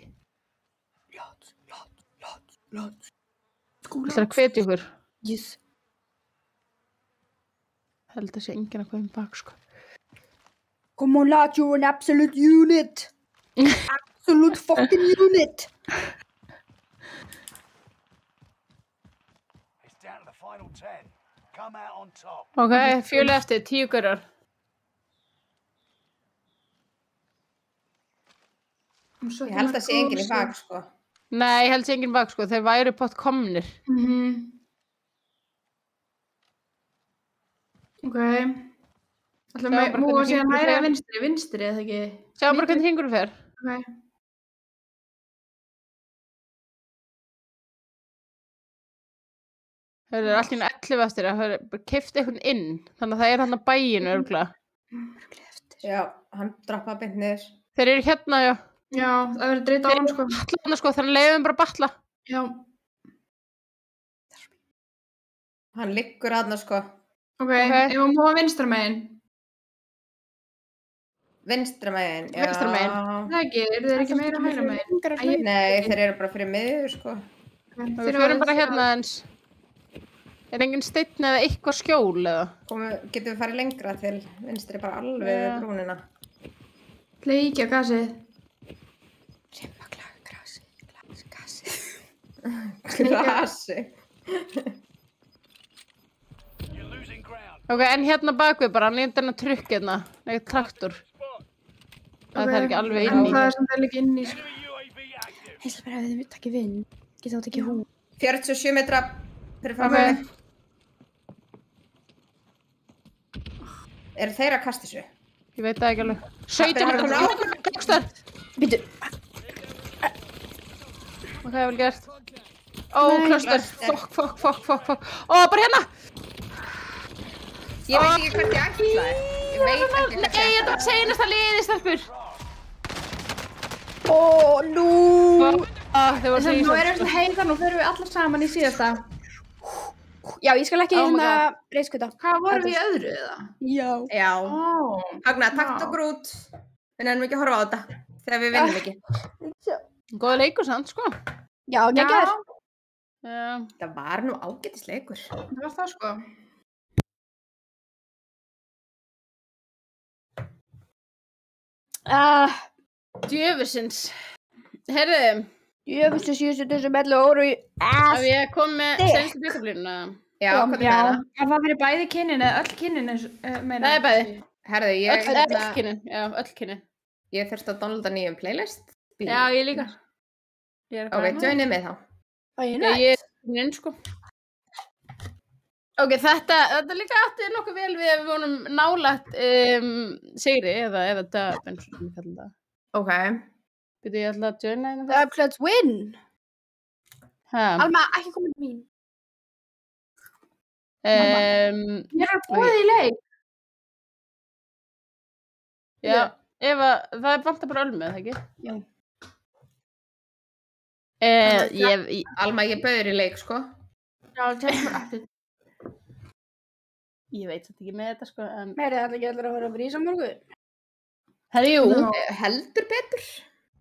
Lát. Það er að hvetja ykkur. Yes. Held að sé enginn að koma bak, sko. Come on, lad, you're an absolute unit. Absolute fucking unit. It's down to the final 10. Come out on top. Ok, 4 eftir, 10 gaurar. Ég held að sé enginn í bak, sko. Nei, ég held sé enginn bak, sko. Þeir væri pott komnir. Ok. Ætlum við múa síðan hægri að vinstri, eða ekki? Sjáum bara hvernig hringurinn fer. Ok. Það er allir 11 eftir að það er keypt eitthvað inn. Þannig að það er hann að bæinu, örgulega. Já, hann droppaði beint niður. Þeir eru hérna, já. Já, það verður drita á hann, sko. Þeir eru batla, sko, þannig leiðum bara batla. Já. Hann liggur aðna, sko. Ok, ef við múa vinstra megin. Vinstra megin, já. Vinstra megin. Það ekki, eru þeir ekki meira hægra megin? Nei, þeir eru bara fyrir miður, sko. Við förum bara hérna eins. Er engin steinn eða eitthvað skjól, eða? Getum við farið lengra til vinstri, bara alveg við brúnina. Leikja gasið. Grasi. Ok, en hérna bakvið bara, hann er hérna trukk hérna, eitthvað traktor. Það er ekki alveg inn í. Það er samt ekki inn í, sko. Heisla bara ef þið takkir vinn, geta átt ekki hú. 47 metra fyrir framfæri. Eru þeir að kasta þessu? Ég veit það ekki alveg. 17 metra, tókstar. Býtu. Ok, vel gert. Ó, klöster. Fokk. Ó, bara hérna. Ég veit ekki hvert ég ætlaði. Ég veit ekki hvert ég ætlaði. Nei, þetta var seinasta liði, stelpur. Ó, nú. Þeir voru Nú erum við heiða, nú förum við allar saman í síðasta. Já, ég skal ekki hérna reiskvita. Hvað vorum við í öðru, eða? Já. Agna, takt og grút. Við nefnum ekki að horfa á þetta. Þegar við vinnum ekki. Góða leikur samt, sko. Já, geggjær. Það var nú ágætis leikur. Það var það, sko. Djöfusins. Heyrðu. Djöfusins síðustu þessum ellu óru í Ef ég kom með senstu byggablínuna. Já, hvað er það? Er það fyrir bæði kynnin eða öll kynnin? Það er bæði. Herðu, öll kynnin, já, öll kynnin. Ég þurfti að downloada nýjum playlist. Já, ég líka. Ok, joinið með þá. Ég er inn, sko. Ok, þetta líka átti nokkuð vel við að við vonum nálægt sigri eða döp, eins og við kallum það. Ok. Byrju, ég ætla að joina hérna. Döp, let's win. Alma, ekki koma til mín. Ég er að búið í leik. Já, Eva, það vantar bara ölmu, eða ekki? Já. Alma, ég bauður í leik, sko. Já, tegum bara eftir. Ég veit þetta ekki með þetta, sko, en... Meiri, það ekki allir að vera að brísa morgun. Herri, jú. Heldur betur.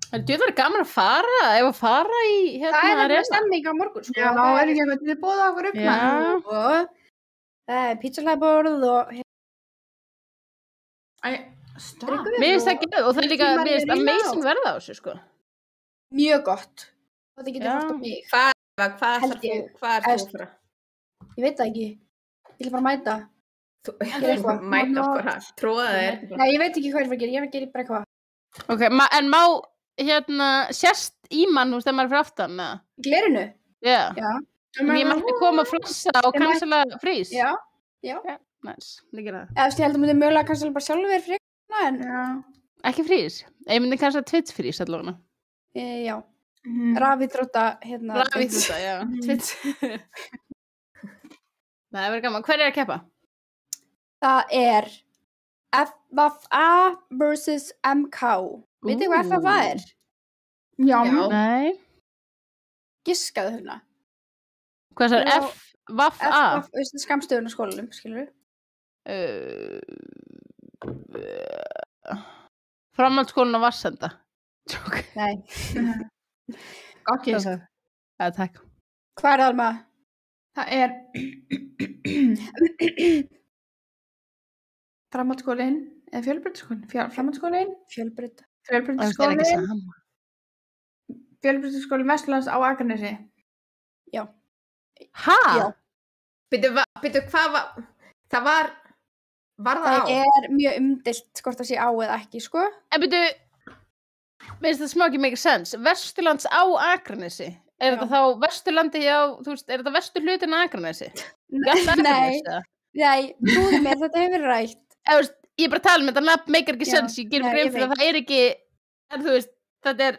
Það er gaman að fara, ef að fara í hérna... Það er nefnilega stemming á morgun, sko. Já, það er ekki að þið bóða okkur upp, mann. Og það er pizzalæborð og... Stopp. Mér finnst það ekki, og það er líka, mér finnst amazing verða á þessu, sko. Mjög gott. Það getur hort á mig. Hvað er þú frá? Ég veit það ekki. Ég ætla bara að mæta. Þú mæta bara, tróða þér. Nei, ég veit ekki hvað ég er að gera, ég er að gera bara eitthvað. Ok, en má, sérst í mann, þegar maður er fyrir aftan, eða? Glerinu? Já. Já. Ég mætti koma að flassa og cancela frís. Já. Nice, það gera það. Ég held að myndi mögulega cancela bara sjálfur fyrir eitthvað, en... Ekki frís? Ég myndi cancela Twitch frís allavega. Já. Rafíþrótta, Rafíþrótta, já. Twitch. Það verður gaman. Hver er að keppa? Það er FFA vs. MK. Vitið hvað FFA er? Já. Nei. Giskaðu hérna. Hvað er það? FFA? Skamstöðun á skólanum, skilur þú? Framhaldsskólinn á Varsenda. Nei. Gott gisk. Já, takk. Hvað er það Alma? Það er framhaldsskólinn eða fjölbrautaskólinn? Framhaldsskólinn? Fjölbrautaskólinn. Fjölbrautaskólinn Vesturlands á Akranesi. Já. Hæ? Já. Bíddu, hvað var... Það var það á? Það er mjög umdeilt hvort það sé á eða ekki, sko. En bíddu, veist það smá ekki make sense. Vesturlands á Akranesi. Er þetta þá Vesturlandi á, þú veist, er þetta vestur hlutin á Akranesi? Nei, trúðu mér, þetta hefur verið rætt. Ég er bara að tala um þetta, nafn meikar ekki sens, ég gerir grein fyrir að það er ekki, en þú veist, þetta er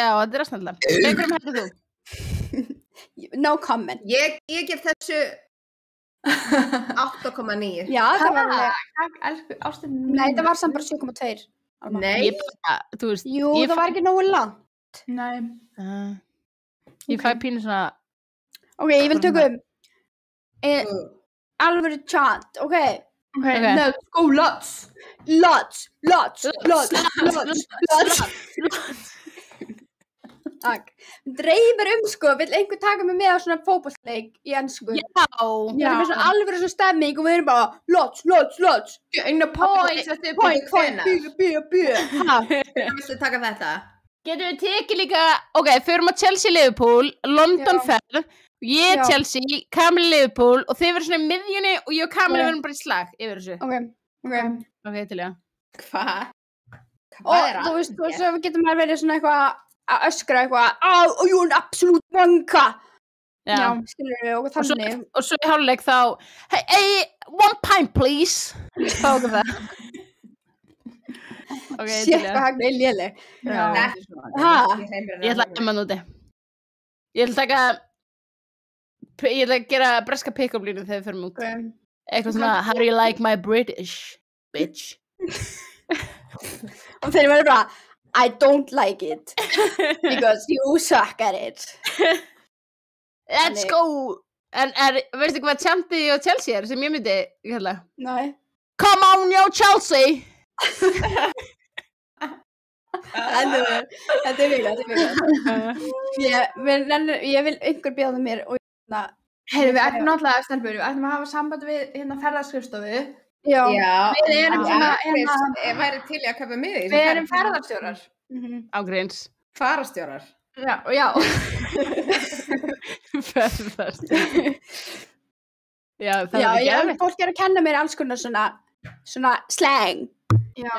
aðsnallega. Einhverjum hættu þú? No comment. Ég gef þessu 8,9. Já, það var alveg. Takk, elsku ástin. Nei, það var samt bara 7,2. Nei. Þú veist. Jú, það var ekki nógu langt. Nei. Ég fæ pínu svona... Ok, ég vil tökum alvöru chant, ok? Let's go, lots. Takk. Dreifir sko, vill einhver taka mig með á svona fótboltaleik í ensku? Já. Það er með svona alvöru svona stemming og við erum bara lots. Point. Viltu taka þetta? Getum við tekið líka, ok, förum á Chelsea-Liverpool, London-ferð, ég Chelsea, Kamil Liverpool og þið verður svona í miðjunni og ég og Kamil verðum bara í slag yfir þessu. Ok, til já. Hvað? Og þú veist, svo getur maður verið svona eitthvað að öskra eitthvað, you're an absolute wanka. Já, skilur við okkur þannig. Og svo í hálfleik þá, hey, 1 pint please. Fá okkur það. Sér hvað Hagni er léleg. Ég ætla að emma núti. Ég ætla að gera breska pick-up línu þegar við förum út. Eitthvað svona, how do you like my British, bitch? Og þeir verður bara, I don't like it because you suck at it. Let's go. En veistu hvað tjantið og Chelsea er sem ég myndi kalla? Nei. Come on, yo Chelsea. Þetta er vilja. Ég vil einhver bjóða mér og Heyri, við ætlum náttúrulega stelpur, við ætlum að hafa samband við ferðaskrifstofu. Já. Við erum svona Ég væri til í að kaupa með því. Við erum ferðarstjórar. Ágreins. Farastjórar. Já. Ferðarstjórar. Já, fólk er að kenna mér alls konar svona slang. Já.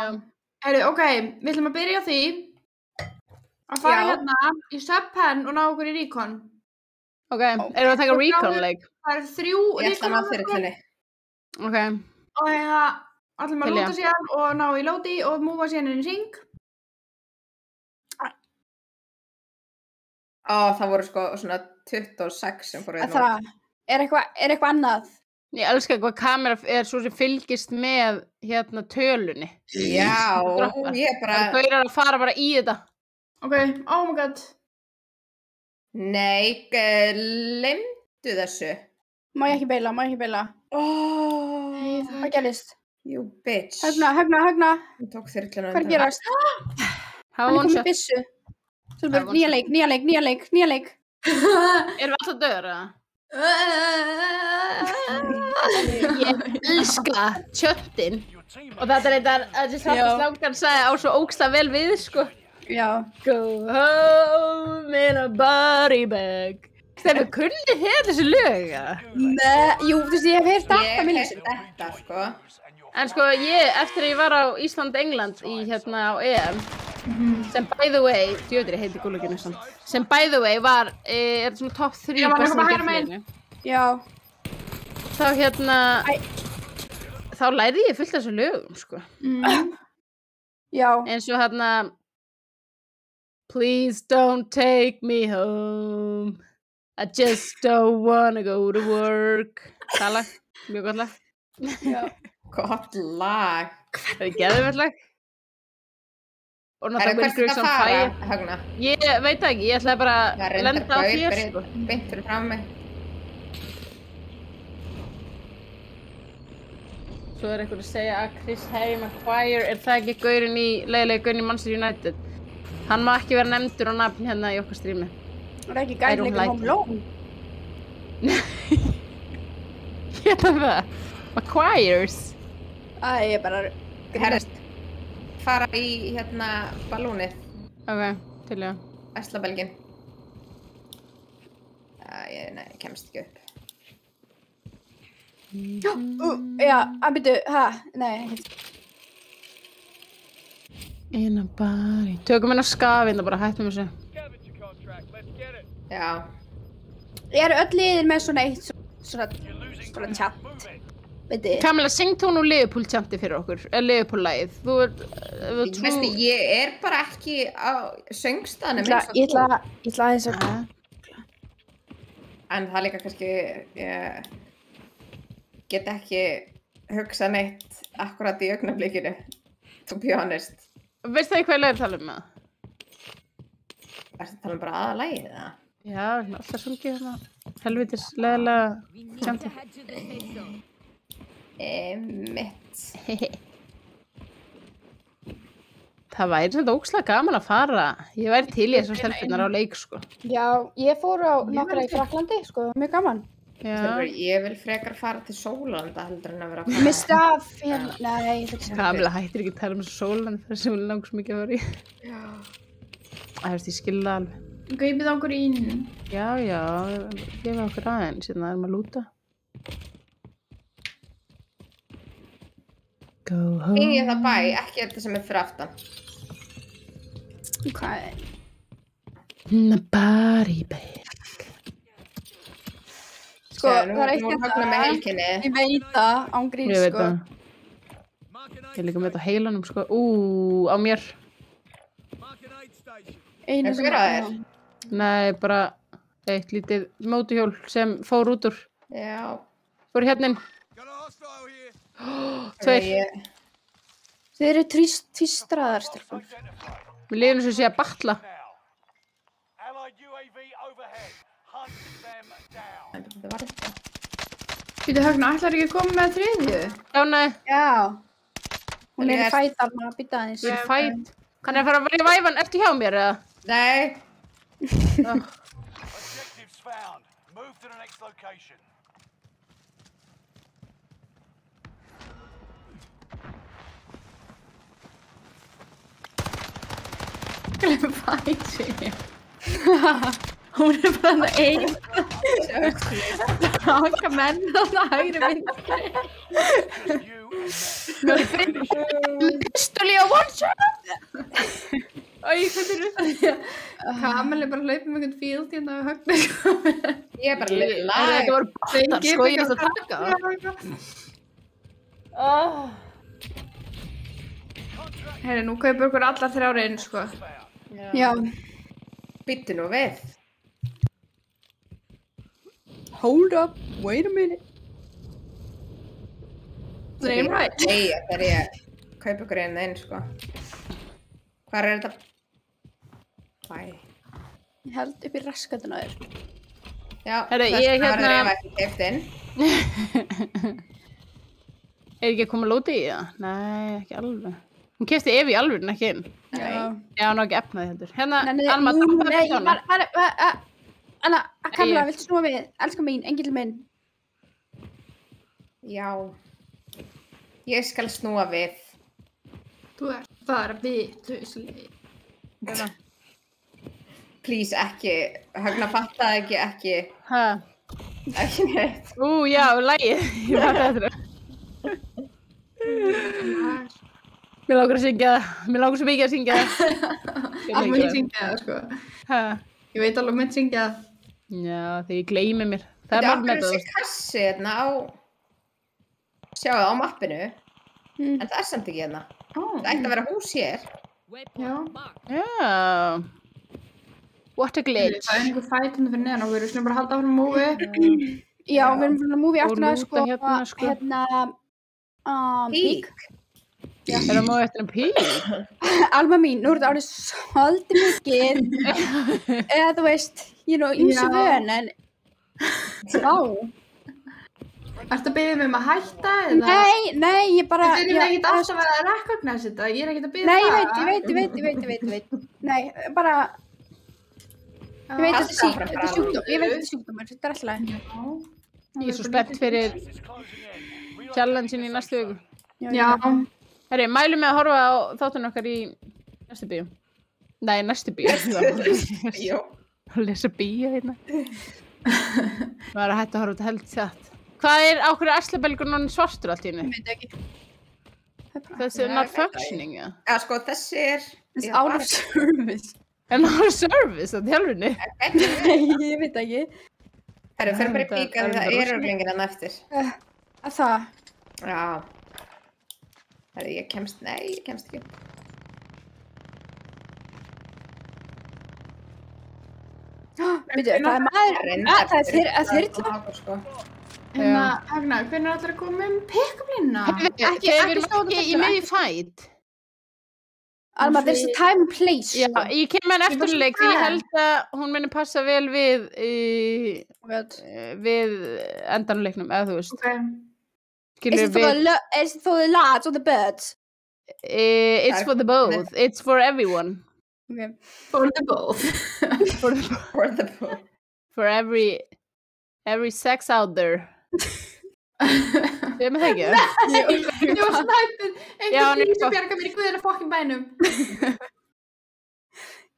Heyri, ok, við ætlum að byrja á því að fara hérna í Subpen og ná okkur í Recon. Ok, erum við að taka Recon-leik? Það eru 3 Ég ætla að ná fyrir þenni. Og Ok. ætlum að lúta síðan og ná í Lóti og múfa síðan inn í Ring. Það voru sko svona 26 sem fóru Það er eitthvað annað. Ég elska hvað kamera er svo sem fylgist með tölunni. Já, ég bara... Þau eru að fara bara í þetta. Ok, oh my god. Nei, glemdu þessu. Má ég ekki beila? Hvað gerist? You bitch. Högna. Hún tók þyrluna. Hvað gerast? Hann er komið byssu. Nýja leik. Erum við alltaf döður, eða? Ég elska tjöttin og þetta er þetta að slangan sagði á svo ógeðslega vel við, sko. Já. Go home in a body bag. Steffi, kunnið þið þessi lög? Nei, jú, þú veist, ég hef heyrt þetta Ég minni. hef þetta, sko. En sko, eftir að ég var á Ísland-England á EM, sem by the way, djöður ég heiti gúluginu samt, sem by the way var, svona top 3 besta gegnleginu. Já. Þá þá lærði ég fullt af þessu lögum, sko. Já. Eins og Please don't take me home. I just don't wanna go to work. Það lag, mjög gott lag. Já. Gott lag. Það geðveikt lag. Og Hvert náttúrulega ertu að fara, Högna? Ég veit það ekki, ég ætlaði bara að lenda á þér, sko. Beint fyrir fram mig. Svo einhver að segja að Chris Harry Maguire, það ekki leiðilegi gaurinn í Manchester United? Hann má ekki vera nefndur á nafn hérna í okkar strími. Það ekki gætleikur Home Alone? Hérna það. Maguires. Ég bara... Herrest, fara í ballónið. Ok, til já. Æslabelgin. Nei, ég kemst ekki upp. Já, byrju, nei. Innan bari. Tökum hennar skafinn og bara hættum þessu. Já. Eru öll liðin með svona eitt svona tjatt? Kamila, syngt hún úr Liverpool-tjanti fyrir okkur? Liverpool-lagið. Þú Veistu, ég er bara ekki á söngstaðnum eins og Ég ætla aðeins að... En það líka kannski, ég get ekki hugsað neitt akkurat í augnablikinu, to be honest. Veist það hvað ég tala um með það? Ertu að tala um bara aðalagið eða? Já, alltaf sungið helvitis leðilega tjanti. Mitt. Það væri svona ógeðslega gaman að fara. Ég væri til í þessar stelpurnar á leik, sko. Já, ég fór á nokkra í Frakklandi, sko, mjög gaman. Ég vil frekar fara til Sólanda heldur en að vera að fara. Með staf, nei, ég fyrir Kamila hættir ekki að tala um Sólandi þar sem hún langar svo mikið að fara í. Já. Ég skil það alveg. Gaupið okkur inn. Já, gefa okkur aðeins, hérna erum að lúta. Go home. Ég það bæ, ekki þetta sem fyrir aftan. Ok. Bari back. Sko, það er eitt þetta. Ég veit það, án grín, sko. Ég veit það. Ég er líka með þetta á heilanum, sko. Á mér. Einu sem er. Nei, bara eitt lítið mótuhjól sem fór út úr. Já. Fór hérna inn. Tveir. Þið eru tvístraðar, stelpur. Mér líður eins og sé að batla. Býtu Högna, ætlar ekki að koma með þriðju? Já, nei. Já. Hún er í fæt þarna, býta aðeins. Ég er fæt. Kann ég fara að vera í væfan eftir hjá mér, eða? Nei. Objectives found. Move to the next location. Gleim fæt sig. Hún er bara einn. Raka menn þarna hægri vinstri. Pistoli á one shot! Æ, hvað er þetta? Kamil er bara að hlaupa með einhvern fíld hérna á Högna. Ég er bara live. Þetta voru bóttar, sko, ég ætla að taka það. Herri, nú kaupir okkur allar þrjár inn, sko. Já. Býttu nú við. Hold up, wait a minute. Dream right. Nei, þetta er ég. Kaup ykkur einn, sko. Hvar er þetta? Bæ. Ég held upp í raskatuna þér. Já, Herri, ég það hérna- var ef ekki keypt inn. Er ekki að koma lóti í það? Nei, ekki alveg. Hún kefti Evi í alveg, ekki inn. Já. Já, hún á ekki efnaði heldur. Hérna, Nei, Alma, nei, hana. Anna, Kamila, viltu snúa við? Elskar mín, engill minn. Já. Ég skal snúa við. Þú ert bara vitlaus. Please, ekki. Högna fattaði ekki. Hæ? Ekki neitt. Já, lagið. Ég fattaði þetta. Mér langar að syngja það. Mér langar svo mikið að syngja það. Alveg ég syngja það, sko. Hæ? Ég veit alveg mynd syngja það. Já, þegar ég gleymi mér. Það er mál með það. Þessi kassi hérna á... Sjáu það á mappinu. En það er samt ekki hérna. Það ætti að vera hús hér. Já. What a glitch. Það er einhver fæt hérna fyrir neðan og við erum svona bara að halda áfram að múfi. Já, við erum fyrir að múfi aftur að sko. Hérna... Pík. Er það múið eftir pík? Alma mín, nú er þetta árið svolítið mikið. Eða þú veist, ýmsu vön, en... Vá. Ertu að biðja mig að hætta, eða? Nei, ég bara... Þú finnir ekki alltaf að recognize þetta, ég er ekki að biðja það. Nei, ég veit. Nei, bara... Ég veit þetta sjúkdómur, þetta er alltaf. Ég er svo spennt fyrir challenge-in í næstu viku. Já. Herri, mælum með að horfa á þáttun okkar í næstu bíó. Nei, næstu bíó. Jó. Að lesa bíó hérna. Það var að hætta að horfa þetta held þjátt. Hvað er ákveður æslabelgur núna svartur allt í henni? Ég veit ekki. Þessi er not functioning, já. Já, sko, þessi er... This is out of service. En out of service, það er hjálfinni. Nei, ég veit ekki. Herru, fyrir bara í píka því það er örglingir enn eftir. Það? Já. Herru, ég kemst ekki. Veitu, það er maður... Það er þyrla. Hérna, Hagna, hvernig er allir að koma pick-up-línuna? Þegar við erum ekki í miðju fight. Alma, there's a time and place. Já, ég kem með eftirleik því ég held að hún muni passa vel við endanleiknum, eða þú veist. Is it for the lads or the birds? It's for the both. It's for everyone. Okay. For the both. For the both. For every sex out there. Ég með það ekki? Ég var snæpið. Einhvern veginn sem bjarga mér í guðina fokkin bænum.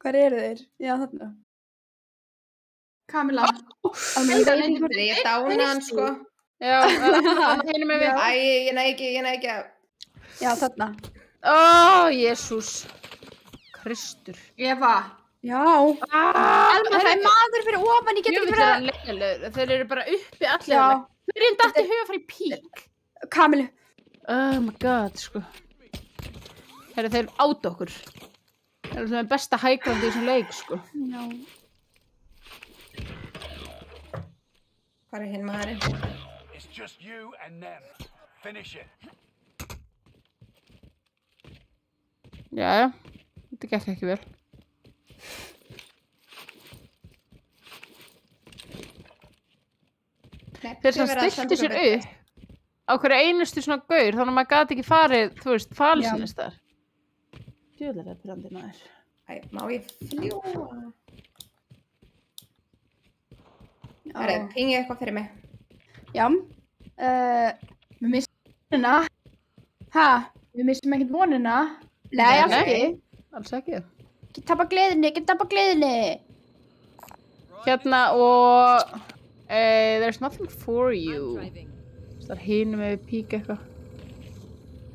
Hvar eru þeir? Já, þarna. Kamila. Ég dána hann, sko. Já, hinum með við. Æ, ég næ ekki að... Já, þarna. Jesús. Kristur. Eva. Já. Elma, það er maður fyrir ofan, ég get ekki fyrir að... Þeir eru bara uppi allir. Hverjum dætti huga að fara í pík? Kamilu. Oh my god, sko. Þeir eru át okkur. Þeir eru svona besta hægrandi í þessum leik, sko. Já. Hvað er hinn maðurinn? It's just you and them. Finish it. Jæja. Þetta gekk ekki vel. Þeir sem stilti sér upp á hverju einustu svona gaur, þannig að maður gæti ekki farið, þú veist, falsinist þar. Djöðlega er pirrandi maður. Æ, má ég fljúa? Herru, pingið eitthvað fyrir mig. Já. Við missum vonina. Ha? Við missum ekkert vonina. Nei, alls ekki. Alls ekki. Ekki tappa gleðinni. Hérna og... there's nothing for you. Það er hinum með pík eitthvað.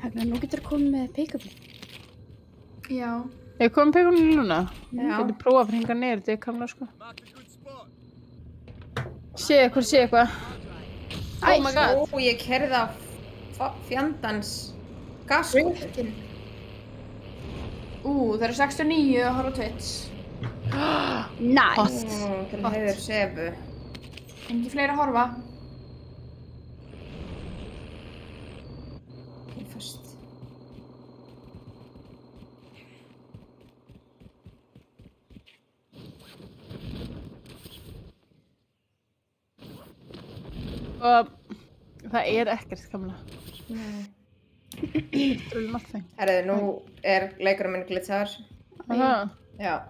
Hérna, nú getur þú komið með pick-up-in. Já. Ég kom með pick-up-in núna. Já. Getur prófað að hringa niður, þetta er kamla, sko. Sé eitthvað. Oh my god. Ó, ég kerði á fjandans gasskóttur. Það eru 69 að horfa á Twitch. Nice. Til heiður Sebu. Engi fleiri að horfa. Ég fyrst. Og það er ekkert kamla. Literally nothing. Herðu, nú er leikurinn minn glitsaður. Já.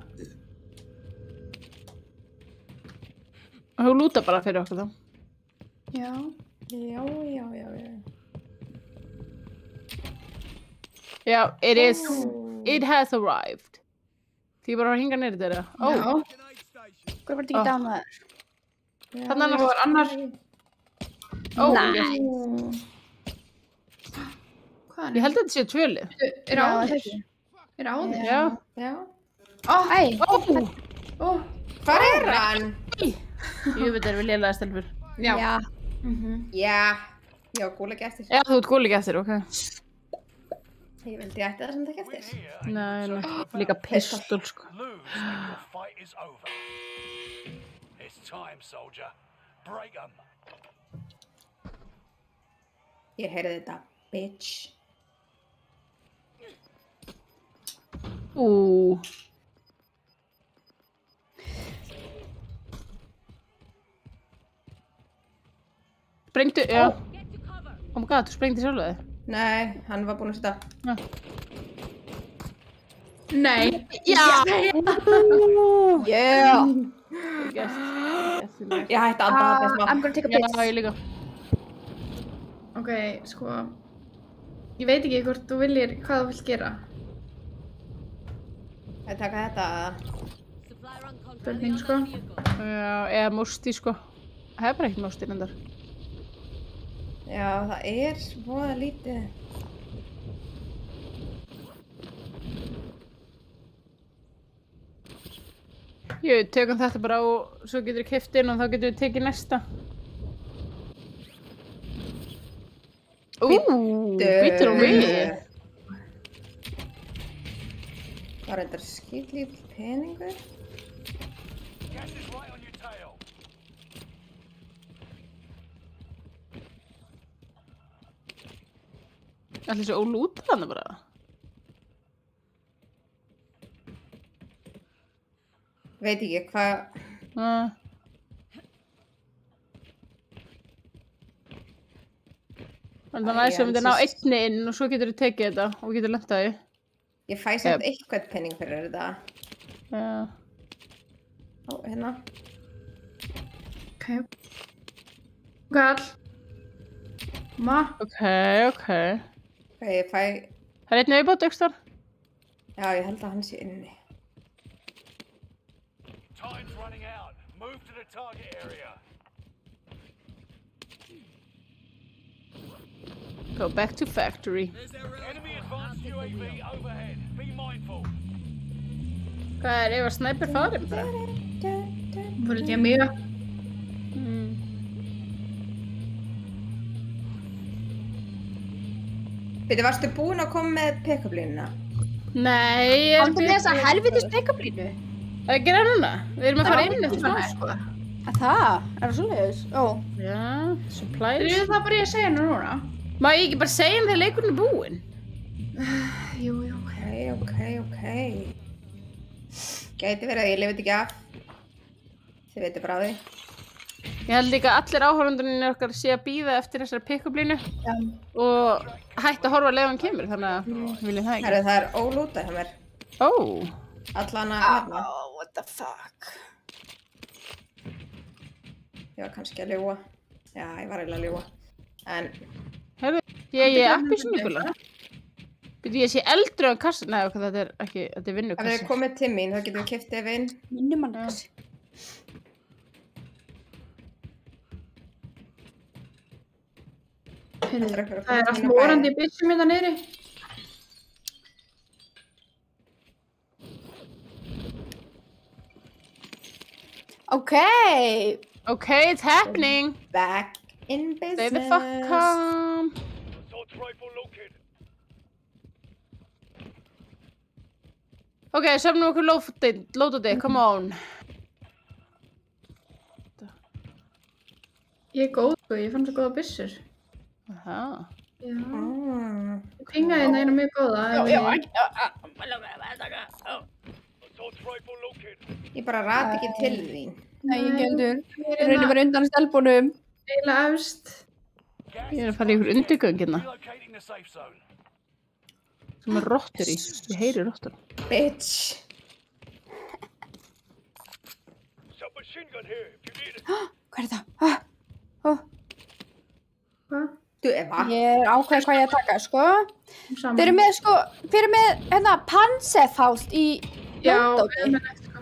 Þú lúta bara fyrir okkur þá. Já. Já, it has arrived. Því bara að hinga niður þeirra. Hver var þetta ekki dánaður? Þannig Það var annar. Nei. Hvað er Ég held að þetta sé tvölið. Er á þér? Er á þér? Já. Já. Hvar er hann? Jú, þetta er við lélega stelpur. Já. Já. Já, gúlegi eftir. Já, þú ert gúlegi eftir, ok. Ég vildi ætti það sem þetta ekki eftir. Nei. Líka pistol, sko. Lose and your fight is over. It's time, soldier. Break 'em. Ég heyrði þetta, bitch. Sprengdu, já. Oh my god, þú sprengdi sjálf þig. Nei, hann var búinn að setja. Nei. Já. Yeah. Ég hætti að anda þetta smá. I'm gonna take a piss. Já, ég líka. Ok, sko. Ég veit ekki hvort þú viljir, hvað þú vilt gera. Ég taka þetta. Spurning, sko. Já, eða músti, sko. Það er bara ekkert músti, reyndar. Já, það er svoða lítið. Jú, tökum þetta bara og svo getur við keypt inn og þá getur við tekið næsta. Býtur og við. Það er þetta skýtlítill peningur. Gas is right on your tail. Allir svo ólúta þannig bara. Veit ekki hvað... Þannig að næst við myndum ná einni inn og svo getur við tekið þetta og getur lent að því. Ég fæ samt eitthvað penning fyrir þetta. Já. Ó, hérna. Ok. Gall. Ok. Ok, ég fæ... Það er einni viðbót, Dexter. Já, ég held að hann sé inni. Time's running out. Move to the target area. Go back to factory. Enemy advanced UAV overhead. Be mindful. Hvað er, ef að snæper farið bara? Hún fór ekki að mýra. Bíddu, varstu búin að koma með pick-up-línuna? Nei, ég er... Komdu með þessa helvitis pick-up-línu. Það er að gera núna. Við erum að fara inn eftir smá, sko. Það? Er það svoleiðis? Ó. Já, supplies. Þrjú það bara ég að segja núna. Má ég ekki bara segja þegar leikurinn er búinn? Jú. Ok. Gæti verið að ég lifið ekki af. Þið veitir bara á því. Ég held líka að allir áhorfandunir okkar sé að bíða eftir þessari pick-up-línu og hætti að horfa að leiðan kemur, þannig að viljum það ekki. Herru, það er ólúta hjá mér. Allan að hérna. What the fuck? Ég var kannski að ljúga. Já, ég var eiginlega að ljúga. En... Herru, ég er appelsínugula. Byrju, ég sé eldri á kassan. Nei, ok, þetta er ekki, þetta er vinnukassi. Ef þið komið til mín, þá getum við keypt ef inn. Vinnumannakassi. Það er allt morandi í byssum hérna niðri. Okay, it's happening. Back in business. Stay the fuck calm. Assault rifle located. Ok, söfnum okkur loaded, come on. Ég er góð, sko, ég fann svo góða byssur. Aha. Já. Ég pingaði hérna einu mjög góða. Assault rifle located. Ég bara rati ekki til þín. Nei, ég geldur. Ég reynir bara undan stelpunum. Eiginlega efst. Ég er að fara í ykkur undirgöngina. Relocating the safe zone. Sem er rottur í. Ég heyri rottur. Bitch. Submachine gun here if you need it. Hvað er það? Hvað? Du, Eva. Ég er ákveð hvað ég að taka, sko. Saman. Þeir eru með, hérna, Panzerfaust í Já, Londóti. með nætt, sko.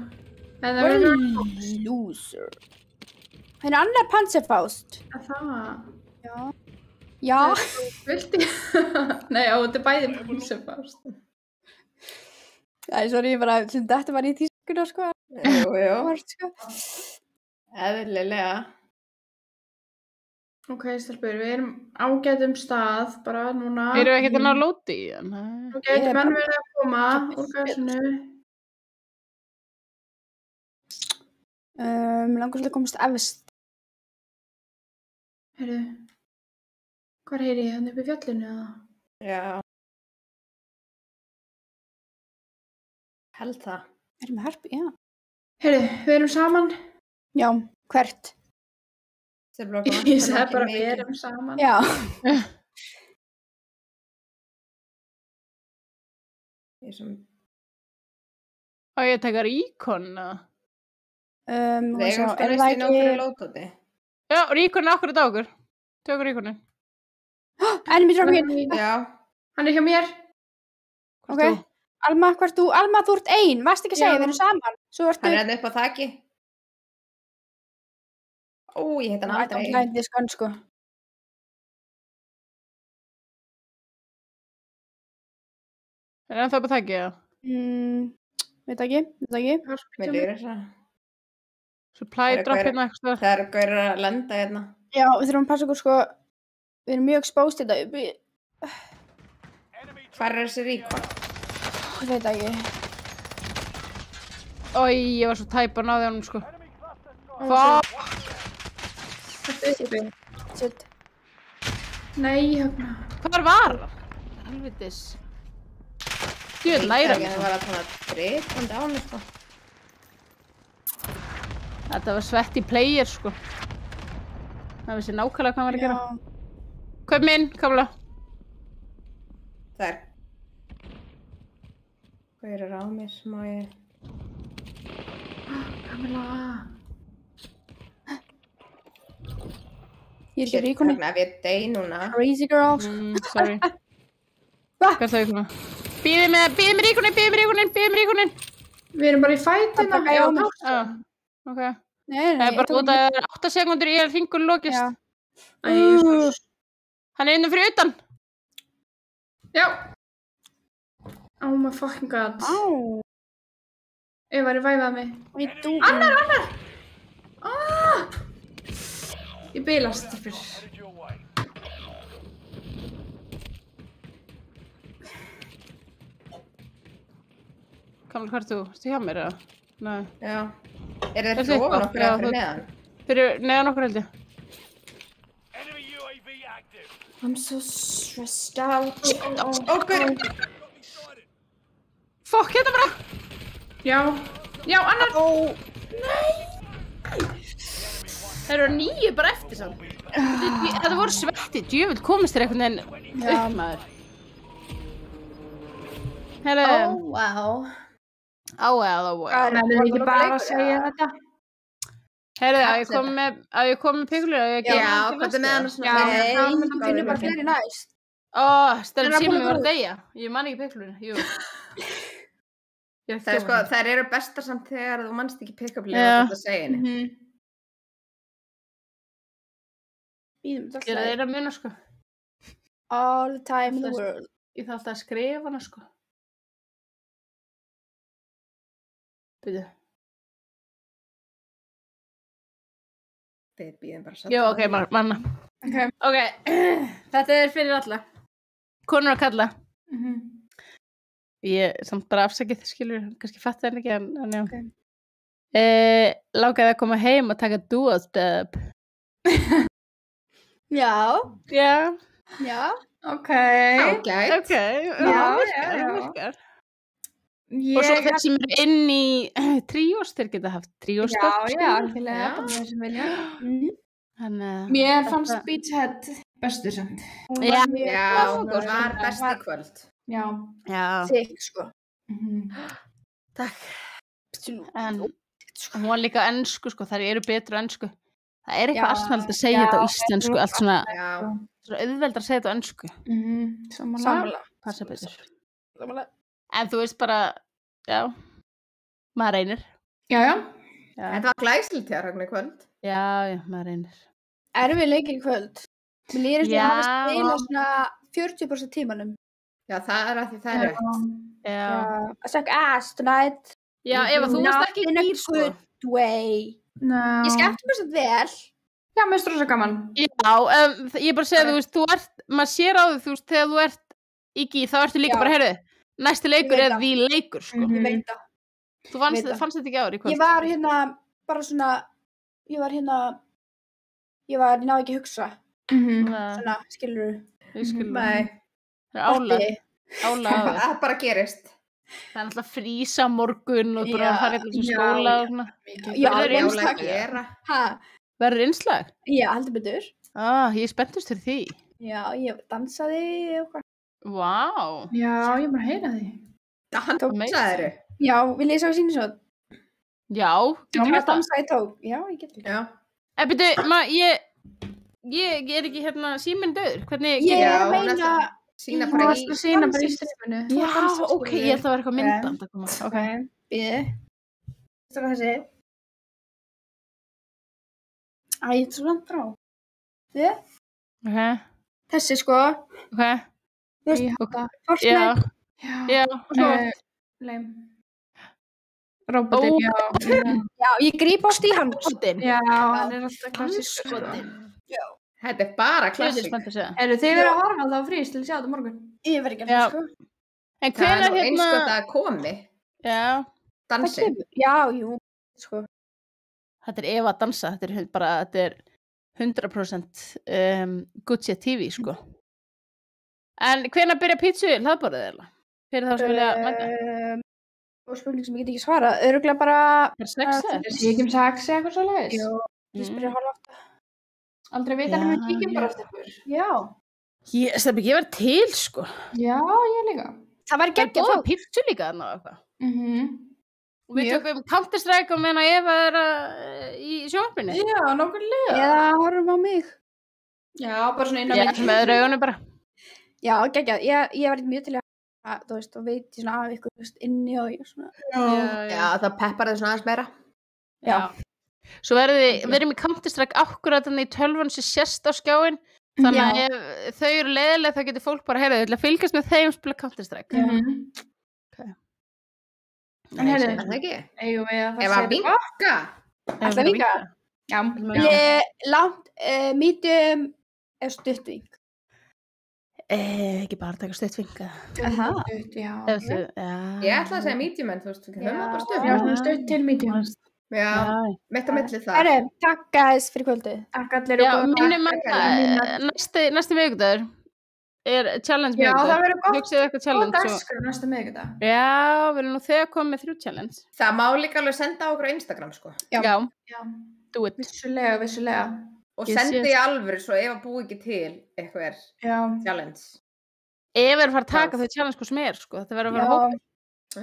Loser. Það annar Panzerfaust. Það? Já. Viltu? Nei, þetta bæði Panzerfaust. Sorry, þetta var í tískuna, sko. Jú. Sko. Eðlilega. Ok, stelpur, við erum ágætum stað, bara núna. Erum við ekkert að ná lóti í hann? Ok, menn verið að koma úr gasinu. Langar svolítið að komast efst. Heyrðu, hvar heyri ég? Hann upp í fjallinu, eða? Já. Held það. Erum við herpi, já. Heyrðu, við erum saman. Já, hvert? Ég sagði bara við erum saman. Já. Og ég tekar íkonna. Við eigum spennist í nokkru lótóti. Já, íkonna okkur á okkur. Tökur íkonna. Enemy dropping. Já. Hann hjá mér. Ok. Alma, hvert þú? Alma, þú ert ein. Varst ekki að segja, við erum saman. Hann er upp á þaki. Ó, ég heit hann aldrei. Það er skann, sko. Er hann það upp á þaki, já? Veit ekki. Mér líður þess að. Supply drop hérna eitthvað. Það eru gaurar að lenda hérna. Já, við þurfum að passa okkur, sko. Við erum mjög exposed þetta uppi. Hvar er þessi ríkon? Ég veit ekki. Ói, ég var svo tæp að náði honum, sko. Hvað? Shit. Nei, hérna. Hvar var það? Helvitis. Gjöð, læra mig. Það var að tala drifandi á mig, sko. Þetta var svetti player, sko. Það vissi nákvæmlega hvað hann var að gera. Kaup minn, Kamla. Það er. Hvað er á mér, má ég? Kamla. Ég er ekki ríkunni. Þannig að við dey núna. Crazy girl. Sorry. Hvað er það ykkur? Býðið með ríkunni. Við erum bara í fætina. Já, ok. Nei, það er bara út að það er 8 sekundur í að hringur lokist. Hann er innum fyrir utan. Já. Oh my fucking god. Eva er í væðað mig. Annar! Ég bilast fyrir. Kamla, hvað er þú? Ertu hjá mér, eða? Nei. Já. Er það fyrir ofan okkur eða fyrir neðan? Fyrir neðan okkur, held ég. I'm so stressed out. Ok. Fokk, hérna bara. Já, annar. Nei. Það eru 9 bara eftir samt. Þetta voru svetti, djöfull komist þér einhvern veginn upp, maður. Herru. Wow. Wow. Það er ekki bara að segja þetta. Herru, að ég kom með piklur? Já, hvað er með hann svona? Já, hann finnur bara fleiri næst. Stelum símum var að deyja. Ég man ekki piklur, jú. Það er sko, þær eru bestar samt þegar þú manst ekki pick-up-lið og þetta segja henni. Bíðum þetta alltaf. Ég er að muna, sko. All the time in the world. Ég þarf alltaf að skrifa hana, sko. Bíðu. Við bíðum bara satt. Jú, ok, manna. Ok, þetta er fyrir alla. Konur að kalla. Ég samt bara afsakið, skilur, kannski fatt það ekki, en já. Langaði að koma heim og taka duo-step. Já. Ok. Ok. Já. Og svo þeir sem eru inn í tríós, þeir geta haft tríóstopp. Já, algjörlega, bara þeir sem vilja. Mér fannst Beachhead bestur samt. Já, hún var besti kvöld. Já. Þig, sko. Takk. En hún var líka ensku, sko, þær eru betur ensku. Það er eitthvað asnalegt að segja þetta á íslensku, allt svona auðveldar að segja þetta á ensku. Sammála. Passa betur. En þú veist bara, já, maður reynir. Já. Þetta var glæsilegt hjá Ragnar í kvöld. Já, maður reynir. Erum við leikir í kvöld? Mér lýrist ég að hafa spilað svona 40% tímanum. Já, það er að því það er rétt. Já. I suck ass tonight. Já, Eva, þú varst ekki Not in a gýr, sko. good way. Ég skemmti mér svo vel. Já, mér finnst rosa gaman. Já, ég bara segja, þú veist, maður sér á því, þú veist, þegar þú ert í gýr, þá ertu líka bara, heyrðu, næsti leikur er því leikur, sko. Ég veit það. Þú fannst þetta ekki ári í kvöld? Ég var bara svona, ég náði ekki að hugsa. Svona, skilurðu. Ég skilur. Nei. Það er álag. Það bara gerist. Það er alltaf frísa morgun og bara að fara eitthvað sem skóla og svona. Já, Verður innslag. Verður innslag? Já, heldur betur. Ég er spenntust fyrir því. Já, ég dansaði eitthvað. Vá. Já, ég bara heyra því. Dansaðir? Já, vil ég sjá síni svo? Já. Ég dansaði tók. Já, ég get ekki. Byrju, ég er ekki síminn döður. Hvernig? Ég er að meina... Sína bara í streaminu. Já, ok, ég held að vera eitthvað myndband að koma. Ok, býðu. Þetta var þessi. Ég er svo langt frá. Þið? Ok. Þessi sko. Ok. Þú veist, Fortnite. Já. Og svo. Leim. Róbotinn, já. Ég gríp ást í hann. Já, hann er alltaf klassísk. Já. Þetta er bara klassík. Þið verið að horfa þá frýst til að sjá þetta morgun? Ég verið ekki að sko. En hvenær einskott að komi. Já. Dansi. Já, jú. Sko. Þetta er Eva að dansa. Þetta er 100% good shit TV, sko. En hvenær byrja pítsu hlaðborðið eða? Fyrir þá sem vilja mæta? Og spurning sem ég get ekki svarað. Örugglega bara... Síkjum 6 eitthvað svo leiðis? Jú. Ég spyrir hálf aftur. Aldrei veit að við kíkjum bara eftir ykkur. Já. Ég var til, sko. Já, ég líka. Það var geggjað að fá pítsu líka þarna og eitthvað. Og við tökum Counter-Strike og meðan Eva er í sjónvarpinu. Já, nokkulega. Eða horfum á mig. Já, bara svona inn á mig. Já, með raugunum bara. Já, geggjað. Ég var ekki mjög til að, þú veist, og veit ég svona af ykkur, þú veist, inni og ég svona. Já, það peppar þið svona aðeins meira. Já. Svo við erum í Counter-Strike akkurat þannig í tölvun sem sést á skjáin. Þannig að ef þau eru leiðilega þá getur fólk bara heyrðu, að fylgjast með þeim spila Counter-Strike. Okay. En heyrðu, það ekki? Eigum við að það segja vinka? Ætla að vinka? Já. Langt, medium eða stuttving? Ekki bara taka stuttvinga. Stutt, já. Ég ætla að segja medium en þú veist, það er bara stutt. Já, stutt til medium. Já, mitt á milli það. Takk guys fyrir kvöldið. Takk allir. Já, minnum að næsti miðvikudagur er challenge miðvikudagur. Já, það verður gott. Hugsið eitthvað challenge. Góð dagskrá næsta miðvikudag. Já, við erum nú þegar komið með 3 challenge. Það má líka alveg senda á okkur á Instagram, sko. Já. Do it. Vissulega. Og sendi í alvöru svo ef að búi ekki til eitthvað challenge. Ef er að fara að taka þau challenge hvað sem er, sko. Þetta verður að vera hópur.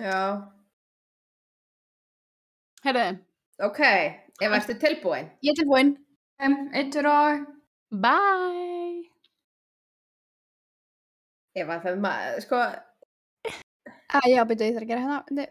Já. Heyrðu. Ok, ef ertu tilbúin? Ég er tilbúin. 1, 2 og... Bye. Ef að það, sko... Já, byrju, ég þarf að gera hérna.